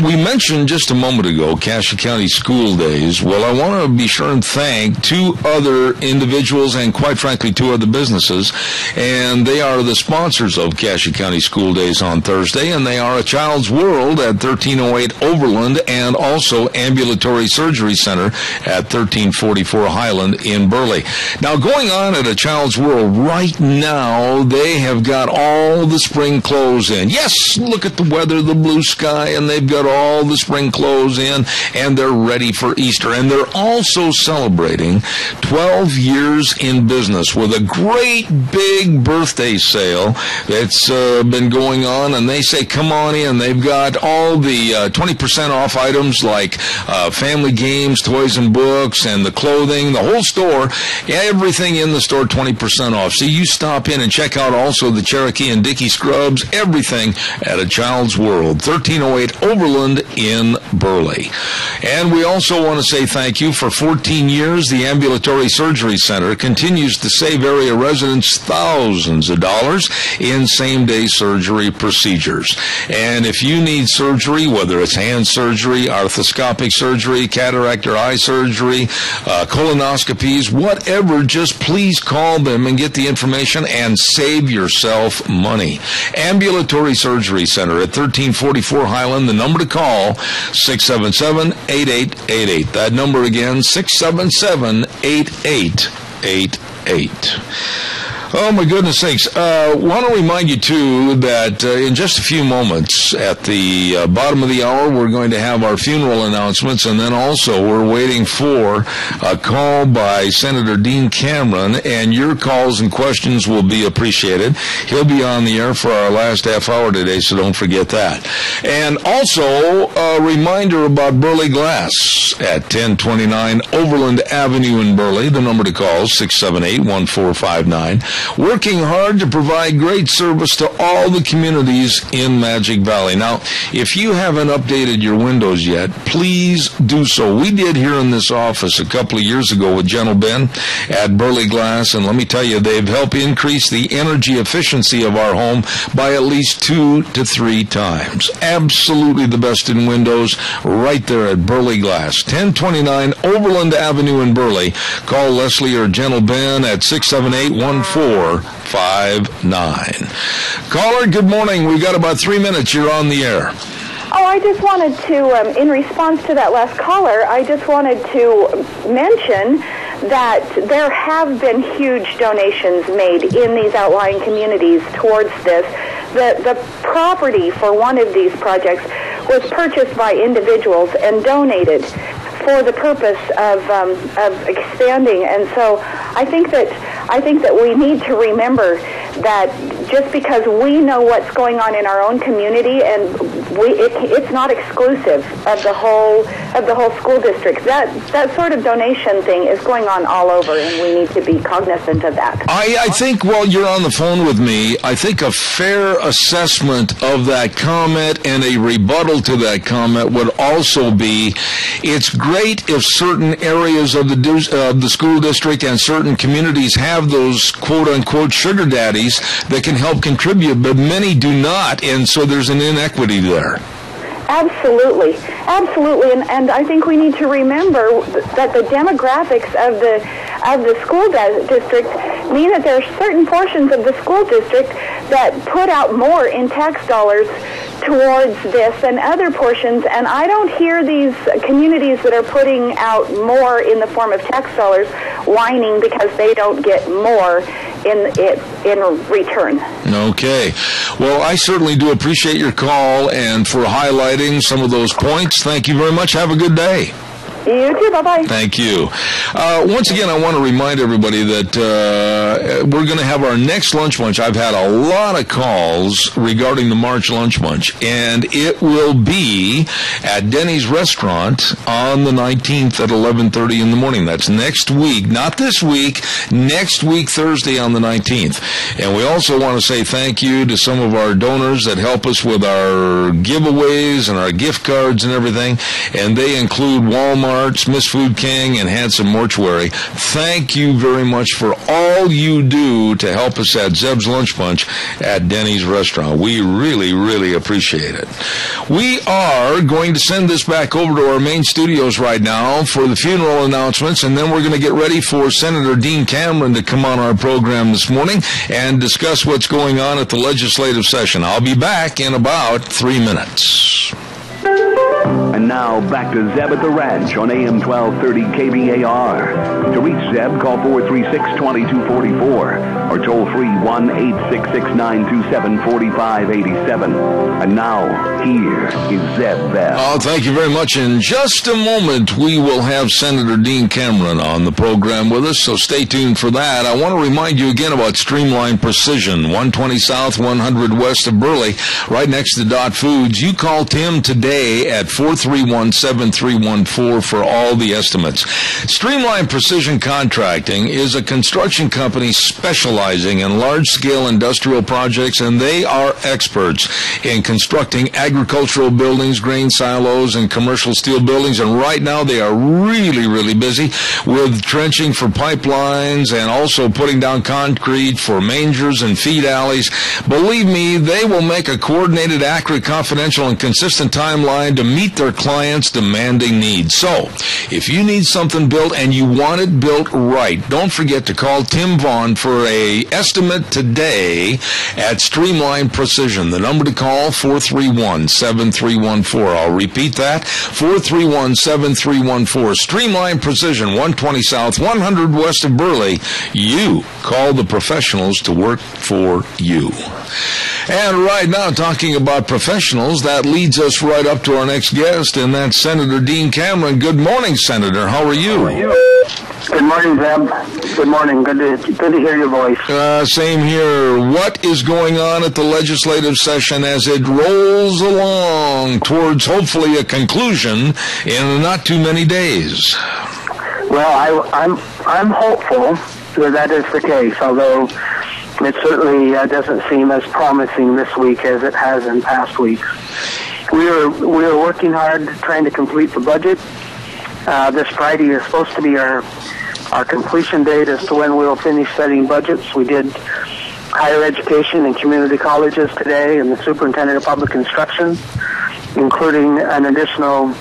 We mentioned just a moment ago Cassia County School Days. Well, I want to be sure and thank two other individuals and, quite frankly, two other businesses, and they are the sponsors of Cassia County School Days on Thursday, and they are A Child's World at 1308 Overland and also Ambulatory Surgery Center at 1344 Highland in Burley. Now, going on at A Child's World right now, they have got all the spring clothes in. Yes, look at the weather, the blue sky, and they've got all the spring clothes in, and they're ready for Easter. And they're also celebrating 12 years in business with a great big birthday sale that's been going on, and they say, come on in. They've got all the 20% off items like family games, toys and books, and the clothing, the whole store, everything in the store 20% off. So you stop in and check out also the Cherokee and Dickey scrubs, everything at A Child's World, 1308 Overland in Burley. And we also want to say thank you. For 14 years, the Ambulatory Surgery Center continues to save area residents thousands of dollars in same-day surgery procedures. And if you need surgery, whether it's hand surgery, arthroscopic surgery, cataract or eye surgery, colonoscopies, whatever, just please call them and get the information and save yourself money. Ambulatory Surgery Center at 1344 Highland. The number to call, 677-8888. That number again, 677-8888. Oh, my goodness sakes. Want to remind you, too, that in just a few moments at the bottom of the hour, we're going to have our funeral announcements, and then also we're waiting for a call by Senator Dean Cameron, and your calls and questions will be appreciated. He'll be on the air for our last half hour today, so don't forget that. And also, a reminder about Burley Glass at 1029 Overland Avenue in Burley. The number to call is 678-1459. Working hard to provide great service to all the communities in Magic Valley. Now, if you haven't updated your windows yet, please do so. We did here in this office a couple of years ago with Gentle Ben at Burley Glass, and let me tell you, they've helped increase the energy efficiency of our home by at least 2 to 3 times. Absolutely the best in windows right there at Burley Glass, 1029 Overland Avenue in Burley. Call Leslie or Gentle Ben at 678-1459. Caller, good morning. We've got about 3 minutes. You're on the air. Oh, I just wanted to, in response to that last caller, I just wanted to mention that there have been huge donations made in these outlying communities towards this. The property for one of these projects was purchased by individuals and donated for the purpose of expanding. And so I think that we need to remember that just because we know what's going on in our own community, and it's not exclusive of the whole school district. That sort of donation thing is going on all over, and we need to be cognizant of that. I think while you're on the phone with me, I think a fair assessment of that comment and a rebuttal to that comment would also be, it's great if certain areas of the school district and certain communities have those quote-unquote sugar daddies that can help contribute, but many do not, and so there's an inequity there. Absolutely. And I think we need to remember that the demographics of the school district mean that there are certain portions of the school district that put out more in tax dollars towards this than other portions, and I don't hear these communities that are putting out more in the form of tax dollars whining because they don't get more in return. Okay. Well, I certainly do appreciate your call and for highlighting some of those points. Thank you very much. Have a good day. You too. Bye-bye. Thank you. Once again, I want to remind everybody that we're going to have our next lunch munch. I've had a lot of calls regarding the March lunch munch, and it will be at Denny's Restaurant on the 19th at 11:30 in the morning. That's next week, not this week, next week, Thursday on the 19th. And we also want to say thank you to some of our donors that help us with our giveaways and our gift cards and everything, and they include Walmart, Mart, Smith's Food King, and Hanson Mortuary. Thank you very much for all you do to help us at Zeb's Lunch Bunch at Denny's Restaurant. We really, really appreciate it. We are going to send this back over to our main studios right now for the funeral announcements, and then we're going to get ready for Senator Dean Cameron to come on our program this morning and discuss what's going on at the legislative session. I'll be back in about 3 minutes. And now, back to Zeb at the Ranch on AM 1230 KBAR. To reach Zeb, call 436-2244 or toll free 1-866-927-4587. And now, here is Zeb Bell. Oh, thank you very much. In just a moment, we will have Senator Dean Cameron on the program with us, so stay tuned for that. I want to remind you again about Streamline Precision, 120 South, 100 West of Burley, right next to Dot Foods. You call Tim today at 431-7314 for all the estimates. Streamline Precision Contracting is a construction company specializing in large-scale industrial projects, and they are experts in constructing agricultural buildings, grain silos, and commercial steel buildings. And right now they are really, really busy with trenching for pipelines and also putting down concrete for mangers and feed alleys. Believe me, they will make a coordinated, accurate, confidential, and consistent timeline to meet their clients' demanding needs. So, if you need something built and you want it built right, don't forget to call Tim Vaughn for a estimate today at Streamline Precision. The number to call, 431-7314. I'll repeat that, 431-7314. Streamline Precision, 120 South, 100 West of Burley. You call the professionals to work for you. And right now, talking about professionals, that leads us right up to our next guest, and that's Senator Dean Cameron. Good morning, Senator. How are you? Good morning, Zeb. Good morning. Good to hear your voice. Same here. What is going on at the legislative session as it rolls along towards hopefully a conclusion in not too many days? Well, I'm hopeful that is the case, although it certainly doesn't seem as promising this week as it has in past weeks. We are working hard trying to complete the budget. This Friday is supposed to be our completion date as to when we'll finish setting budgets. We did higher education and community colleges today and the superintendent of public instruction, including an additional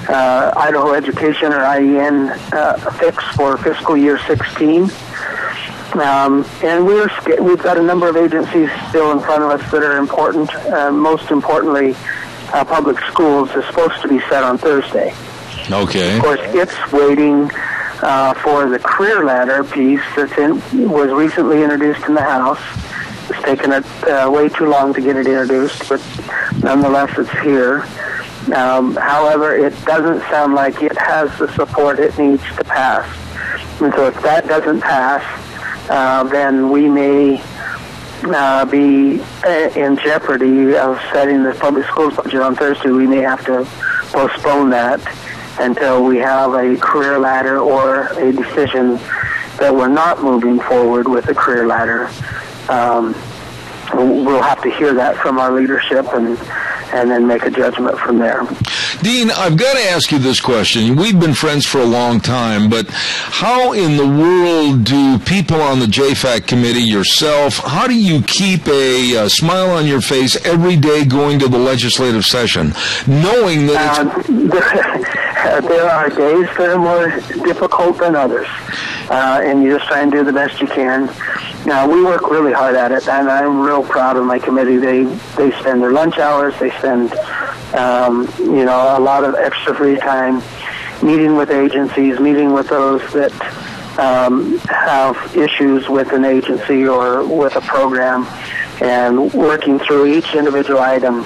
Idaho Education or IEN fix for fiscal year 16. And we've got a number of agencies still in front of us that are important. Most importantly, public schools is supposed to be set on Thursday. Okay. Of course, it's waiting for the career ladder piece that was recently introduced in the House. It's taken it way too long to get it introduced, but nonetheless it's here. However, it doesn't sound like it has the support it needs to pass. And so if that doesn't pass, then we may be in jeopardy of setting the public schools budget on Thursday. We may have to postpone that until we have a career ladder or a decision that we're not moving forward with the career ladder. We'll have to hear that from our leadership and then make a judgment from there. Dean, I've got to ask you this question. We've been friends for a long time, but how in the world do people on the JFAC committee, yourself, how do you keep a smile on your face every day going to the legislative session, knowing that there are days that are more difficult than others, and you just try and do the best you can. Now, we work really hard at it, and I'm real proud of my committee. They spend their lunch hours, they spend a lot of extra free time meeting with agencies, meeting with those that have issues with an agency or with a program, and working through each individual item.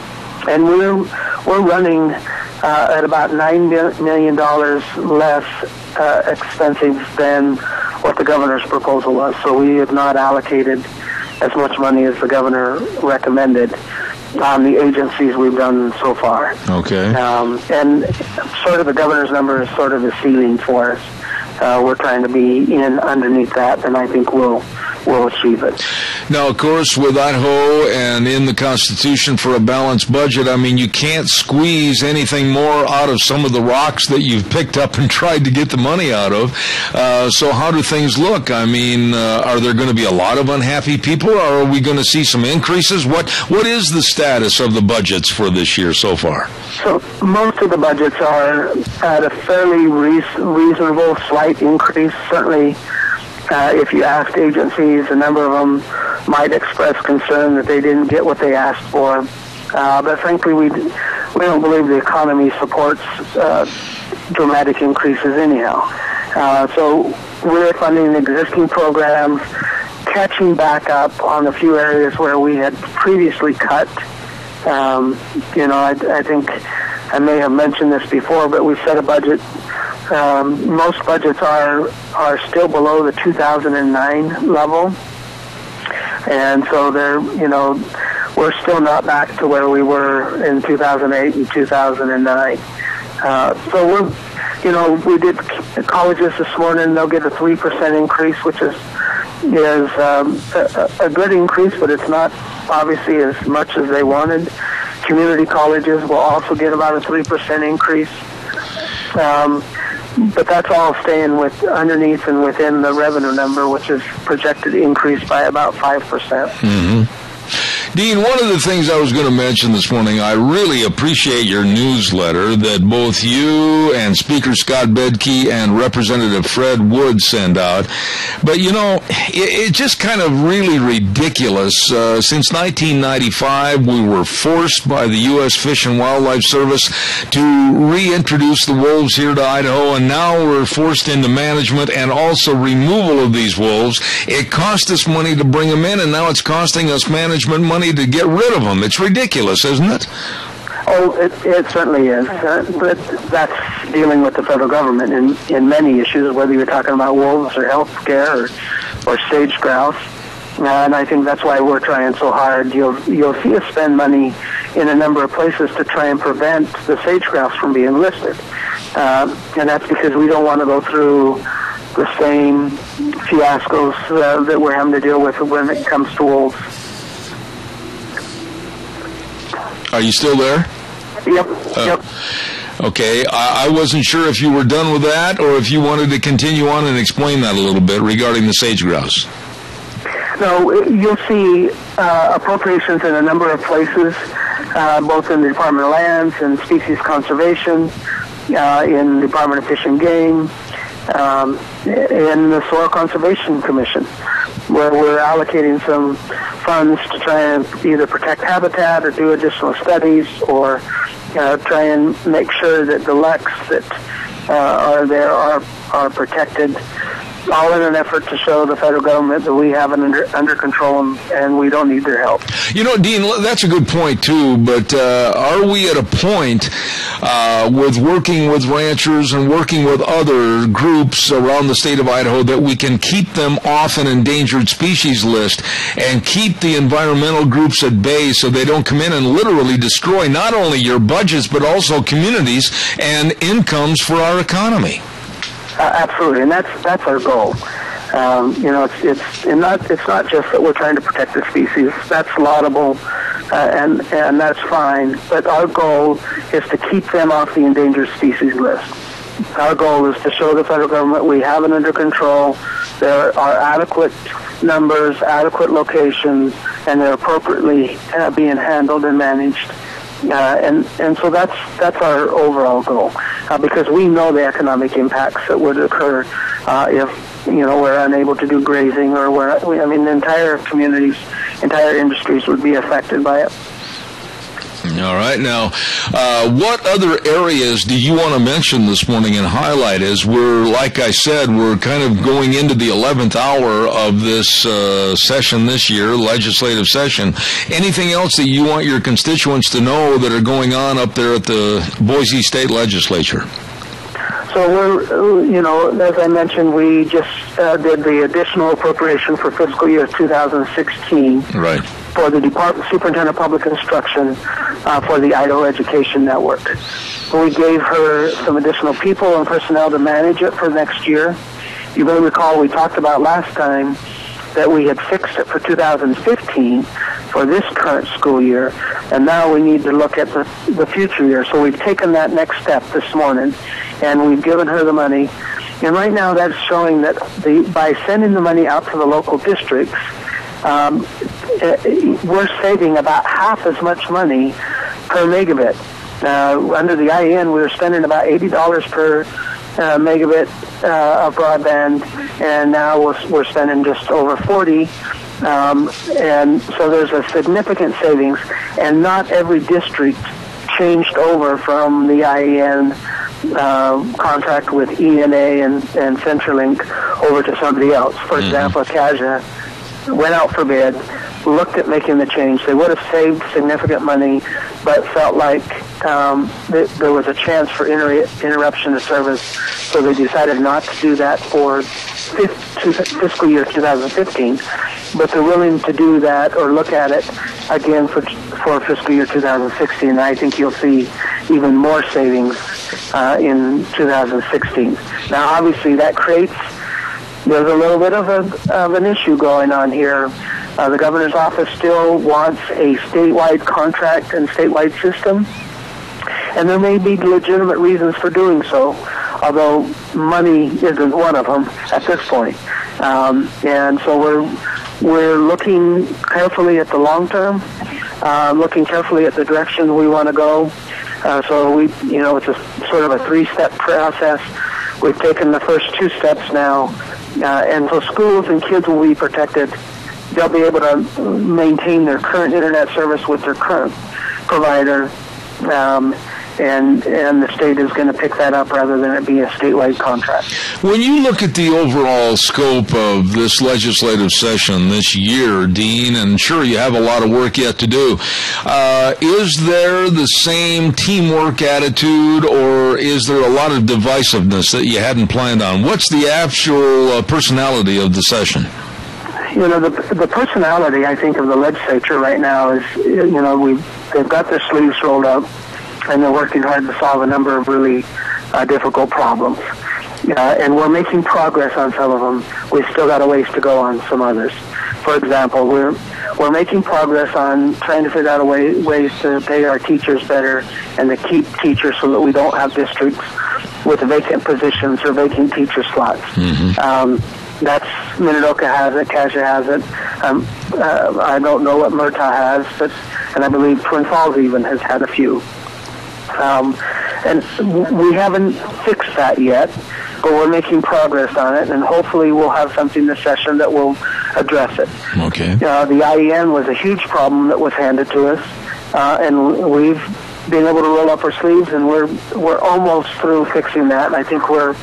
And we're running at about $9 million less expensive than what the governor's proposal was. So we have not allocated as much money as the governor recommended on the agencies we've done so far. Okay. And sort of the governor's number is sort of the ceiling for us. We're trying to be in underneath that, and I think we'll achieve it. Now, of course, with Idaho and in the Constitution for a balanced budget, I mean, you can't squeeze anything more out of some of the rocks that you've picked up and tried to get the money out of. So how do things look? I mean, are there going to be a lot of unhappy people, or are we going to see some increases? What is the status of the budgets for this year so far? So most of the budgets are at a fairly reasonable, slight increase. Certainly, if you asked agencies, a number of them might express concern that they didn't get what they asked for. But frankly, we don't believe the economy supports dramatic increases anyhow. So we're funding existing programs, catching back up on a few areas where we had previously cut. I think I may have mentioned this before, but we set a budget. Most budgets are still below the 2009 level, and so we're still not back to where we were in 2008 and 2009. So we did colleges this morning. They'll get a 3% increase, which is a good increase, but it's not obviously as much as they wanted. Community colleges will also get about a 3% increase. But that's all staying underneath and within the revenue number, which is projected to increase by about 5%. Mm-hmm. Dean, one of the things I was going to mention this morning, I really appreciate your newsletter that both you and Speaker Scott Bedke and Representative Fred Wood send out. But, it's just kind of really ridiculous. Since 1995, we were forced by the U.S. Fish and Wildlife Service to reintroduce the wolves here to Idaho, and now we're forced into management and also removal of these wolves. It cost us money to bring them in, and now it's costing us management money to get rid of them. It's ridiculous, isn't it? Oh, it certainly is. But that's dealing with the federal government in many issues, whether you're talking about wolves or health care or sage grouse. And I think that's why we're trying so hard. You'll see us spend money in a number of places to try and prevent the sage grouse from being listed. And that's because we don't want to go through the same fiascos that we're having to deal with when it comes to wolves. Are you still there? Yep. Okay, I wasn't sure if you were done with that or if you wanted to continue on and explain that a little bit regarding the sage grouse. No, you'll see appropriations in a number of places, both in the Department of Lands and Species Conservation, in the Department of Fish and Game, in the Soil Conservation Commission, where we're allocating some funds to try and either protect habitat or do additional studies or try and make sure that the leks that are there are protected, all in an effort to show the federal government that we have it under control and we don't need their help. Dean, that's a good point, too, but are we at a point with working with ranchers and working with other groups around the state of Idaho that we can keep them off an endangered species list and keep the environmental groups at bay so they don't come in and literally destroy not only your budgets but also communities and incomes for our economy? Absolutely, and that's our goal. It's not just that we're trying to protect the species. That's laudable, and that's fine. But our goal is to keep them off the endangered species list. Our goal is to show the federal government we have it under control. There are adequate numbers, adequate locations, and they're appropriately being handled and managed. And so that's our overall goal, because we know the economic impacts that would occur if we're unable to do grazing, or the entire communities, entire industries would be affected by it. All right. Now, what other areas do you want to mention this morning and highlight as like I said, we're kind of going into the 11th hour of this session this year, legislative session. Anything else that you want your constituents to know that are going on up there at the Boise State Legislature? So we're, as I mentioned, we just did the additional appropriation for fiscal year 2016. Right. For the Superintendent of Public Instruction for the Idaho Education Network. We gave her some additional people and personnel to manage it for next year. You may recall we talked about last time that we had fixed it for 2015 for this current school year, and now we need to look at the future year. So we've taken that next step this morning, and we've given her the money. And right now that's showing that by sending the money out to the local districts, we're saving about half as much money per megabit. Under the IEN, we were spending about $80 per megabit of broadband, and now we're spending just over 40. And so there's a significant savings, and not every district changed over from the IEN contract with ENA and CenturyLink over to somebody else. For example, Kaja went out for bid, looked at making the change. They would have saved significant money, but felt like there was a chance for interruption of service, so they decided not to do that for fiscal year 2015, but they're willing to do that or look at it again for fiscal year 2016. And I think you'll see even more savings in 2016. Now, obviously, that there's a little bit of an issue going on here. The governor's office still wants a statewide contract and statewide system, and there may be legitimate reasons for doing so, although money isn't one of them at this point. And so we're looking carefully at the long term, looking carefully at the direction we want to go. So it's a sort of a three-step process. We've taken the first two steps now, and so schools and kids will be protected. They'll be able to maintain their current internet service with their current provider, and the state is going to pick that up rather than it be a statewide contract. When you look at the overall scope of this legislative session this year, Dean, and sure you have a lot of work yet to do, is there the same teamwork attitude, or is there a lot of divisiveness that you hadn't planned on? What's the actual personality of the session? The personality, I think, of the legislature right now is, they've got their sleeves rolled up, and they're working hard to solve a number of really difficult problems. And we're making progress on some of them. We've still got a ways to go on some others. For example, we're making progress on trying to figure out ways to pay our teachers better and to keep teachers so that we don't have districts with vacant positions or vacant teacher slots. That's Minidoka has it, Kaja has it. I don't know what Murtaugh has, and I believe Twin Falls even has had a few. And we haven't fixed that yet, but we're making progress on it, and hopefully we'll have something this session that will address it. Okay. The IEN was a huge problem that was handed to us, and we've been able to roll up our sleeves, and we're almost through fixing that. And I think we're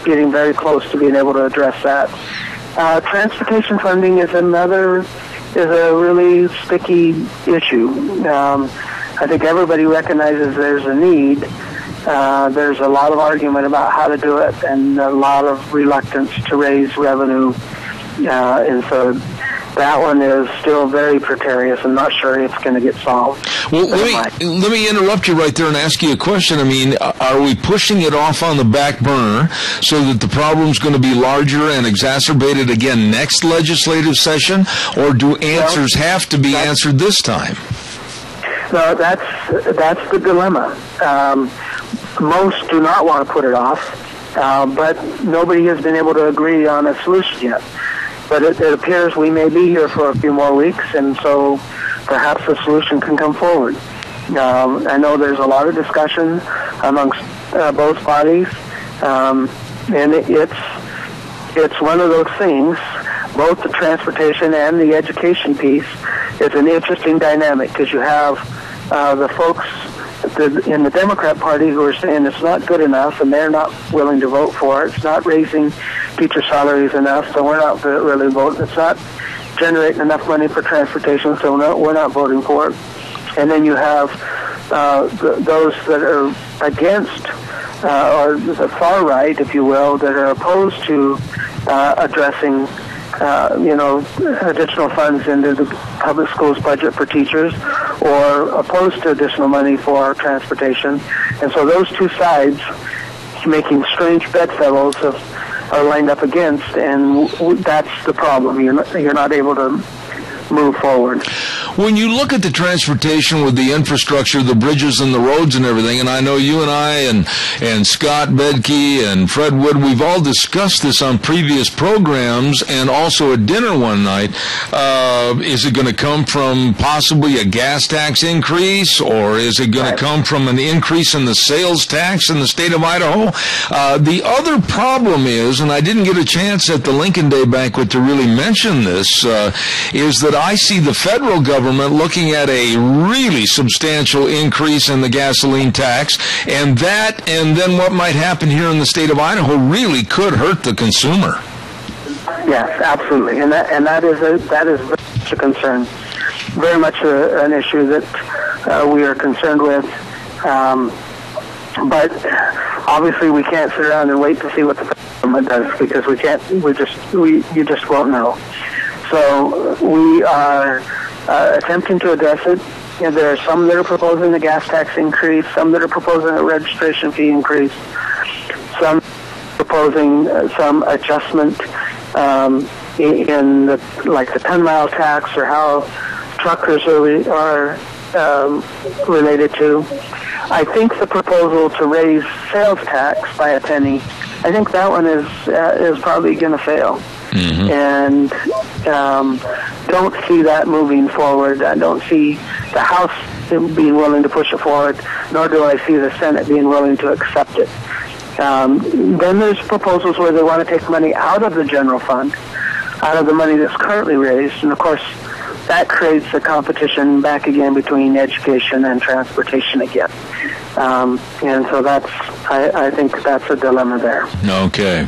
getting very close to being able to address that. Transportation funding is a really sticky issue. I think everybody recognizes there's a need. There's a lot of argument about how to do it, and a lot of reluctance to raise revenue. And so that one is still very precarious. I'm not sure it's going to get solved. Well, let me interrupt you right there and ask you a question. I mean, are we pushing it off on the back burner so that the problem's going to be larger and exacerbated again next legislative session, or do answers have to be answered this time? No, that's the dilemma. Most do not want to put it off, but nobody has been able to agree on a solution yet. But it appears we may be here for a few more weeks, and so perhaps a solution can come forward. I know there's a lot of discussion amongst both bodies, and it's one of those things. Both the transportation and the education piece is an interesting dynamic, because you have the folks in the Democrat Party who are saying it's not good enough, and they're not willing to vote for it. It's not raising teacher salaries enough, so we're not really voting. It's not generating enough money for transportation, so we're not voting for it. And then you have those that are against, or the far right, if you will, that are opposed to addressing additional funds into the public schools budget for teachers, or opposed to additional money for transportation. And so those two sides making strange bedfellows of are lined up against, and that's the problem. You're not able to move forward. When you look at the transportation with the infrastructure, the bridges and the roads and everything, and I know you and I and Scott Bedke and Fred Wood, we've all discussed this on previous programs and also at dinner one night. Is it going to come from possibly a gas tax increase, or is it going to come from an increase in the sales tax in the state of Idaho? The other problem is, and I didn't get a chance at the Lincoln Day banquet to really mention this, is that I see the federal government looking at a really substantial increase in the gasoline tax, and then what might happen here in the state of Idaho really could hurt the consumer. Yes, absolutely, and that is very much a concern, very much an issue that we are concerned with. But obviously, we can't sit around and wait to see what the government does, because you just won't know. So we are attempting to address it. There are some that are proposing a gas tax increase, some that are proposing a registration fee increase, some proposing some adjustment in the 10-mile tax, or how truckers are related to. I think the proposal to raise sales tax by a penny, I think that one is probably going to fail. Mm-hmm. And don't see that moving forward. I don't see the House being willing to push it forward, nor do I see the Senate being willing to accept it. Then there's proposals where they want to take money out of the general fund, out of the money that's currently raised, and of course that creates a competition back again between education and transportation again. And so I think that's a dilemma there. Okay.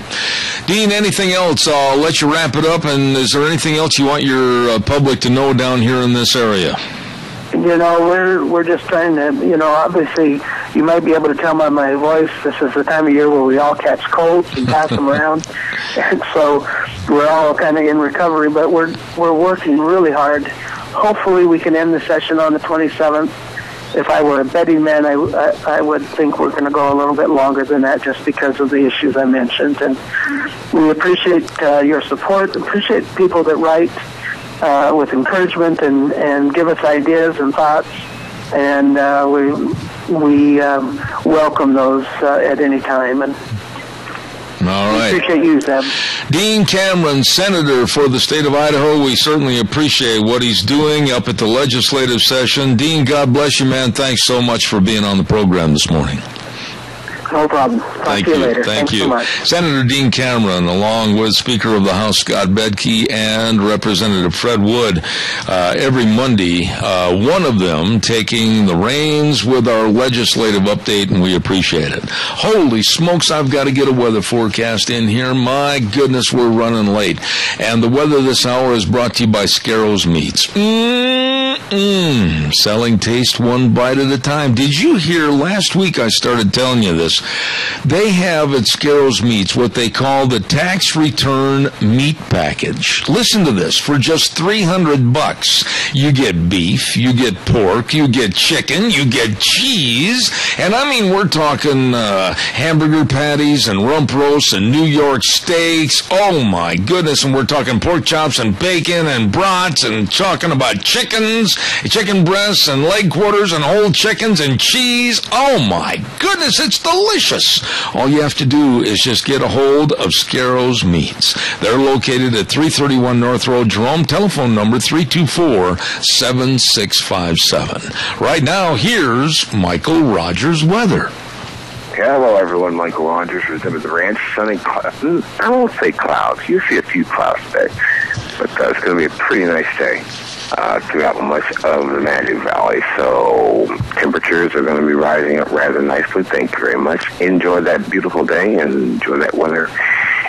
Dean, anything else? I'll let you wrap it up, and is there anything else you want your public to know down here in this area? We're just trying to, obviously you might be able to tell by my voice, this is the time of year where we all catch colds and pass them around. And so we're all kind of in recovery, but we're working really hard. Hopefully we can end the session on the 27th. If I were a betting man, I would think we're going to go a little bit longer than that, just because of the issues I mentioned. And we appreciate your support, appreciate people that write with encouragement and give us ideas and thoughts. And we welcome those at any time. And all right. Appreciate you, Zeb. Dean Cameron, Senator for the state of Idaho. We certainly appreciate what he's doing up at the legislative session. Dean, God bless you, man. Thanks so much for being on the program this morning. No problem. Talk to you later. Thank you. So much. Senator Dean Cameron, along with Speaker of the House Scott Bedke and Representative Fred Wood, every Monday, one of them taking the reins with our legislative update, and we appreciate it. Holy smokes, I've got to get a weather forecast in here. My goodness, we're running late. And the weather this hour is brought to you by Scarro's Meats. Selling taste one bite at a time. Did you hear last week I started telling you this? They have at Scarro's Meats what they call the tax return meat package. Listen to this. For just $300, you get beef, you get pork, you get chicken, you get cheese, and I mean we're talking hamburger patties and rump roasts and New York steaks. Oh my goodness, and we're talking pork chops and bacon and brats and talking about chickens, chicken breasts and leg quarters and whole chickens and cheese. Oh my goodness, it's delicious. All you have to do is just get a hold of Scarro's Meats. They're located at 331 North Road, Jerome. Telephone number 324-7657. Right now, here's Michael Rogers' weather. Yeah, hello everyone. Michael Rogers with the ranch. Sunny, I won't say clouds. You see a few clouds today, but it's going to be a pretty nice day throughout much of the Manitou Valley. So temperatures are going to be rising up rather nicely. Thank you very much. Enjoy that beautiful day and enjoy that weather.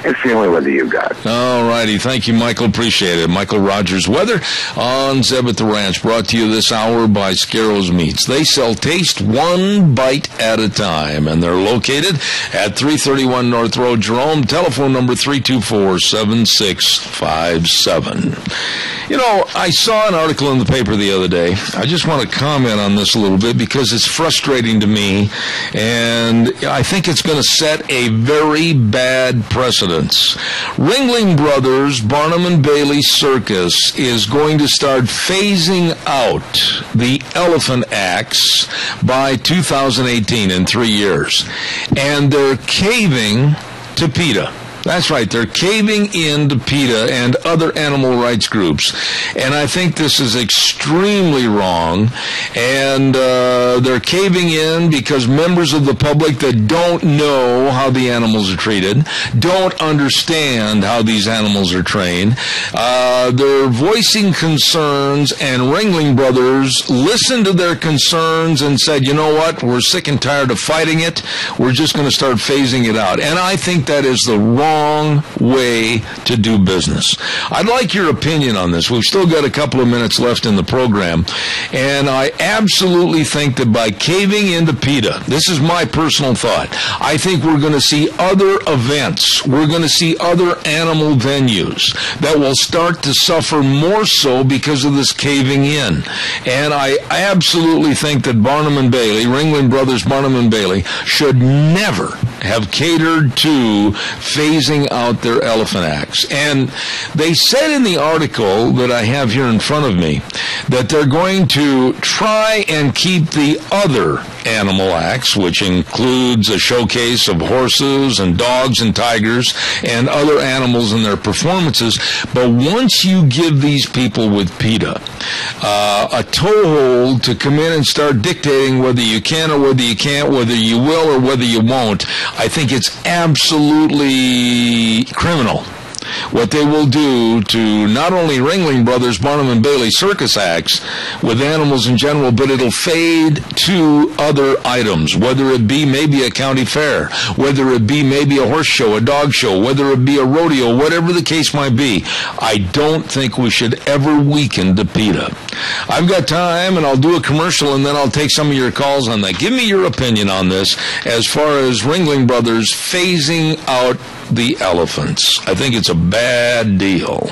It's the only weather you've got. All righty. Thank you, Michael. Appreciate it. Michael Rogers Weather on Zeb at the Ranch, brought to you this hour by Scarro's Meats. They sell taste one bite at a time, and they're located at 331 North Road, Jerome. Telephone number 324-7657. You know, I saw an article in the paper the other day. I just want to comment on this a little bit because it's frustrating to me, and I think it's going to set a very bad precedent evidence. Ringling Brothers Barnum and Bailey Circus is going to start phasing out the elephant acts by 2018, in 3 years. And they're caving to PETA. That's right, they're caving in to PETA and other animal rights groups. And I think this is extremely wrong. And they're caving in because members of the public that don't know how the animals are treated, don't understand how these animals are trained, they're voicing concerns, and Ringling Brothers listened to their concerns and said, you know what, we're sick and tired of fighting it. We're just going to start phasing it out. And I think that is the wrong way to do business. I'd like your opinion on this. We've still got a couple of minutes left in the program, and I absolutely think that by caving into PETA, this is my personal thought, I think we're going to see other events, we're going to see other animal venues that will start to suffer more so because of this caving in. And I absolutely think that Barnum and Bailey, Ringling Brothers Barnum and Bailey, should never have catered to phasing out their elephant acts. And they said in the article that I have here in front of me that they're going to try and keep the other animal acts, which includes a showcase of horses and dogs and tigers and other animals in their performances. But once you give these people with PETA a toehold to come in and start dictating whether you can or whether you can't, whether you will or whether you won't, I think it's absolutely criminal what they will do to not only Ringling Brothers, Barnum and Bailey circus acts with animals in general, but it'll fade to other items, whether it be maybe a county fair, whether it be maybe a horse show, a dog show, whether it be a rodeo, whatever the case might be. I don't think we should ever weaken the PETA. I've got time, and I'll do a commercial, and then I'll take some of your calls on that. Give me your opinion on this as far as Ringling Brothers phasing out the elephants. I think it's a bad deal.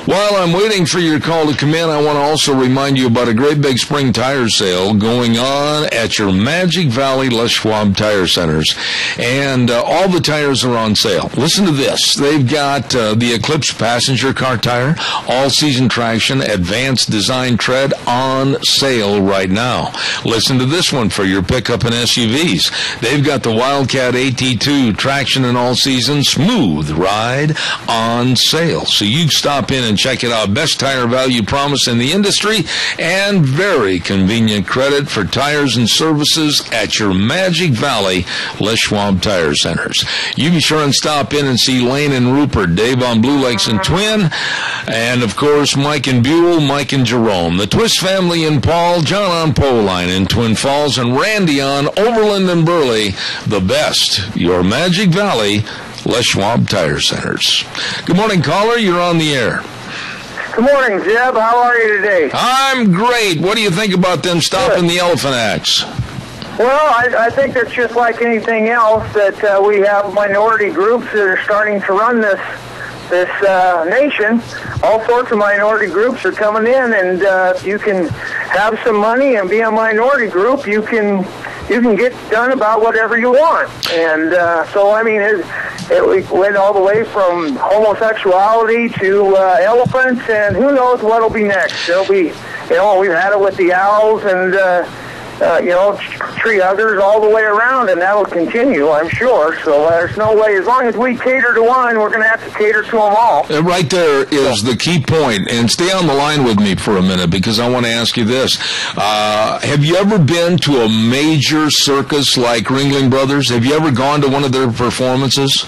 While I'm waiting for your call to come in, I want to also remind you about a great big spring tire sale going on at your Magic Valley Les Schwab Tire Centers. And all the tires are on sale. Listen to this. They've got the Eclipse passenger car tire, all-season traction, advanced design tread on sale right now. Listen to this one for your pickup and SUVs. They've got the Wildcat AT2 traction and all-season smooth ride on sale. So you stop in and check it out. Best tire value promise in the industry and very convenient credit for tires and services at your Magic Valley Les Schwab Tire Centers. You be sure and stop in and see Lane and Rupert, Dave on Blue Lakes and Twin, and of course Mike and Buell, Mike and Jerome, the Twist family in Paul, John on Poline in Twin Falls, and Randy on Overland and Burley. The best, your Magic Valley Les Schwab Tire Centers. Good morning, caller. You're on the air. Good morning, Jeb. How are you today? I'm great. What do you think about them stopping the elephant acts? Well, I think it's just like anything else that we have minority groups that are starting to run this nation. All sorts of minority groups are coming in, and if you can have some money and be a minority group, you can get done about whatever you want. And so, I mean, it went all the way from homosexuality to elephants, and who knows what'll be next. It'll be, we've had it with the owls and, tree huggers all the way around, and that'll continue, I'm sure. So there's no way, as long as we cater to one, we're going to have to cater to them all. Right there is the key point. And stay on the line with me for a minute, because I want to ask you this. Have you ever been to a major circus like Ringling Brothers? Have you ever gone to one of their performances?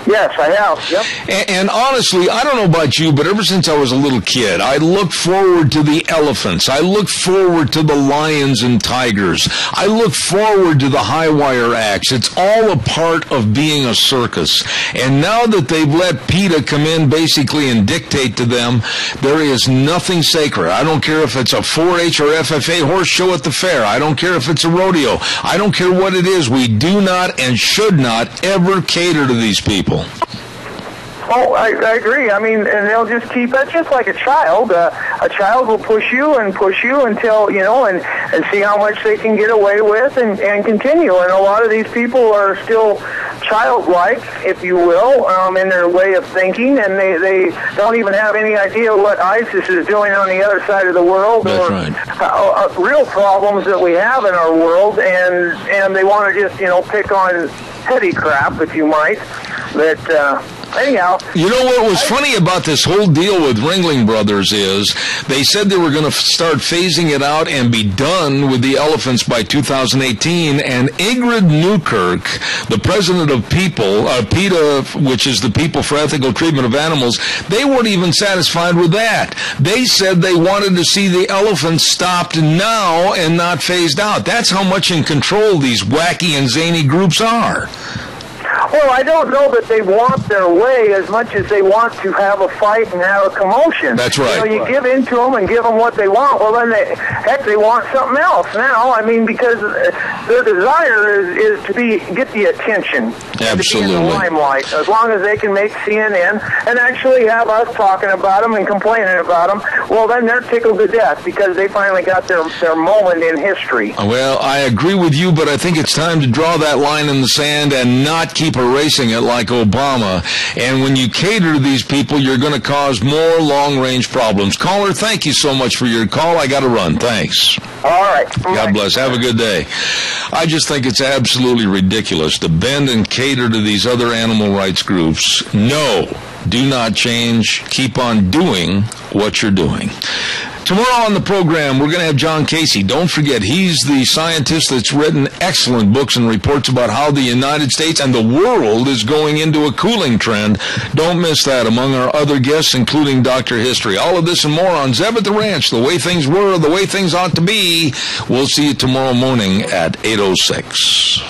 Yes, I have. Yep. And honestly, I don't know about you, but ever since I was a little kid, I looked forward to the elephants. I looked forward to the lions and tigers. I looked forward to the high wire acts. It's all a part of being a circus. And now that they've let PETA come in basically and dictate to them, there is nothing sacred. I don't care if it's a 4-H or FFA horse show at the fair. I don't care if it's a rodeo. I don't care what it is. We do not and should not ever cater to these people. Oh, I agree. I mean, and they'll just keep it just like a child. A child will push you until, and see how much they can get away with and continue. And a lot of these people are still childlike, if you will, in their way of thinking, and they don't even have any idea what ISIS is doing on the other side of the world. That's or right. Real problems that we have in our world, and they want to just, pick on petty crap, if you might. But anyhow, you know what was funny about this whole deal with Ringling Brothers is they said they were going to start phasing it out and be done with the elephants by 2018, and Ingrid Newkirk, the president of PETA, which is the People for Ethical Treatment of Animals, they weren't even satisfied with that. They said they wanted to see the elephants stopped now and not phased out. That's how much in control these wacky and zany groups are. Well, I don't know that they want their way as much as they want to have a fight and have a commotion. That's right. You give in to them and give them what they want. Well, then they want something else now. I mean, because their desire is to get the attention. Absolutely. To be in the limelight. As long as they can make CNN and actually have us talking about them and complaining about them, well, then they're tickled to death because they finally got their moment in history. Well, I agree with you, but I think it's time to draw that line in the sand and not keep erasing it like Obama. And when you cater to these people, you're going to cause more long-range problems. Caller, thank you so much for your call. I got to run. Thanks. All right. God bless. Have a good day. I just think it's absolutely ridiculous to bend and cater to these other animal rights groups. No, do not change. Keep on doing what you're doing. Tomorrow on the program, we're going to have John Casey. Don't forget, he's the scientist that's written excellent books and reports about how the United States and the world is going into a cooling trend. Don't miss that, among our other guests, including Dr. History. All of this and more on Zeb at the Ranch, the way things were, the way things ought to be. We'll see you tomorrow morning at 8:06.